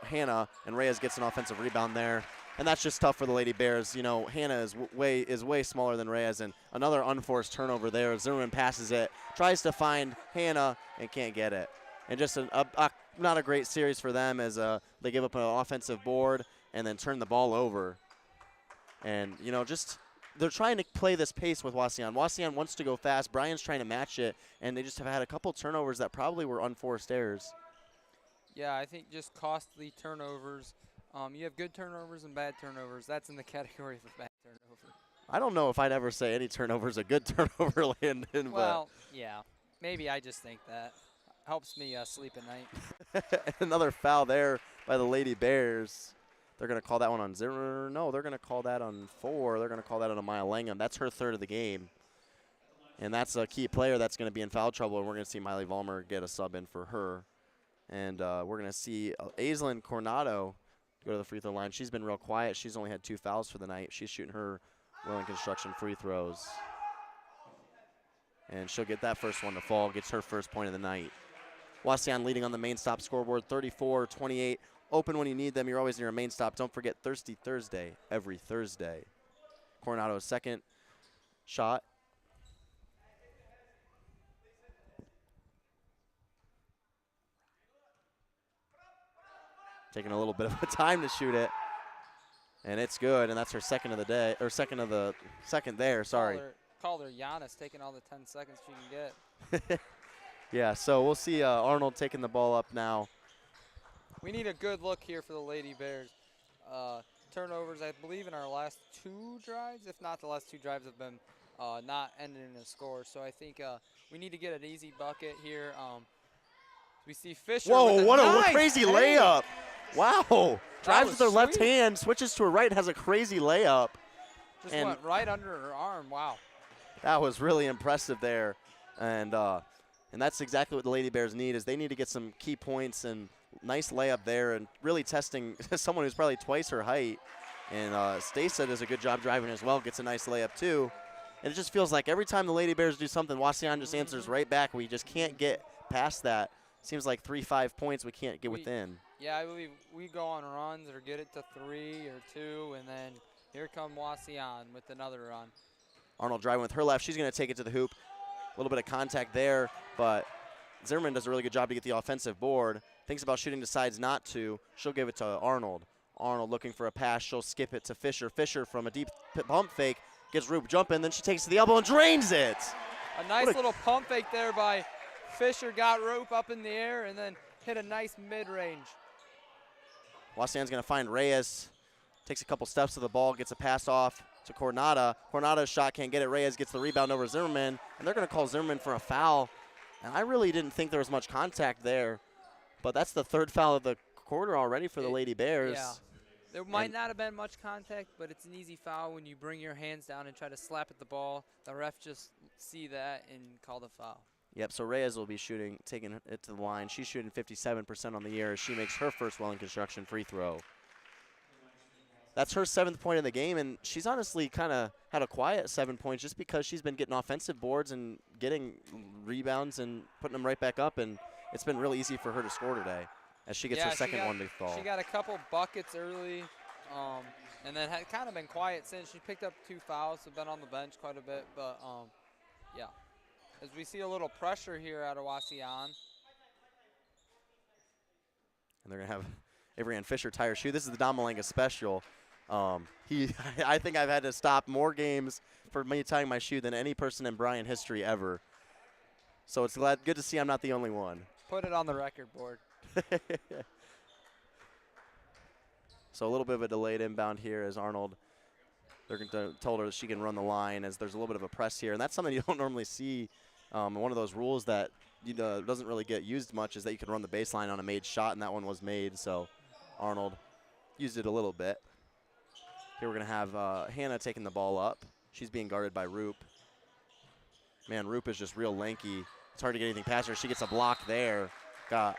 Hannah, and Reyes gets an offensive rebound there. And that's just tough for the Lady Bears. You know, Hannah is way smaller than Reyes, and another unforced turnover there. Zimmerman passes it, tries to find Hannah, and can't get it. And just not a great series for them, as they give up an offensive board and then turn the ball over. And, you know, they're trying to play this pace with Wauseon. Wauseon wants to go fast. Bryan's trying to match it, and they just have had a couple turnovers that probably were unforced errors. Yeah, I think just costly turnovers. You have good turnovers and bad turnovers. That's in the category of a bad turnover. I don't know if I'd ever say any turnover is a good turnover, Landon. Well, yeah, maybe I just think that. Helps me sleep at night. Another foul there by the Lady Bears. They're going to call that one on Zimmer. No, they're going to call that on 4. They're going to call that on a Malanga. That's her third of the game. And that's a key player that's going to be in foul trouble, and we're going to see Miley Vollmer get a sub in for her. And we're going to see Aislinn Coronado go to the free throw line. She's been real quiet. She's only had 2 fouls for the night. She's shooting her Welling Construction free throws. And she'll get that first one to fall, gets her first point of the night. Wauseon leading on the main stop scoreboard, 34-28. Open when you need them. You're always near a main stop. Don't forget Thirsty Thursday every Thursday. Coronado's second shot. Taking a little bit of a time to shoot it. And it's good, and that's her second of the day, or second there, sorry. Call her Giannis, taking all the 10 seconds she can get. Yeah, so we'll see Arnold taking the ball up now. We need a good look here for the Lady Bears. Turnovers, I believe, in our last 2 drives, if not the last 2 drives, have been not ended in a score. So I think we need to get an easy bucket here. We see Fisher. Whoa, what nice a crazy layup. Wow. Drives with her left hand, switches to her right, has a crazy layup. Just went right under her arm. Wow. That was really impressive there. And that's exactly what the Lady Bears need, is they need to get some key points, and nice layup there, and really testing someone who's probably twice her height. And Stacey does a good job driving as well, gets a nice layup too. And it just feels like every time the Lady Bears do something, Wauseon just answers right back. We just can't get past that. Seems like 3-5 points we can't get within. Yeah, I believe we go on runs or get it to 3 or 2, and then here come Wauseon with another run. Arnold driving with her left. She's going to take it to the hoop. A little bit of contact there, but Zimmerman does a really good job to get the offensive board. Thinks about shooting, decides not to. She'll give it to Arnold. Arnold looking for a pass. She'll skip it to Fisher. Fisher from a deep pump fake gets Roop jumping. Then she takes it to the elbow and drains it. A nice little pump fake there by Fisher. Got Roop up in the air and then hit a nice mid-range. Wauseon's going to find Reyes. Takes a couple steps to the ball. Gets a pass off to Coronada. Coronada's shot can't get it. Reyes gets the rebound over Zimmerman. And they're going to call Zimmerman for a foul. And I really didn't think there was much contact there. But that's the third foul of the quarter already for the Lady Bears. Yeah. There might not have been much contact, but it's an easy foul when you bring your hands down and try to slap at the ball. The ref just see that and call the foul. Yep, so Reyes will be taking it to the line. She's shooting 57% on the year as she makes her first Welling Construction free throw. That's her 7th point of the game, and she's honestly kind of had a quiet 7 points just because she's been getting offensive boards and getting rebounds and putting them right back up, and it's been really easy for her to score today as she gets her second one to fall. She got a couple buckets early, and then had kind of been quiet since. She picked up 2 fouls, so been on the bench quite a bit. But, yeah, as we see a little pressure here out of Wauseon. And they're going to have Avery Ann Fisher tie her shoe. This is the Don Malanga special. I think I've had to stop more games for me tying my shoe than any person in Bryan history ever. So it's good to see I'm not the only one. Put it on the record board. So a little bit of a delayed inbound here as Arnold, they're told her that she can run the line as there's a little bit of a press here. And that's something you don't normally see. One of those rules that doesn't really get used much is that you can run the baseline on a made shot, and that one was made. So Arnold used it a little bit. Here we're going to have Hannah taking the ball up. She's being guarded by Roop. Man, Roop is just real lanky. It's hard to get anything past her. She gets a block there. Got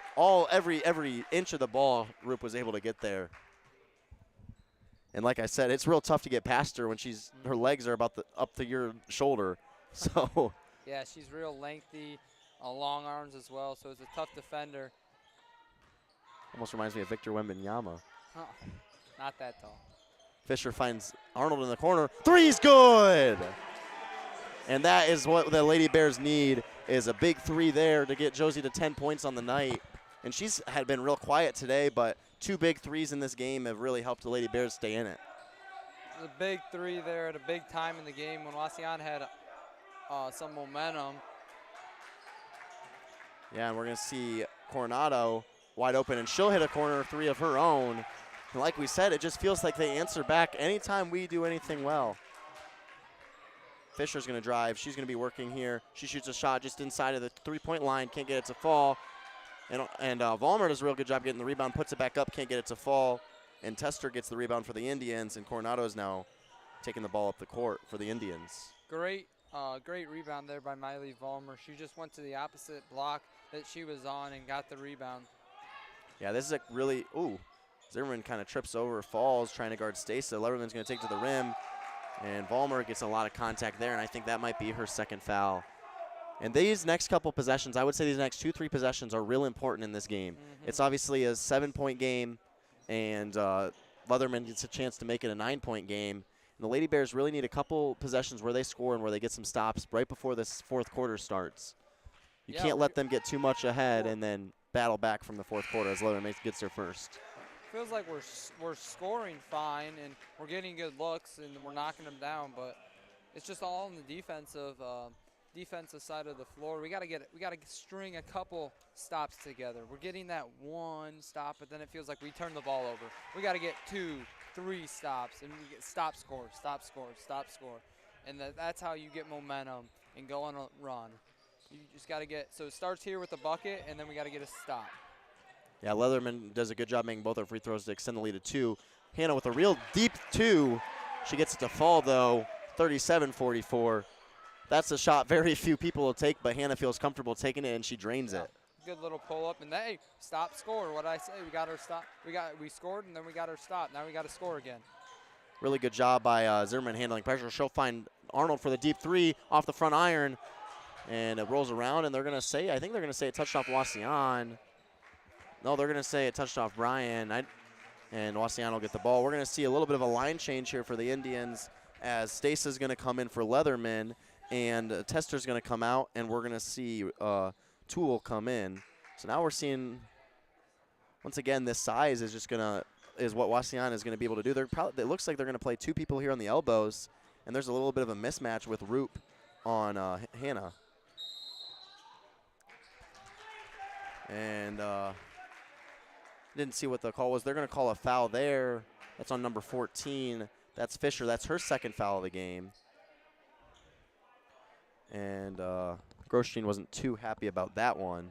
every inch of the ball Roop was able to get there. And like I said, it's real tough to get past her when her legs are about up to your shoulder. So yeah, she's real lengthy, long arms as well, so it's a tough defender. Almost reminds me of Victor Wembanyama. Oh, not that tall. Fisher finds Arnold in the corner. Three's good! And that is what the Lady Bears need, is a big 3 there to get Josie to 10 points on the night. And she's had been real quiet today, but 2 big 3s in this game have really helped the Lady Bears stay in it. The big 3 there at a big time in the game when Wauseon had some momentum. Yeah, and we're going to see Coronado wide open, and she'll hit a corner 3 of her own. And like we said, it just feels like they answer back anytime we do anything well. Fisher's going to drive. She's going to be working here. She shoots a shot just inside of the 3-point line. Can't get it to fall. And Vollmer does a real good job getting the rebound. Puts it back up. Can't get it to fall. And Tester gets the rebound for the Indians. And Coronado is now taking the ball up the court for the Indians. Great rebound there by Miley Vollmer. She just went to the opposite block that she was on and got the rebound. Yeah, this is a really – ooh. Zimmerman kind of trips over, falls, trying to guard Stacey. Leverman's going to take to the rim. And Vollmer gets a lot of contact there, and I think that might be her second foul. And these next couple possessions, I would say these next 2-3 possessions are real important in this game. It's obviously a 7-point game, and Leatherman gets a chance to make it a 9-point game. And the Lady Bears really need a couple possessions where they score and where they get some stops right before this 4th quarter starts. You can't let them get too much ahead and then battle back from the 4th quarter as Leatherman gets their first. Feels like we're scoring fine and we're getting good looks and we're knocking them down, but it's just all on the defensive side of the floor. We got to string a couple stops together. We're getting that 1 stop, but then it feels like we turn the ball over. We got to get 2, 3 stops, and we get stop, score, and that's how you get momentum and go on a run. You just got to so it starts here with a bucket, and then we got to get a stop. Yeah, Leatherman does a good job making both her free throws to extend the lead to 2. Hannah with a real deep 2. She gets it to fall, though, 37-44. That's a shot very few people will take, but Hannah feels comfortable taking it, and she drains it. Good little pull-up, and hey, stop, score. What did I say? We got our stop. We scored, and then we got our stop. Now we got to score again. Really good job by Zimmerman handling pressure. She'll find Arnold for the deep 3 off the front iron, and it rolls around, and I think they're going to say it touched off Wauseon. No, they're going to say it touched off Bryan, and Wauseon will get the ball. We're going to see a little bit of a line change here for the Indians as Stacey's going to come in for Leatherman, and Tester's going to come out, and we're going to see tool come in. So now we're seeing, once again, this size is just gonna is what Wauseon is gonna be able to do. It looks like they're gonna play 2 people here on the elbows, and there's a little bit of a mismatch with Roop on Hannah. And didn't see what the call was. They're gonna call a foul there. That's on number 14. That's Fisher. That's her 2nd foul of the game. And Grosjean wasn't too happy about that one.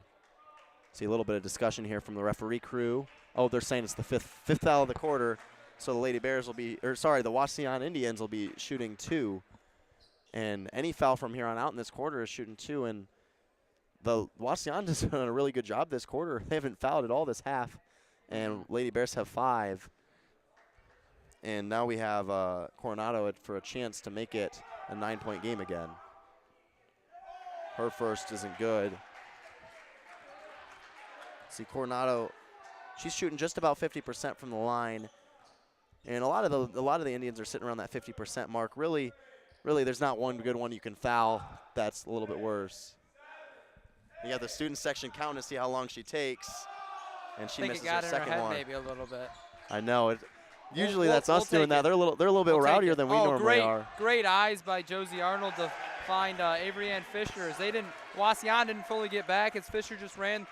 See a little bit of discussion here from the referee crew. Oh, they're saying it's the fifth foul of the quarter. So the Lady Bears will be, the Wauseon Indians will be shooting 2. And any foul from here on out in this quarter is shooting 2. And the Wauseon has done a really good job this quarter. They haven't fouled at all this half. And Lady Bears have 5. And now we have Coronado for a chance to make it a 9-point game again. Her first isn't good. See, Coronado, she's shooting just about 50% from the line. And a lot of the Indians are sitting around that 50% mark. Really, there's not one good one you can foul that's a little bit worse. You have the student section count to see how long she takes. And she misses her second one. Maybe a little bit. I know. Usually that's us doing that. They're a little bit rowdier than we normally are. Great eyes by Josie Arnold to find Avery Ann Fisher. As Wauseon didn't fully get back, as Fisher just ran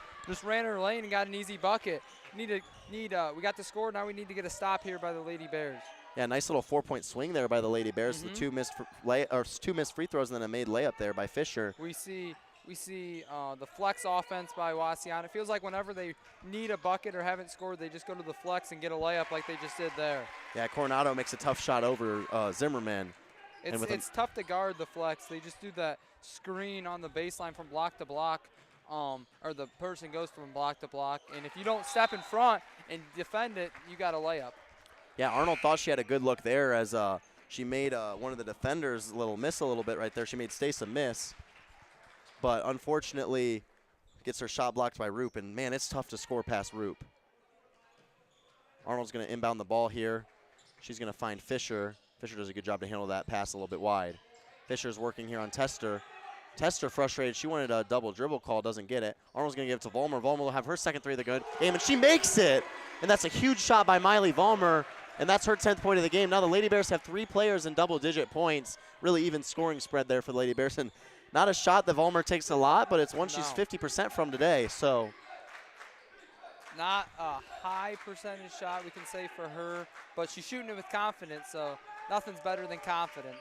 her lane and got an easy bucket. We got the score. Now we need to get a stop here by the Lady Bears. Yeah, nice little 4-point swing there by the Lady Bears. The 2 missed free throws and then a made layup there by Fisher. We see the flex offense by Wauseon. It feels like whenever they need a bucket or haven't scored, they just go to the flex and get a layup like they just did there. Yeah, Coronado makes a tough shot over Zimmerman. It's tough to guard the flex. They just do that screen on the baseline from block to block, or the person goes from block to block. And if you don't step in front and defend it, you got a layup. Yeah, Arnold thought she had a good look there as she made one of the defenders miss a little bit right there. She made Stacey miss. But unfortunately, gets her shot blocked by Roop. And, man, it's tough to score past Roop. Arnold's going to inbound the ball here. She's going to find Fisher. Fisher does a good job to handle that pass a little bit wide. Fisher's working here on Tester. Tester frustrated. She wanted a double dribble call, doesn't get it. Arnold's going to give it to Vollmer. Vollmer will have her second 3 of the good game, and she makes it. And that's a huge shot by Miley Vollmer, and that's her 10th point of the game. Now the Lady Bears have 3 players in double-digit points. Really even scoring spread there for the Lady Bears. And not a shot that Vollmer takes a lot, but it's one she's 50% from today. So not a high percentage shot, we can say, for her, but she's shooting it with confidence, so nothing's better than confidence.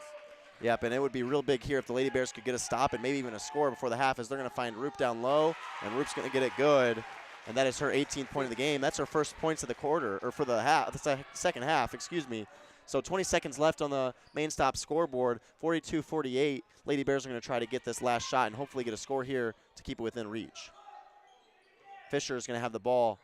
Yep, and it would be real big here if the Lady Bears could get a stop and maybe even a score before the half, as they're going to find Roop down low, and Roop's going to get it good, and that is her 18th point of the game. That's her first points of the quarter, or for the half, the second half, excuse me. So 20 seconds left on the main stop scoreboard, 42-48. Lady Bears are going to try to get this last shot and hopefully get a score here to keep it within reach. Fisher is going to have the ball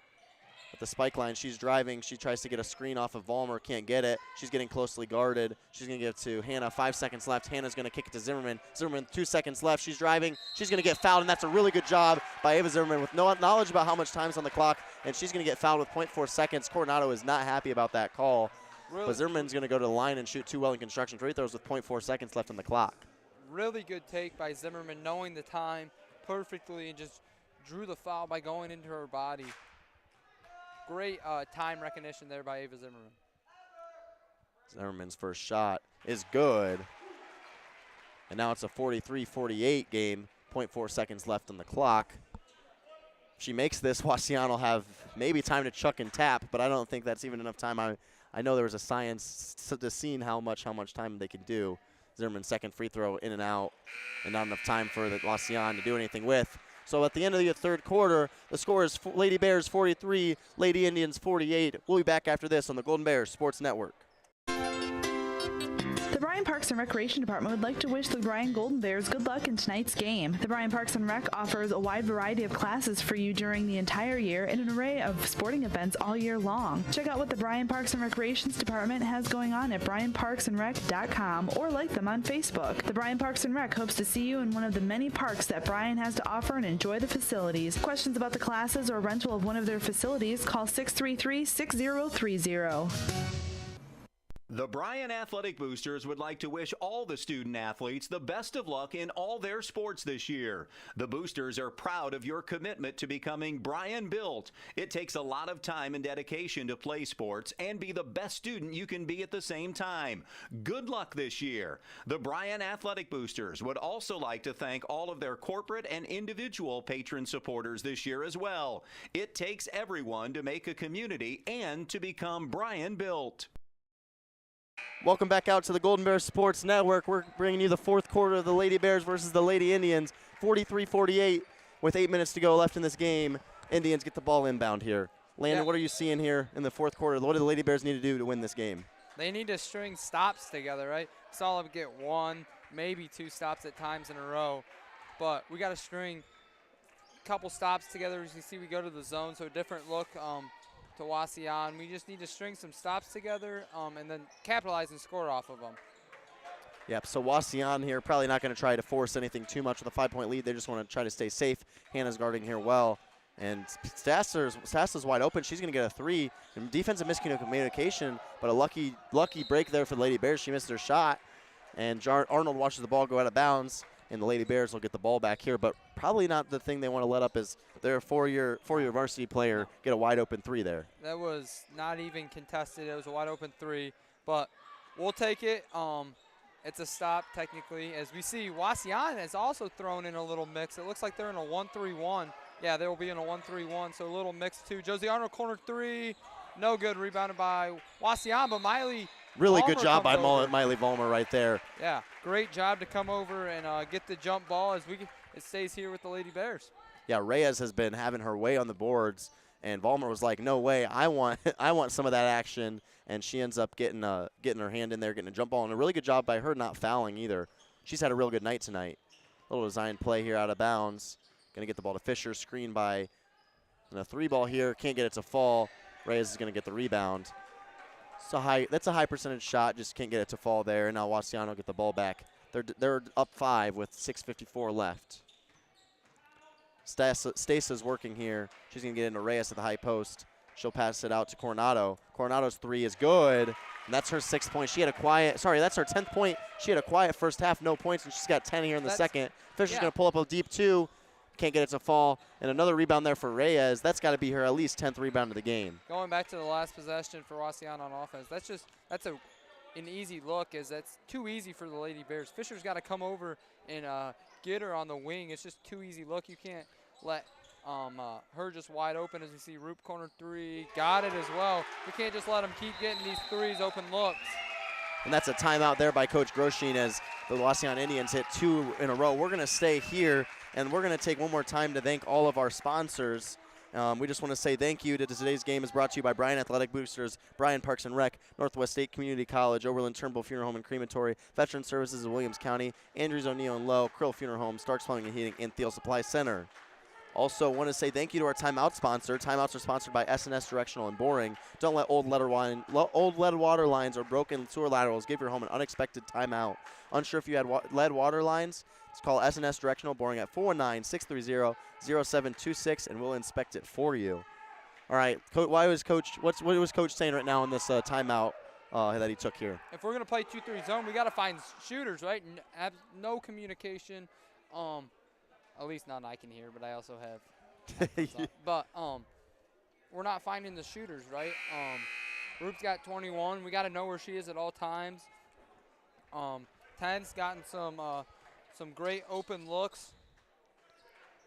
at the spike line. She's driving. She tries to get a screen off of Vollmer. Can't get it. She's getting closely guarded. She's going to give it to Hannah. 5 seconds left. Hannah's going to kick it to Zimmerman. Zimmerman, 2 seconds left. She's driving. She's going to get fouled, and that's a really good job by Ava Zimmerman with no knowledge about how much time's on the clock, and she's going to get fouled with 0.4 seconds. Coronado is not happy about that call. Really? But Zimmerman's going to go to the line and shoot 2 well in construction free throws with 0.4 seconds left on the clock. Really good take by Zimmerman, knowing the time perfectly, and just drew the foul by going into her body. Great time recognition there by Ava Zimmerman. Zimmerman's first shot is good. And now it's a 43-48 game, 0.4 seconds left on the clock. If she makes this, Wauseon will have maybe time to chuck and tap, but I don't think that's even enough time. I know there was a science to seeing how much time they can do. Zimmerman's second free throw in and out, and not enough time for the Wauseon to do anything with. So at the end of the third quarter, the score is Lady Bears 43, Lady Indians 48. We'll be back after this on the Golden Bears Sports Network. The Bryan Parks and Recreation Department would like to wish the Bryan Golden Bears good luck in tonight's game. The Bryan Parks and Rec offers a wide variety of classes for you during the entire year and an array of sporting events all year long. Check out what the Bryan Parks and Recreations Department has going on at bryanparksandrec.com or like them on Facebook. The Bryan Parks and Rec hopes to see you in one of the many parks that Bryan has to offer and enjoy the facilities. Questions about the classes or rental of one of their facilities, call 633-6030. The Bryan Athletic Boosters would like to wish all the student athletes the best of luck in all their sports this year. The Boosters are proud of your commitment to becoming Bryan built. It takes a lot of time and dedication to play sports and be the best student you can be at the same time. Good luck this year. The Bryan Athletic Boosters would also like to thank all of their corporate and individual patron supporters this year as well. It takes everyone to make a community and to become Bryan built. Welcome back out to the Golden Bears Sports Network. We're bringing you the fourth quarter of the Lady Bears versus the Lady Indians. 43-48 with 8 minutes to go left in this game. Indians get the ball inbound here. Landon, what are you seeing here in the fourth quarter? What do the Lady Bears need to do to win this game? They need to string stops together, right? Saw them get 1, maybe 2 stops at times in a row. But we got to string a couple stops together. As you see, we go to the zone, so a different look to Wauseon. We just need to string some stops together and then capitalize and score off of them. Yep, so Wauseon here probably not going to try to force anything too much with a 5-point lead. They just want to try to stay safe. Hannah's guarding here well. And Stasser's wide open. She's going to get a 3. And defensive miscommunication, but a lucky break there for the Lady Bears. She missed her shot. And Arnold watches the ball go out of bounds. And the Lady Bears will get the ball back here. But probably not the thing they want to let up is their four-year varsity player get a wide open 3 there. That was not even contested. It was a wide open 3. But we'll take it. It's a stop technically. As we see, Wauseon has also thrown in a little mix. It looks like they're in a 1-3-1. Yeah, they will be in a 1-3-1, so a little mix too. Josie Arnold, corner 3. No good. Rebounded by Wauseon, but Miley Really Vollmer good job by over. Miley Vollmer right there. Yeah, great job to come over and get the jump ball as it stays here with the Lady Bears. Yeah, Reyes has been having her way on the boards, and Vollmer was like, no way, I want some of that action, and she ends up getting her hand in there, getting a jump ball, and a really good job by her not fouling either. She's had a real good night tonight. Little design play here out of bounds. Going to get the ball to Fisher, screen by a 3-ball here. Can't get it to fall. Reyes is going to get the rebound. That's a high percentage shot. Just can't get it to fall there. And now Wauseon will get the ball back. They're up 5 with 6:54 left. Stasa's working here. She's going to get into Reyes at the high post. She'll pass it out to Coronado. Coronado's 3 is good. And that's her 6th point. That's her 10th point. She had a quiet first half, no points, and she's got 10 here in the second. Fisher's going to pull up a deep 2. Can't get it to fall. And another rebound there for Reyes. That's got to be her at least 10th rebound of the game. Going back to the last possession for Wauseon on offense, that's an easy look, as that's too easy for the Lady Bears. Fisher's got to come over and get her on the wing. It's just too easy look. You can't let her just wide open. As you see, Roop corner 3, got it as well. We can't just let them keep getting these 3s open looks. And that's a timeout there by Coach Grosjean as the Wauseon Indians hit 2 in a row. We're going to stay here, and we're going to take one more time to thank all of our sponsors. We just want to say thank you to today's game is brought to you by Bryan Athletic Boosters, Bryan Parks and Rec, Northwest State Community College, Oberlin-Turnbull Funeral Home and Crematory, Veteran Services of Williams County, Andrews O'Neill and Lowe, Krill Funeral Home, Starks Plumbing and Heating, and Thiel Supply Center. Also want to say thank you to our timeout sponsor. Timeouts are sponsored by S&S Directional and Boring. Don't let old lead water lines or broken sewer laterals give your home an unexpected timeout. Unsure if you had lead water lines? Call S&S Directional Boring at 419-630-0726, and we'll inspect it for you. All right, what was Coach saying right now in this timeout that he took here? If we're going to play 2-3 zone, we got to find shooters, right? Have no communication. At least none I can hear, but I also have. But we're not finding the shooters, right? Roop's got 21. We got to know where she is at all times. 10's gotten some great open looks.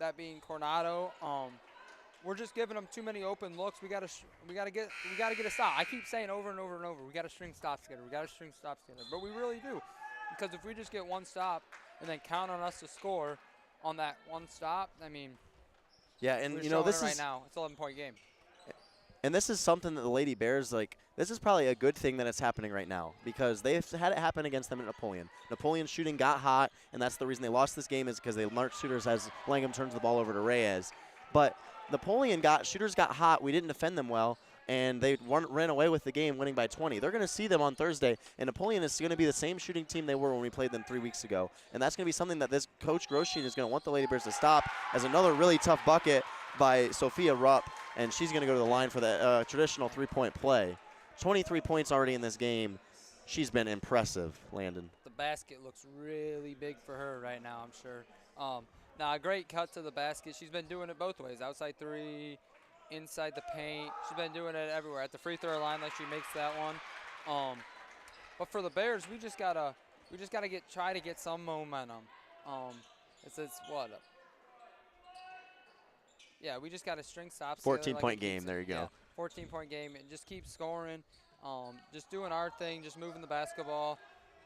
That being Coronado. We're just giving them too many open looks. We gotta get a stop. I keep saying over and over and over, we gotta string stops together. But we really do, because if we just get one stop and then count on us to score on that one stop, I mean, yeah, and this is right now. It's an 11-point game. And this is something that the Lady Bears, this is probably a good thing that it's happening right now, because they've had it happen against them at Napoleon. Napoleon's shooting got hot, and that's the reason they lost this game, is because they marked shooters as Langham turns the ball over to Reyes. But shooters got hot. We didn't defend them well, and they ran away with the game, winning by 20. They're going to see them on Thursday, and Napoleon is going to be the same shooting team they were when we played them 3 weeks ago. And that's going to be something that this Coach Grosjean is going to want the Lady Bears to stop, as another really tough bucket by Sophia Rupp, and she's going to go to the line for the traditional 3-point play. 23 points already in this game. she's been impressive, Landon. The basket looks really big for her right now, I'm sure. Now, a great cut to the basket. She's been doing it both ways, outside three, inside the paint. She's been doing it everywhere. At the free throw line, like she makes that one. But for the Bears, we just gotta try to get some momentum. It's what? Yeah, we just got to string stops. 14-point game. There you go. 14-point game, and just keep scoring. Just doing our thing, just moving the basketball.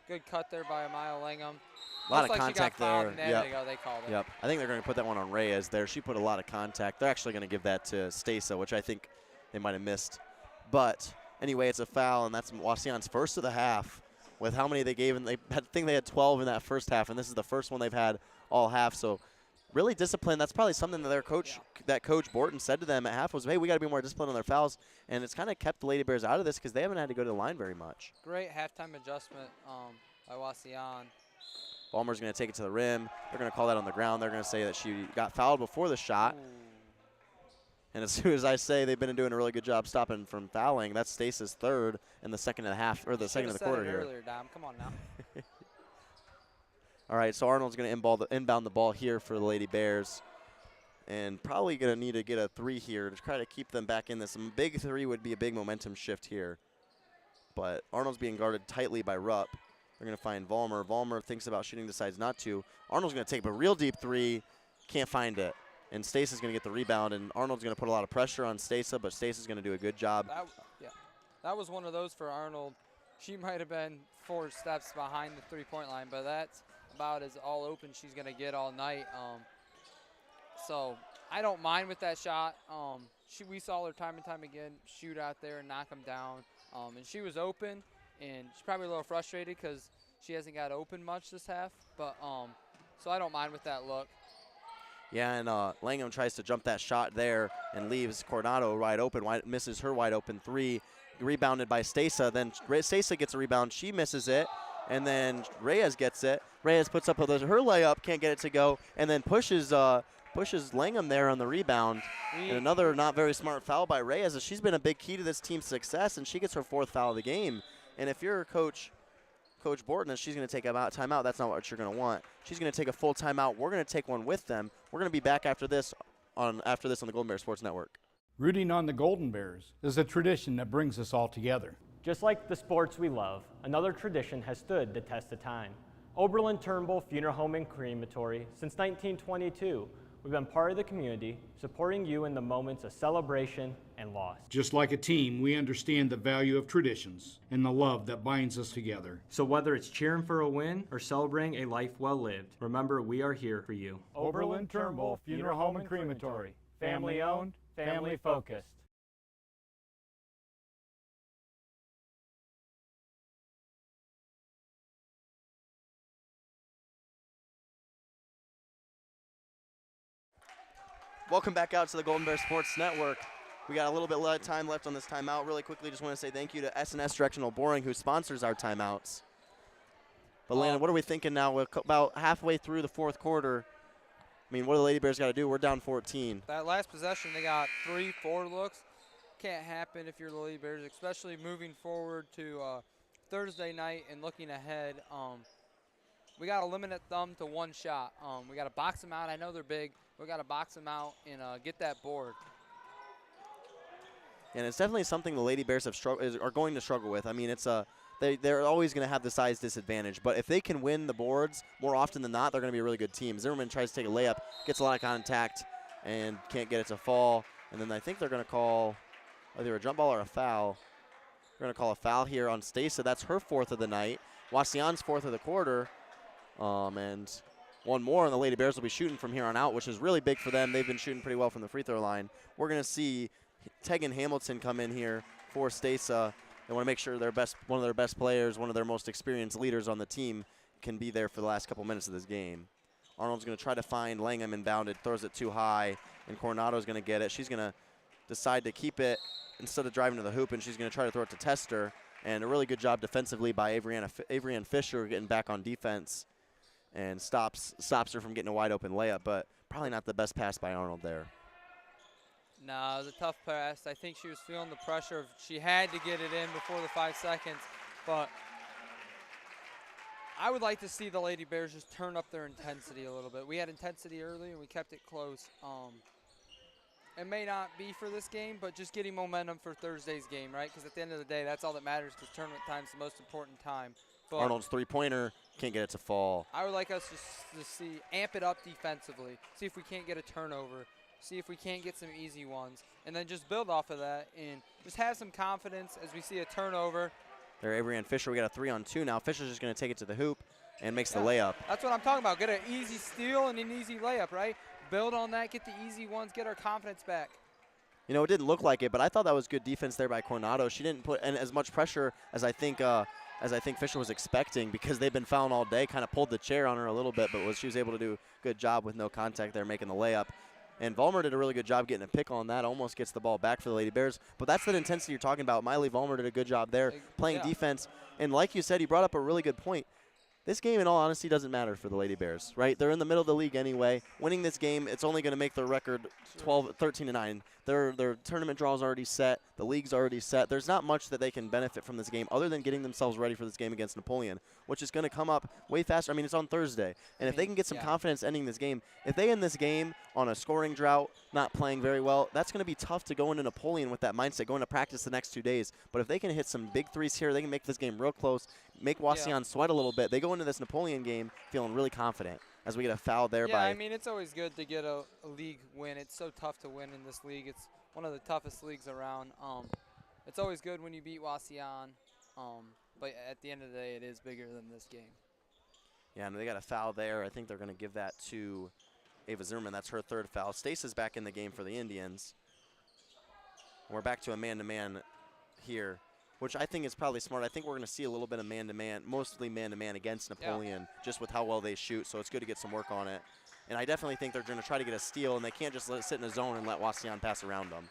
Good cut there by Amaya Langham. A lot of contact there. There you go, they called it. Yep. I think they're going to put that one on Reyes there. She put a lot of contact. They're actually going to give that to Stasa, which I think they might have missed. But anyway, it's a foul, and that's Wauseon's first of the half. With how many they gave, and I think they had 12 in that first half, and this is the first one they've had all half. So really disciplined. That's probably something that their coach, that Coach Borton said to them at half was, hey, we got to be more disciplined on their fouls. And it's kind of kept the Lady Bears out of this because they haven't had to go to the line very much. Great halftime adjustment by Wauseon. Ballmer's going to take it to the rim. They're going to call that on the ground. They're going to say that she got fouled before the shot. Ooh. And as soon as I say they've been doing a really good job stopping from fouling, that's Stace's third in the second of the half, or the second of the quarter here. Earlier, Dom. Come on now. All right, so Arnold's going to inbound the ball here for the Lady Bears. And probably going to need to get a three here to try to keep them back in this. A big three would be a big momentum shift here. But Arnold's being guarded tightly by Rupp. They're going to find Vollmer. Vollmer thinks about shooting, decides not to. Arnold's going to take a real deep three, can't find it. And Stasa's going to get the rebound, and Arnold's going to put a lot of pressure on Stasa, but Stasa's going to do a good job. That was one of those for Arnold. She might have been 4 steps behind the three-point line, but that's about as all open she's going to get all night. So I don't mind with that shot. We saw her time and time again shoot out there and knock them down. And she was open, and she's probably a little frustrated because she hasn't got open much this half. But so I don't mind with that look. Yeah, and Langham tries to jump that shot there and leaves Coronado wide open. Misses her wide open three. Rebounded by Stasa. Then Stasa gets a rebound. She misses it. And then Reyes gets it. Reyes puts up her layup, can't get it to go, and then pushes Langham there on the rebound. And another not very smart foul by Reyes. She's been a big key to this team's success, and she gets her 4th foul of the game. And if you're Coach Borton, she's going to take a timeout. That's not what you're going to want. She's going to take a full timeout. We're going to take one with them. We're going to be back after this on the Golden Bears Sports Network. Rooting on the Golden Bears is a tradition that brings us all together. Just like the sports we love, another tradition has stood the test of time. Oberlin-Turnbull Funeral Home and Crematory. Since 1922, we've been part of the community, supporting you in the moments of celebration and loss. Just like a team, we understand the value of traditions and the love that binds us together. So whether it's cheering for a win or celebrating a life well lived, remember we are here for you. Oberlin-Turnbull Funeral Home and Crematory. Family owned, family focused. Welcome back out to the Golden Bears Sports Network. We got a little bit of time left on this timeout. Really quickly, just want to say thank you to S&S Directional Boring, who sponsors our timeouts. But Landon, what are we thinking now? We're about halfway through the 4th quarter. I mean, what do the Lady Bears got to do? We're down 14. That last possession, they got 3-4 looks. Can't happen if you're the Lady Bears, especially moving forward to Thursday night and looking ahead. We got to limit them to 1 shot. We got to box them out. I know they're big. We got to box them out and get that board. And it's definitely something the Lady Bears are going to struggle with. I mean, they're always going to have the size disadvantage. But if they can win the boards more often than not, they're going to be a really good team. Zimmerman tries to take a layup, gets a lot of contact, and can't get it to fall. And then I think they're going to call either a jump ball or a foul. They're going to call a foul here on Stasa. That's her 4th of the night. Wauseon's 4th of the quarter. And one more, and the Lady Bears will be shooting from here on out, which is really big for them. They've been shooting pretty well from the free throw line. We're going to see Tegan Hamilton come in here for Stasa. They want to make sure one of their best players, one of their most experienced leaders on the team can be there for the last couple minutes of this game. Arnold's going to try to find Langham inbounded, throws it too high, and Coronado's going to get it. She's going to decide to keep it instead of driving to the hoop, and she's going to try to throw it to Tester. And a really good job defensively by Avery Ann Fisher getting back on defense and stops her from getting a wide open layup, but probably not the best pass by Arnold there. No, it was a tough pass. I think she was feeling the pressure. She had to get it in before the 5 seconds, but I would like to see the Lady Bears just turn up their intensity a little bit. We had intensity early and we kept it close. It may not be for this game, but just getting momentum for Thursday's game, right? Because at the end of the day, that's all that matters, because tournament time is the most important time. But Arnold's three-pointer, can't get it to fall. I would like us to see, amp it up defensively, see if we can't get a turnover, see if we can't get some easy ones, and then just build off of that and just have some confidence as we see a turnover. There, Avery and Fisher, we got a 3-on-2 now. Fisher's just going to take it to the hoop and makes the layup. That's what I'm talking about. Get an easy steal and an easy layup, right? Build on that, get the easy ones, get our confidence back. You know, it didn't look like it, but I thought that was good defense there by Coronado. She didn't put in as much pressure as I think Fisher was expecting, because they've been fouling all day. Kind of pulled the chair on her a little bit, but she was able to do a good job with no contact there, making the layup. And Vollmer did a really good job getting a pick on that, almost gets the ball back for the Lady Bears. But that's the intensity you're talking about. Miley Vollmer did a good job there, playing defense. And like you said, you brought up a really good point. This game, in all honesty, doesn't matter for the Lady Bears, right? They're in the middle of the league anyway. Winning this game, it's only going to make their record 13-9. Their tournament draw is already set. The league's already set. There's not much that they can benefit from this game other than getting themselves ready for this game against Napoleon, which is going to come up way faster. I mean, it's on Thursday. And if they can get some confidence ending this game, if they end this game on a scoring drought, not playing very well, that's going to be tough to go into Napoleon with that mindset, going to practice the next 2 days. But if they can hit some big threes here, they can make this game real close, make Wauseon sweat a little bit. They go into this Napoleon game feeling really confident as we get a foul there by. Yeah, I mean, it's always good to get a league win. It's so tough to win in this league. It's one of the toughest leagues around. It's always good when you beat Wauseon, but at the end of the day, it is bigger than this game. Yeah, and they got a foul there. I think they're going to give that to Ava Zimmerman. That's her third foul. Stace is back in the game for the Indians. We're back to a man-to-man here, which I think is probably smart. I think we're going to see a little bit of man-to-man, mostly man-to-man against Napoleon, just with how well they shoot, so it's good to get some work on it. And I definitely think they're going to try to get a steal, and they can't just let it sit in a zone and let Wauseon pass around them.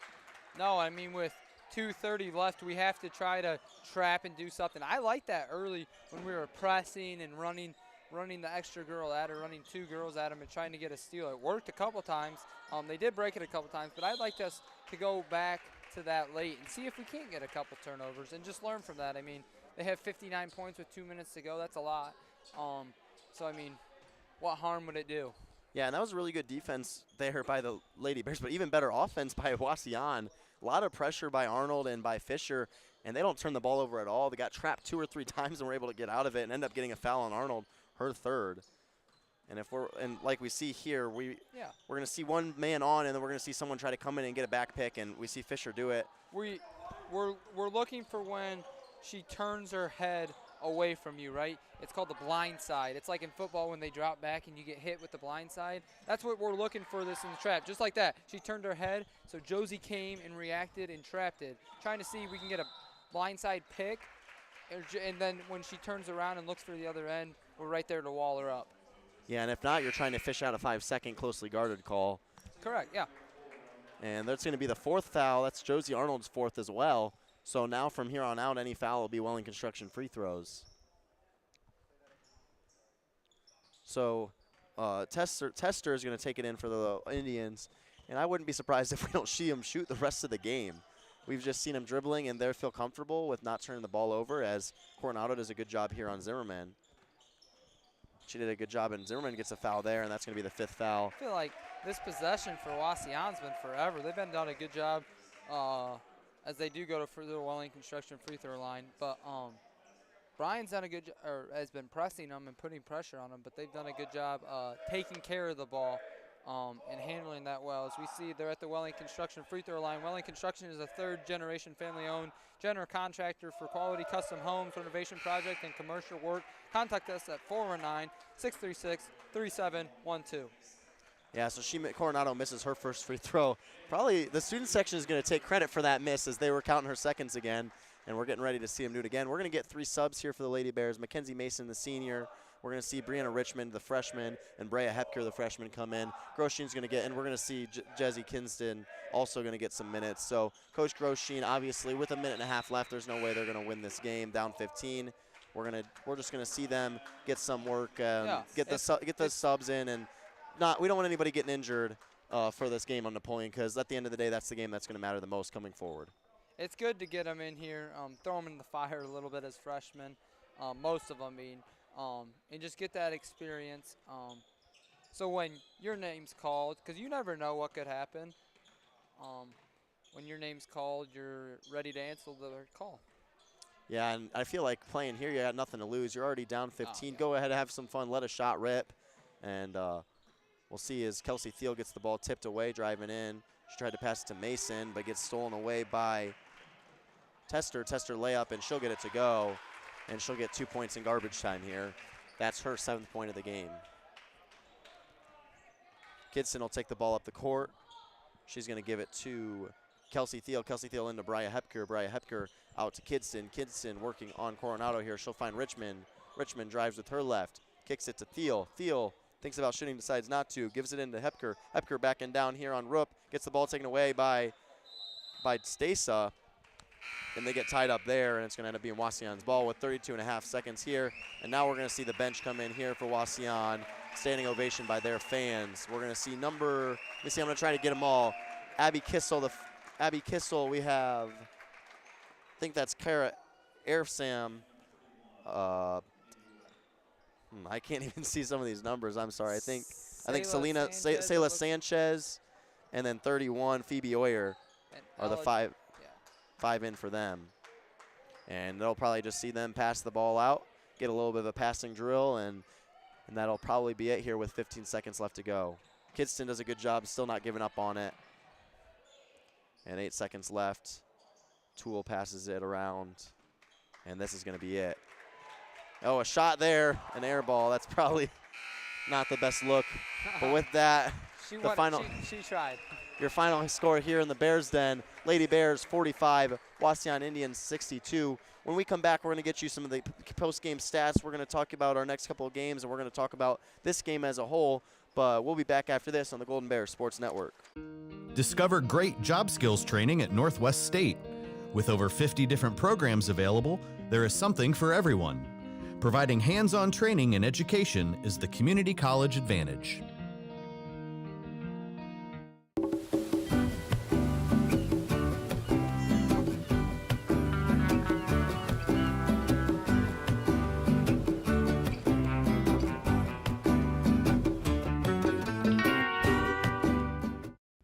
No, I mean, with 2:30 left, we have to try to trap and do something. I like that early when we were pressing and running the extra girl at her, running 2 girls at them and trying to get a steal. It worked a couple times. They did break it a couple times, but I'd like us to go back to that late and see if we can't get a couple turnovers and just learn from that. I mean, they have 59 points with 2 minutes to go. That's a lot. So, I mean, what harm would it do? Yeah, and that was a really good defense there by the Lady Bears, but even better offense by Wauseon. A lot of pressure by Arnold and by Fisher, and they don't turn the ball over at all. They got trapped 2 or 3 times and were able to get out of it and end up getting a foul on Arnold, her third. And like we see here, we're going to see one man on, and then we're going to see someone try to come in and get a back pick, and we see Fisher do it. We're looking for when she turns her head away from you, right? It's called the blind side. It's like in football when they drop back and you get hit with the blind side. That's what we're looking for this in the trap. Just like that. She turned her head, so Josie came and reacted and trapped it. Trying to see if we can get a blind side pick, and then when she turns around and looks for the other end, we're right there to wall her up. Yeah, and if not, you're trying to fish out a 5-second closely guarded call. Correct, yeah. And that's going to be the 4th foul. That's Josie Arnold's 4th as well. So now from here on out, any foul will be Welling Construction free throws. So Tester is going to take it in for the Indians. And I wouldn't be surprised if we don't see him shoot the rest of the game. We've just seen him dribbling, and they feel comfortable with not turning the ball over, as Coronado does a good job here on Zimmerman. She did a good job, and Zimmerman gets a foul there, and that's going to be the 5th foul. I feel like this possession for Wauseon's been forever. They've been done a good job as they do go to the Welling Construction free throw line. But Bryan's done a good has been pressing them and putting pressure on them, but they've done a good job taking care of the ball and handling that well. As we see, they're at the Welling Construction free throw line. Welling Construction is a 3rd-generation family-owned general contractor for quality custom homes, renovation project, and commercial work. Contact us at 419-636-3712. Yeah, so Coronado misses her first free throw. Probably the student section is going to take credit for that miss, as they were counting her seconds again, and we're getting ready to see them do it again. We're going to get 3 subs here for the Lady Bears. Mackenzie Mason, the senior. We're going to see Brianna Richmond, the freshman, and Brea Hepker, the freshman, come in. Grosheen's going to get in. We're going to see Jezzy Kinston also going to get some minutes. So Coach Grosheen, obviously, with a minute and a half left, there's no way they're going to win this game. Down 15. We're just going to see them get some work, get the subs in, and we don't want anybody getting injured for this game on Napoleon, because at the end of the day, that's the game that's going to matter the most coming forward. It's good to get them in here, throw them in the fire a little bit as freshmen, most of them being. and just get that experience. So when your name's called, because you never know what could happen, when your name's called, you're ready to answer the call. Yeah, and I feel like playing here, you got nothing to lose. You're already down 15. Go ahead and have some fun. Let a shot rip. And we'll see as Kelsey Thiel gets the ball tipped away, driving in. She tried to pass it to Mason, but gets stolen away by Tester. Tester layup, and she'll get it to go. And she'll get 2 points in garbage time here. That's her 7th point of the game. Kidston will take the ball up the court. She's going to give it to Kelsey Thiel. Kelsey Thiel into Bria Hepker. Bria Hepker out to Kidston. Kidston working on Coronado here. She'll find Richmond. Richmond drives with her left. Kicks it to Thiel. Thiel thinks about shooting, decides not to. Gives it into Hepker. Hepker backing down here on Roop. Gets the ball taken away by Stasa. And they get tied up there, and it's going to end up being Wauseon's ball with 32.5 seconds here. And now we're going to see the bench come in here for Wauseon. Standing ovation by their fans. We're going to see let me see, I'm going to try to get them all. Abby Kissel, Abby Kissel, we have, I think that's Kara Airfsam. I can't even see some of these numbers, I'm sorry. I think Sayla Sanchez, and then 31, Phoebe Oyer are the five in for them. And they'll probably just see them pass the ball out, get a little bit of a passing drill, and that'll probably be it here with 15 seconds left to go. Kidston does a good job, still not giving up on it. And 8 seconds left. Toole passes it around, and this is going to be it. Oh, a shot there, an air ball. That's probably not the best look. But with that, She tried. Your final score here in the Bears Den, Lady Bears 45, Wauseon Indians 62. When we come back, we're going to get you some of the post-game stats. We're going to talk about our next couple of games, and we're going to talk about this game as a whole. But we'll be back after this on the Golden Bears Sports Network. Discover great job skills training at Northwest State. With over 50 different programs available, there is something for everyone. Providing hands-on training and education is the community college advantage.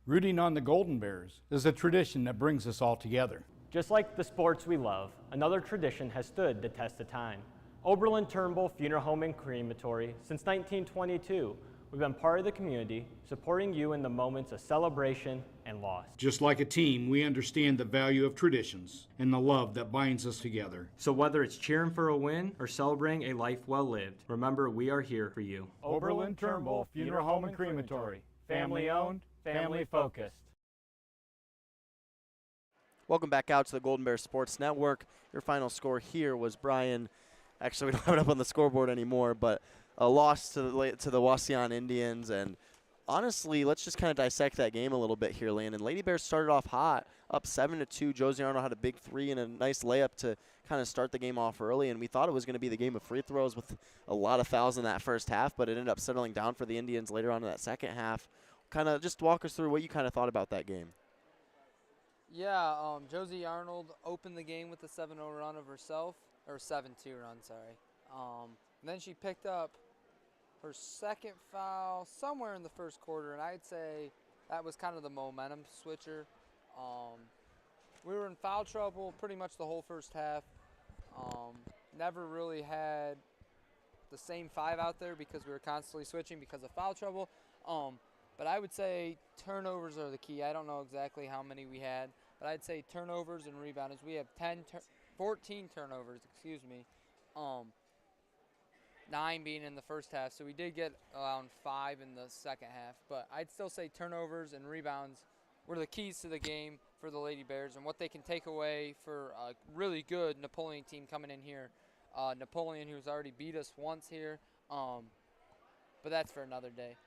Rooting on the Golden Bears is a tradition that brings us all together. Just like the sports we love, another tradition has stood the test of time. Oberlin-Turnbull Funeral Home and Crematory. Since 1922, we've been part of the community, supporting you in the moments of celebration and loss. Just like a team, we understand the value of traditions and the love that binds us together. So whether it's cheering for a win or celebrating a life well lived, remember we are here for you. Oberlin-Turnbull Funeral Home and Crematory. Family owned, family focused. Welcome back out to the Golden Bears Sports Network. Your final score here was Bryan. Actually, we don't have it up on the scoreboard anymore, but a loss to the Wauseon Indians. And honestly, let's just kind of dissect that game a little bit here, Landon. Lady Bears started off hot, up 7-2. Josie Arnold had a big three and a nice layup to kind of start the game off early, and we thought it was going to be the game of free throws with a lot of fouls in that first half, but it ended up settling down for the Indians later on in that second half. Kind of just walk us through what you kind of thought about that game. Yeah, Josie Arnold opened the game with a 7-0 run of herself, or 7-2 run, sorry. And then she picked up her second foul somewhere in the first quarter, and I'd say that was kind of the momentum switcher. We were in foul trouble pretty much the whole first half. Never really had the same five out there because we were constantly switching because of foul trouble. But I would say turnovers are the key. I don't know exactly how many we had, but I'd say turnovers and rebounds. We have 14 turnovers, 9 being in the first half. So we did get around 5 in the second half. But I'd still say turnovers and rebounds were the keys to the game for the Lady Bears and what they can take away for a really good Napoleon team coming in here. Napoleon, who's already beat us once here, but that's for another day.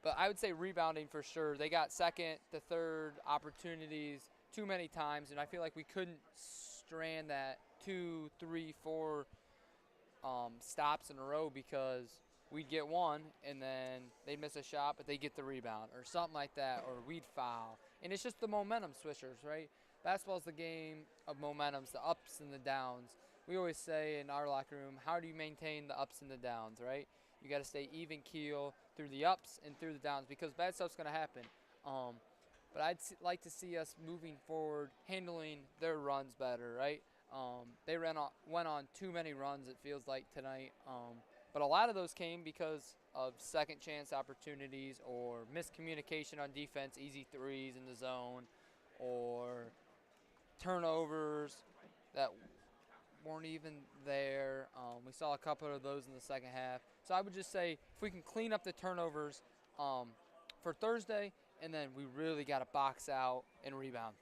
But I would say rebounding for sure. They got second to third opportunities too many times, and I feel like we couldn't strand that 2, 3, 4 stops in a row because we'd get one, and then they'd miss a shot, but they'd get the rebound or something like that, or we'd foul. And it's just the momentum switchers, right? Basketball's the game of momentums, the ups and the downs. we always say in our locker room, how do you maintain the ups and the downs, right? You got to stay even keel through the ups and through the downs because bad stuff's going to happen. But I'd like to see us moving forward, handling their runs better, right? They went on too many runs, it feels like, tonight. But a lot of those came because of second chance opportunities or miscommunication on defense, easy threes in the zone, or turnovers that weren't even there. We saw a couple of those in the second half. So I would just say if we can clean up the turnovers for Thursday, and then we really got to box out and rebound.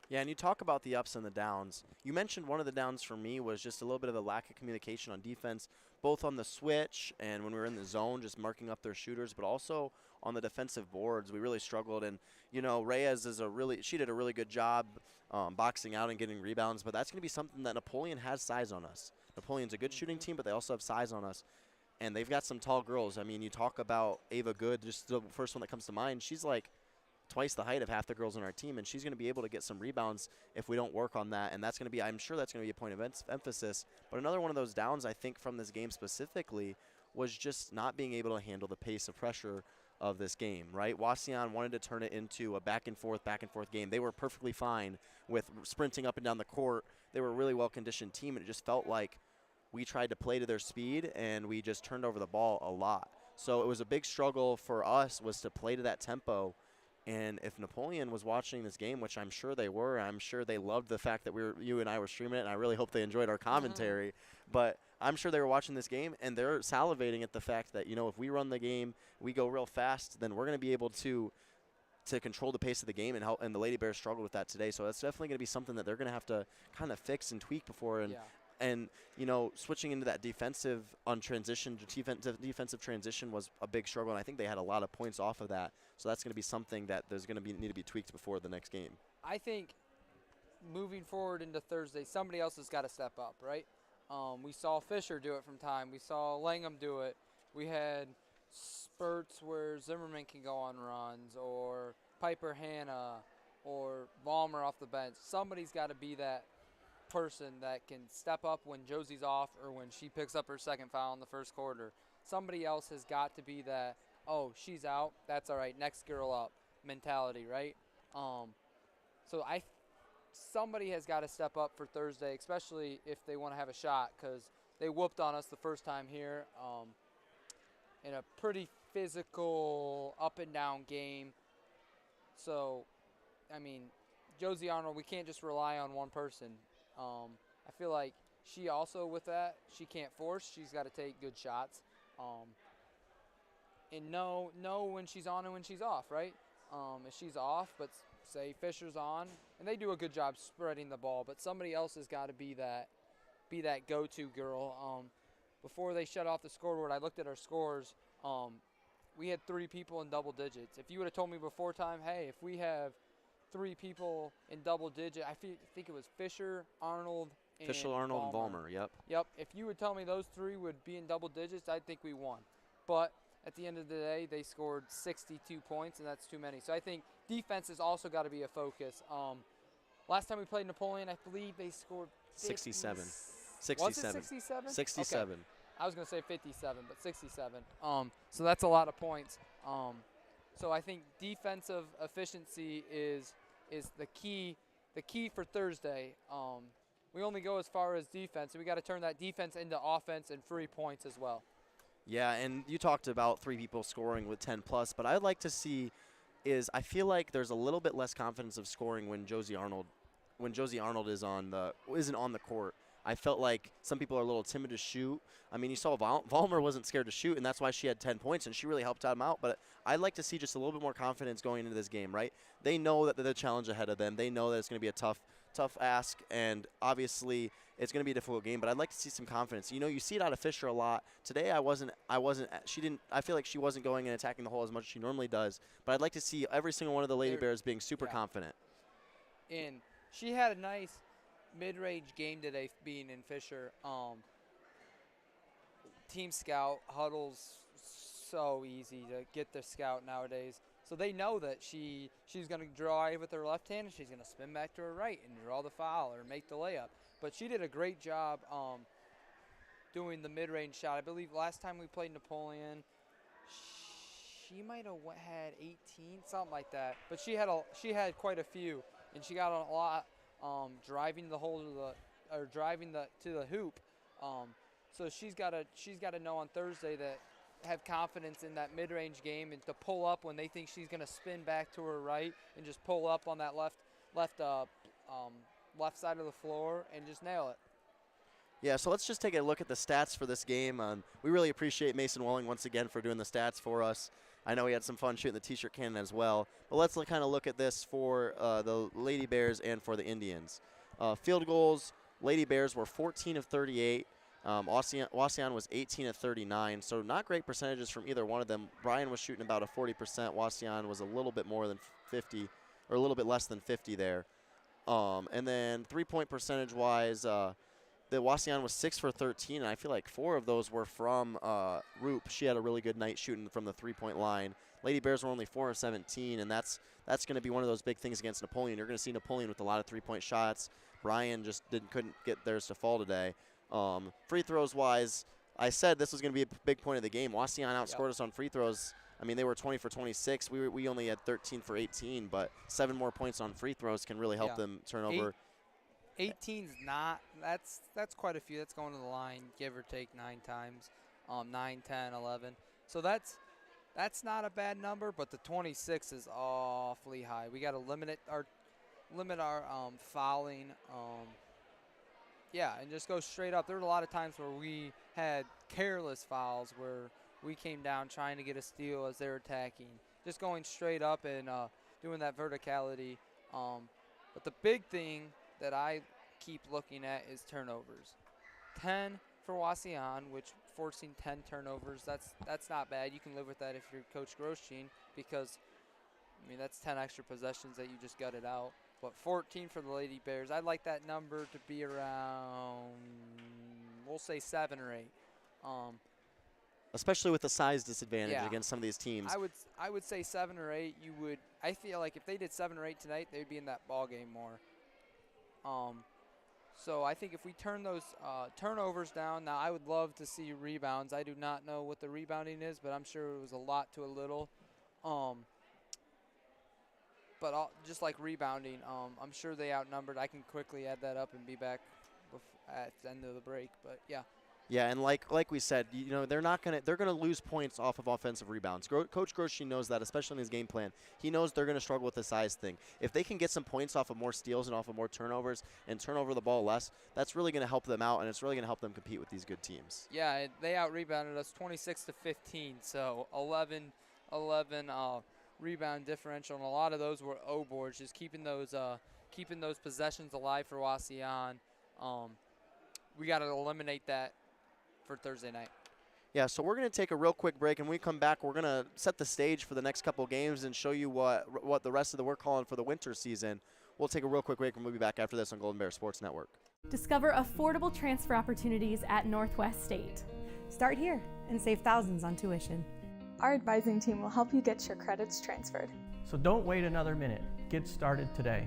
Yeah, and you talk about the ups and the downs. You mentioned one of the downs for me was just a little bit of a lack of communication on defense, both on the switch and when we were in the zone, just marking up their shooters, but also on the defensive boards. We really struggled, and Reyes she did a really good job boxing out and getting rebounds, but that's going to be something that Napoleon has size on us. Napoleon's a good shooting team, but they also have size on us, and they've got some tall girls. I mean, you talk about Ava Good, just the first one that comes to mind. She's like twice the height of half the girls on our team, and she's going to be able to get some rebounds if we don't work on that, and that's going to be, I'm sure that's going to be a point of emphasis. But another one of those downs, I think, from this game specifically was just not being able to handle the pace of pressure of this game, right? Wauseon wanted to turn it into a back and forth game. They were perfectly fine with sprinting up and down the court. They were a really well-conditioned team, and it just felt like we tried to play to their speed, and we just turned over the ball a lot. So it was a big struggle for us was to play to that tempo. And if Napoleon was watching this game, which I'm sure they were, I'm sure they loved the fact that you and I were streaming it, and I really hope they enjoyed our commentary. But I'm sure they were watching this game, and they're salivating at the fact that, if we run the game, we go real fast, then we're going to be able to control the pace of the game, and the Lady Bears struggled with that today. So that's definitely going to be something that they're going to have to kind of fix and tweak before. And switching into that defensive transition was a big struggle, and I think they had a lot of points off of that. So that's going to be something that there's going to need to be tweaked before the next game. I think moving forward into Thursday, somebody else has got to step up, right? We saw Fisher do it from time. We saw Langham do it. We had spurts where Zimmerman can go on runs, or Piper Hanna, or Ballmer off the bench. Somebody's got to be that person that can step up when Josie's off or when she picks up her second foul in the first quarter. Somebody else has got to be that, oh, she's out, that's all right, next girl up mentality, right? Somebody has got to step up for Thursday, especially if they want to have a shot, because they whooped on us the first time here in a pretty physical up and down game. So, I mean, Josie Arnold, we can't just rely on one person. I feel like she also, with that, she can't force. She's got to take good shots. And know when she's on and when she's off, right? If she's off, but say Fisher's on, and they do a good job spreading the ball, but somebody else has got to be that go-to girl. Before they shut off the scoreboard, I looked at our scores. We had 3 people in double digits. If you would have told me before time, hey, if we have 3 people in double digit, I think it was Fisher, Arnold, and Ballmer. Yep. If you would tell me those 3 would be in double digits, I'd think we won. But at the end of the day, they scored 62 points, and that's too many. So I think defense has also got to be a focus. Last time we played Napoleon, I believe they scored 67. Was it 67? 67. Okay. I was going to say 57, but 67. So that's a lot of points. So I think defensive efficiency is the key for Thursday. We only go as far as defense, and we got to turn that defense into offense and free points as well. Yeah, and you talked about 3 people scoring with 10 plus, but I'd like to see I feel like there's a little bit less confidence of scoring when Josie Arnold isn't on the court. I felt like some people are a little timid to shoot. I mean, you saw Vollmer wasn't scared to shoot, and that's why she had 10 points, and she really helped them out. But I'd like to see just a little bit more confidence going into this game, right? They know that the challenge ahead of them. They know that it's going to be a tough ask, and obviously it's going to be a difficult game. But I'd like to see some confidence. You see it out of Fisher a lot. Today I feel like she wasn't going and attacking the hole as much as she normally does. But I'd like to see every single one of the Lady Bears being super confident. And she had a nice mid-range game today, being in Fisher. Team scout huddles so easy to get the scout nowadays. So they know that she's going to drive with her left hand, and she's going to spin back to her right and draw the foul or make the layup. But she did a great job doing the mid-range shot. I believe last time we played Napoleon, she might have had 18, something like that. But she had quite a few, and she got a lot driving the hole to the hoop. So she's got to know on Thursday that have confidence in that mid-range game and to pull up when they think she's going to spin back to her right and just pull up on that left side of the floor and just nail it. Yeah, so let's just take a look at the stats for this game. We really appreciate Mason Welling once again for doing the stats for us. I know he had some fun shooting the T-shirt cannon as well. But let's kind of look at this for the Lady Bears and for the Indians. Field goals, Lady Bears were 14 of 38. Wauseon was 18 of 39, so not great percentages from either one of them. Bryan was shooting about a 40%. Wauseon was a little bit more than 50, or a little bit less than 50 there. And then three-point percentage-wise, the Wauseon was 6 for 13, and I feel like 4 of those were from Roop. She had a really good night shooting from the three-point line. Lady Bears were only 4 of 17, and that's going to be one of those big things against Napoleon. You're going to see Napoleon with a lot of three-point shots. Bryan just couldn't get theirs to fall today. Free throws wise, I said this was going to be a big point of the game. Wauseon outscored us on free throws. I mean, they were 20 for 26. We only had 13 for 18, but 7 more points on free throws can really help them turn over. 18's not. That's quite a few. That's going to the line, give or take 9 times, 9, 10, 11. So that's not a bad number, but the 26 is awfully high. We got to limit our fouling. Yeah, and just go straight up. There were a lot of times where we had careless fouls where we came down trying to get a steal as they're attacking. Just going straight up and doing that verticality. But the big thing that I keep looking at is turnovers. 10 for Wauseon, which forcing 10 turnovers, that's not bad. You can live with that if you're Coach Groschine because, I mean, that's 10 extra possessions that you just gutted out. But 14 for the Lady Bears. I'd like that number to be around, we'll say 7 or 8. Especially with the size disadvantage against some of these teams. I would say 7 or 8. I feel like if they did 7 or 8 tonight, they'd be in that ball game more. So I think if we turn those turnovers down, now I would love to see rebounds. I do not know what the rebounding is, but I'm sure it was a lot to a little. But just like rebounding, I'm sure they outnumbered. I can quickly add that up and be back at the end of the break. But yeah. Yeah, and like we said, you know, they're gonna lose points off of offensive rebounds. Coach Groschine knows that, especially in his game plan. He knows they're gonna struggle with the size thing. If they can get some points off of more steals and off of more turnovers and turn over the ball less, that's really gonna help them out, and it's really gonna help them compete with these good teams. Yeah, they out-rebounded us 26 to 15, so 11 rebound differential, and a lot of those were O boards, just keeping those possessions alive for Wauseon. We got to eliminate that for Thursday night. Yeah, so we're going to take a real quick break, and when we come back, we're going to set the stage for the next couple games and show you what the rest of the we're calling for the winter season. We'll take a real quick break, and we'll be back after this on Golden Bear Sports Network. Discover affordable transfer opportunities at Northwest State. Start here and save thousands on tuition. Our advising team will help you get your credits transferred. So don't wait another minute. Get started today.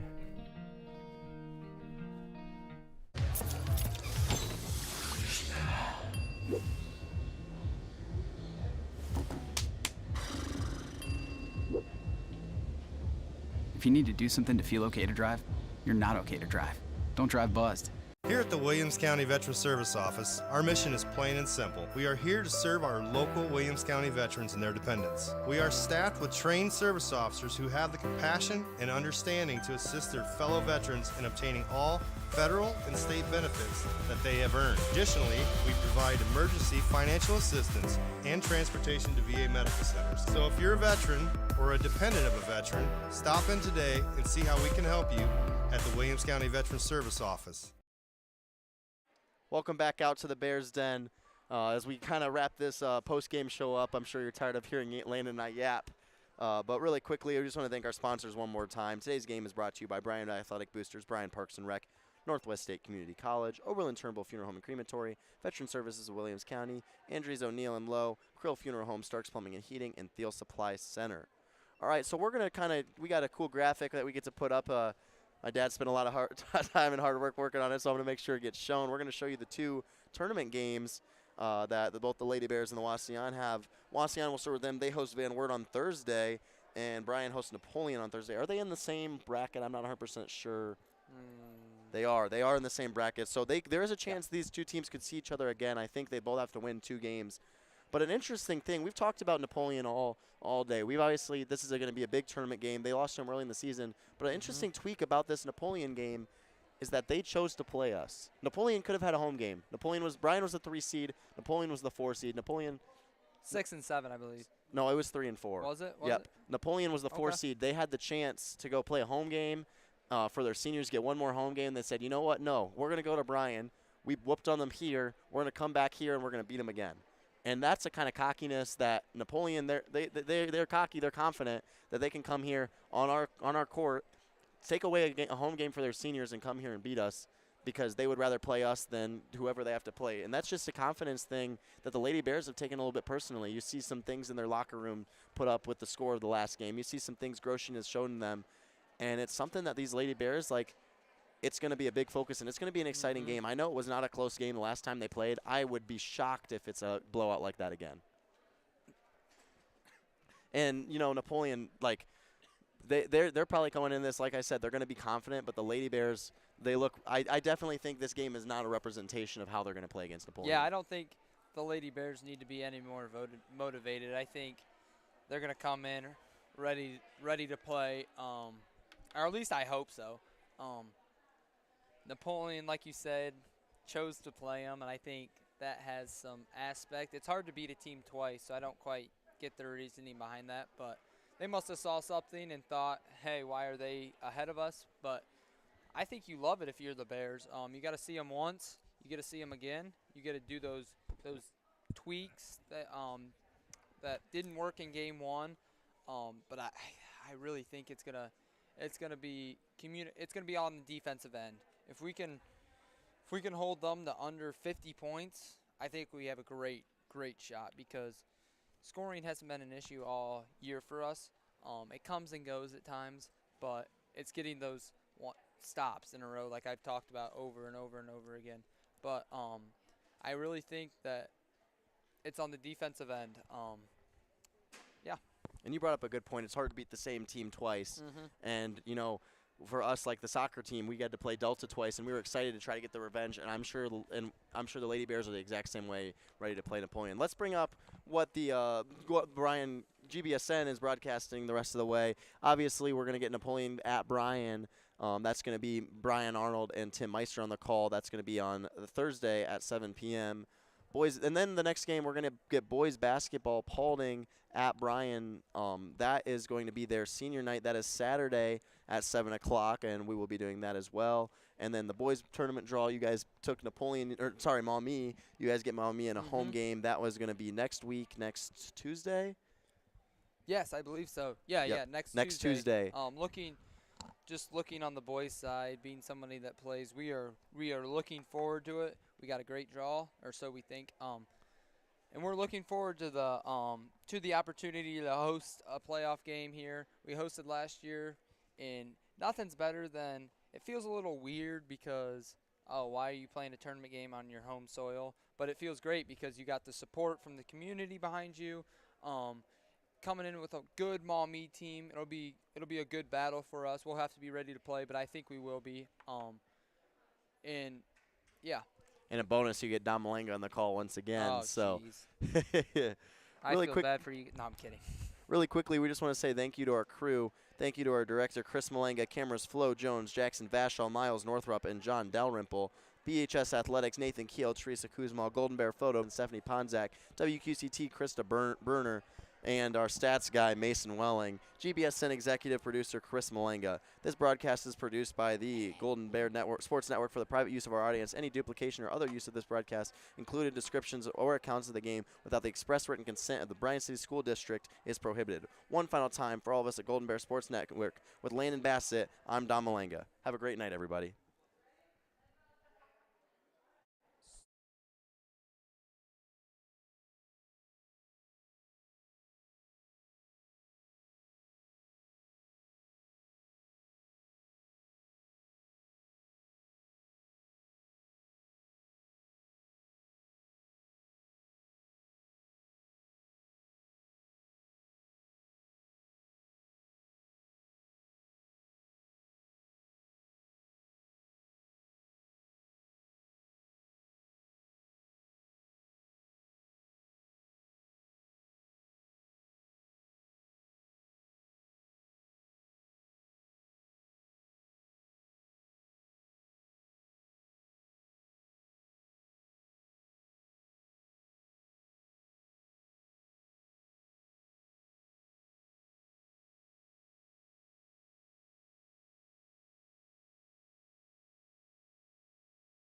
If you need to do something to feel okay to drive, you're not okay to drive. Don't drive buzzed. Here at the Williams County Veteran Service Office, our mission is plain and simple. We are here to serve our local Williams County veterans and their dependents. We are staffed with trained service officers who have the compassion and understanding to assist their fellow veterans in obtaining all federal and state benefits that they have earned. Additionally, we provide emergency financial assistance and transportation to VA medical centers. So if you're a veteran or a dependent of a veteran, stop in today and see how we can help you at the Williams County Veteran Service Office. Welcome back out to the Bears Den. As we kind of wrap this post-game show up, I'm sure you're tired of hearing Landon and I yap. But really quickly, I just want to thank our sponsors one more time. Today's game is brought to you by Bryan Athletic Boosters, Bryan Parks and Rec, Northwest State Community College, Oberlin-Turnbull Funeral Home and Crematory, Veteran Services of Williams County, Andrews O'Neill and Lowe, Krill Funeral Home, Starks Plumbing and Heating, and Thiel Supply Center. All right, so we're going to we got a cool graphic that we get to put up My dad spent a lot of time and hard work working on it, so I'm going to make sure it gets shown. We're going to show you the 2 tournament games that both the Lady Bears and the Wauseon have. Wauseon will start with them. They host Van Wert on Thursday, and Bryan hosts Napoleon on Thursday. Are they in the same bracket? I'm not 100% sure. They are. They are in the same bracket. So there is a chance these 2 teams could see each other again. I think they both have to win 2 games. But an interesting thing, we've talked about Napoleon all day. We've obviously, this is going to be a big tournament game. They lost to them early in the season. But an interesting tweak about this Napoleon game is that they chose to play us. Napoleon could have had a home game. Bryan was the 3 seed. Napoleon was the 4 seed. Napoleon 6 and 7, I believe. No, it was 3 and 4. Was it? Yep. Napoleon was the 4 seed. They had the chance to go play a home game for their seniors, get one more home game. They said, you know what? No, we're going to go to Bryan. We whooped on them here. We're going to come back here, and we're going to beat them again. And that's a kind of cockiness that Napoleon, they're cocky. They're confident that they can come here on our court, take away a home game for their seniors, and come here and beat us because they would rather play us than whoever they have to play. And that's just a confidence thing that the Lady Bears have taken a little bit personally. You see some things in their locker room put up with the score of the last game. You see some things Grosjean has shown them. And it's something that these Lady Bears, it's going to be a big focus, and it's going to be an exciting game. I know it was not a close game the last time they played. I would be shocked if it's a blowout like that again. And, Napoleon, they're probably coming in this, like I said, they're going to be confident, but the Lady Bears, I definitely think this game is not a representation of how they're going to play against Napoleon. Yeah, I don't think the Lady Bears need to be any more motivated. I think they're going to come in ready to play, or at least I hope so. Napoleon, like you said, chose to play them, and I think that has some aspect. It's hard to beat a team twice, so I don't quite get the reasoning behind that. But they must have saw something and thought, hey, why are they ahead of us? But I think you love it if you're the Bears. You got to see them once. You get to see them again. You got to do those tweaks that didn't work in game 1. But I really think it's gonna be on the defensive end. If we can hold them to under 50 points, I think we have a great shot because scoring hasn't been an issue all year for us. It comes and goes at times, but it's getting those stops in a row like I've talked about over and over and over again. But I really think that it's on the defensive end. Yeah. And you brought up a good point. It's hard to beat the same team twice. And, for us, like the soccer team, we got to play Delta twice, and we were excited to try to get the revenge. And I'm sure the Lady Bears are the exact same way, ready to play Napoleon. Let's bring up what Bryan GBSN is broadcasting the rest of the way. Obviously, we're going to get Napoleon at Bryan. That's going to be Brian Arnold and Tim Meister on the call. That's going to be on Thursday at 7 p.m. Boys, and then the next game we're going to get boys basketball, Paulding at Bryan. That is going to be their senior night. That is Saturday at 7 o'clock, and we will be doing that as well. And then the boys tournament draw, you guys took Maumee. You guys get Maumee in a home game. That was going to be next Tuesday. Yes, I believe so. Yeah, next Tuesday. Looking on the boys' side, being somebody that plays, we are looking forward to it. We got a great draw, or so we think. And we're looking forward to the opportunity to host a playoff game here. We hosted last year, and nothing's better than it feels a little weird because why are you playing a tournament game on your home soil? But it feels great because you got the support from the community behind you. Coming in with a good Maumee team, it'll be a good battle for us. We'll have to be ready to play, but I think we will be. And yeah. And a bonus, you get Don Malanga on the call once again. Oh, so I feel bad for you. No, I'm kidding. Really quickly, we just want to say thank you to our crew. Thank you to our director, Chris Malanga, cameras Flo Jones, Jackson Vashall, Miles Northrup, and John Dalrymple. BHS Athletics, Nathan Keel, Teresa Kuzma, Golden Bear Photo, and Stephanie Ponzak. WQCT, Krista Berner. And our stats guy, Mason Welling. GBSN executive producer, Chris Malanga. This broadcast is produced by the Golden Bear Sports Network for the private use of our audience. Any duplication or other use of this broadcast, including descriptions or accounts of the game, without the express written consent of the Bryan City School District is prohibited. One final time for all of us at Golden Bear Sports Network. With Landon Bassett, I'm Don Malanga. Have a great night, everybody.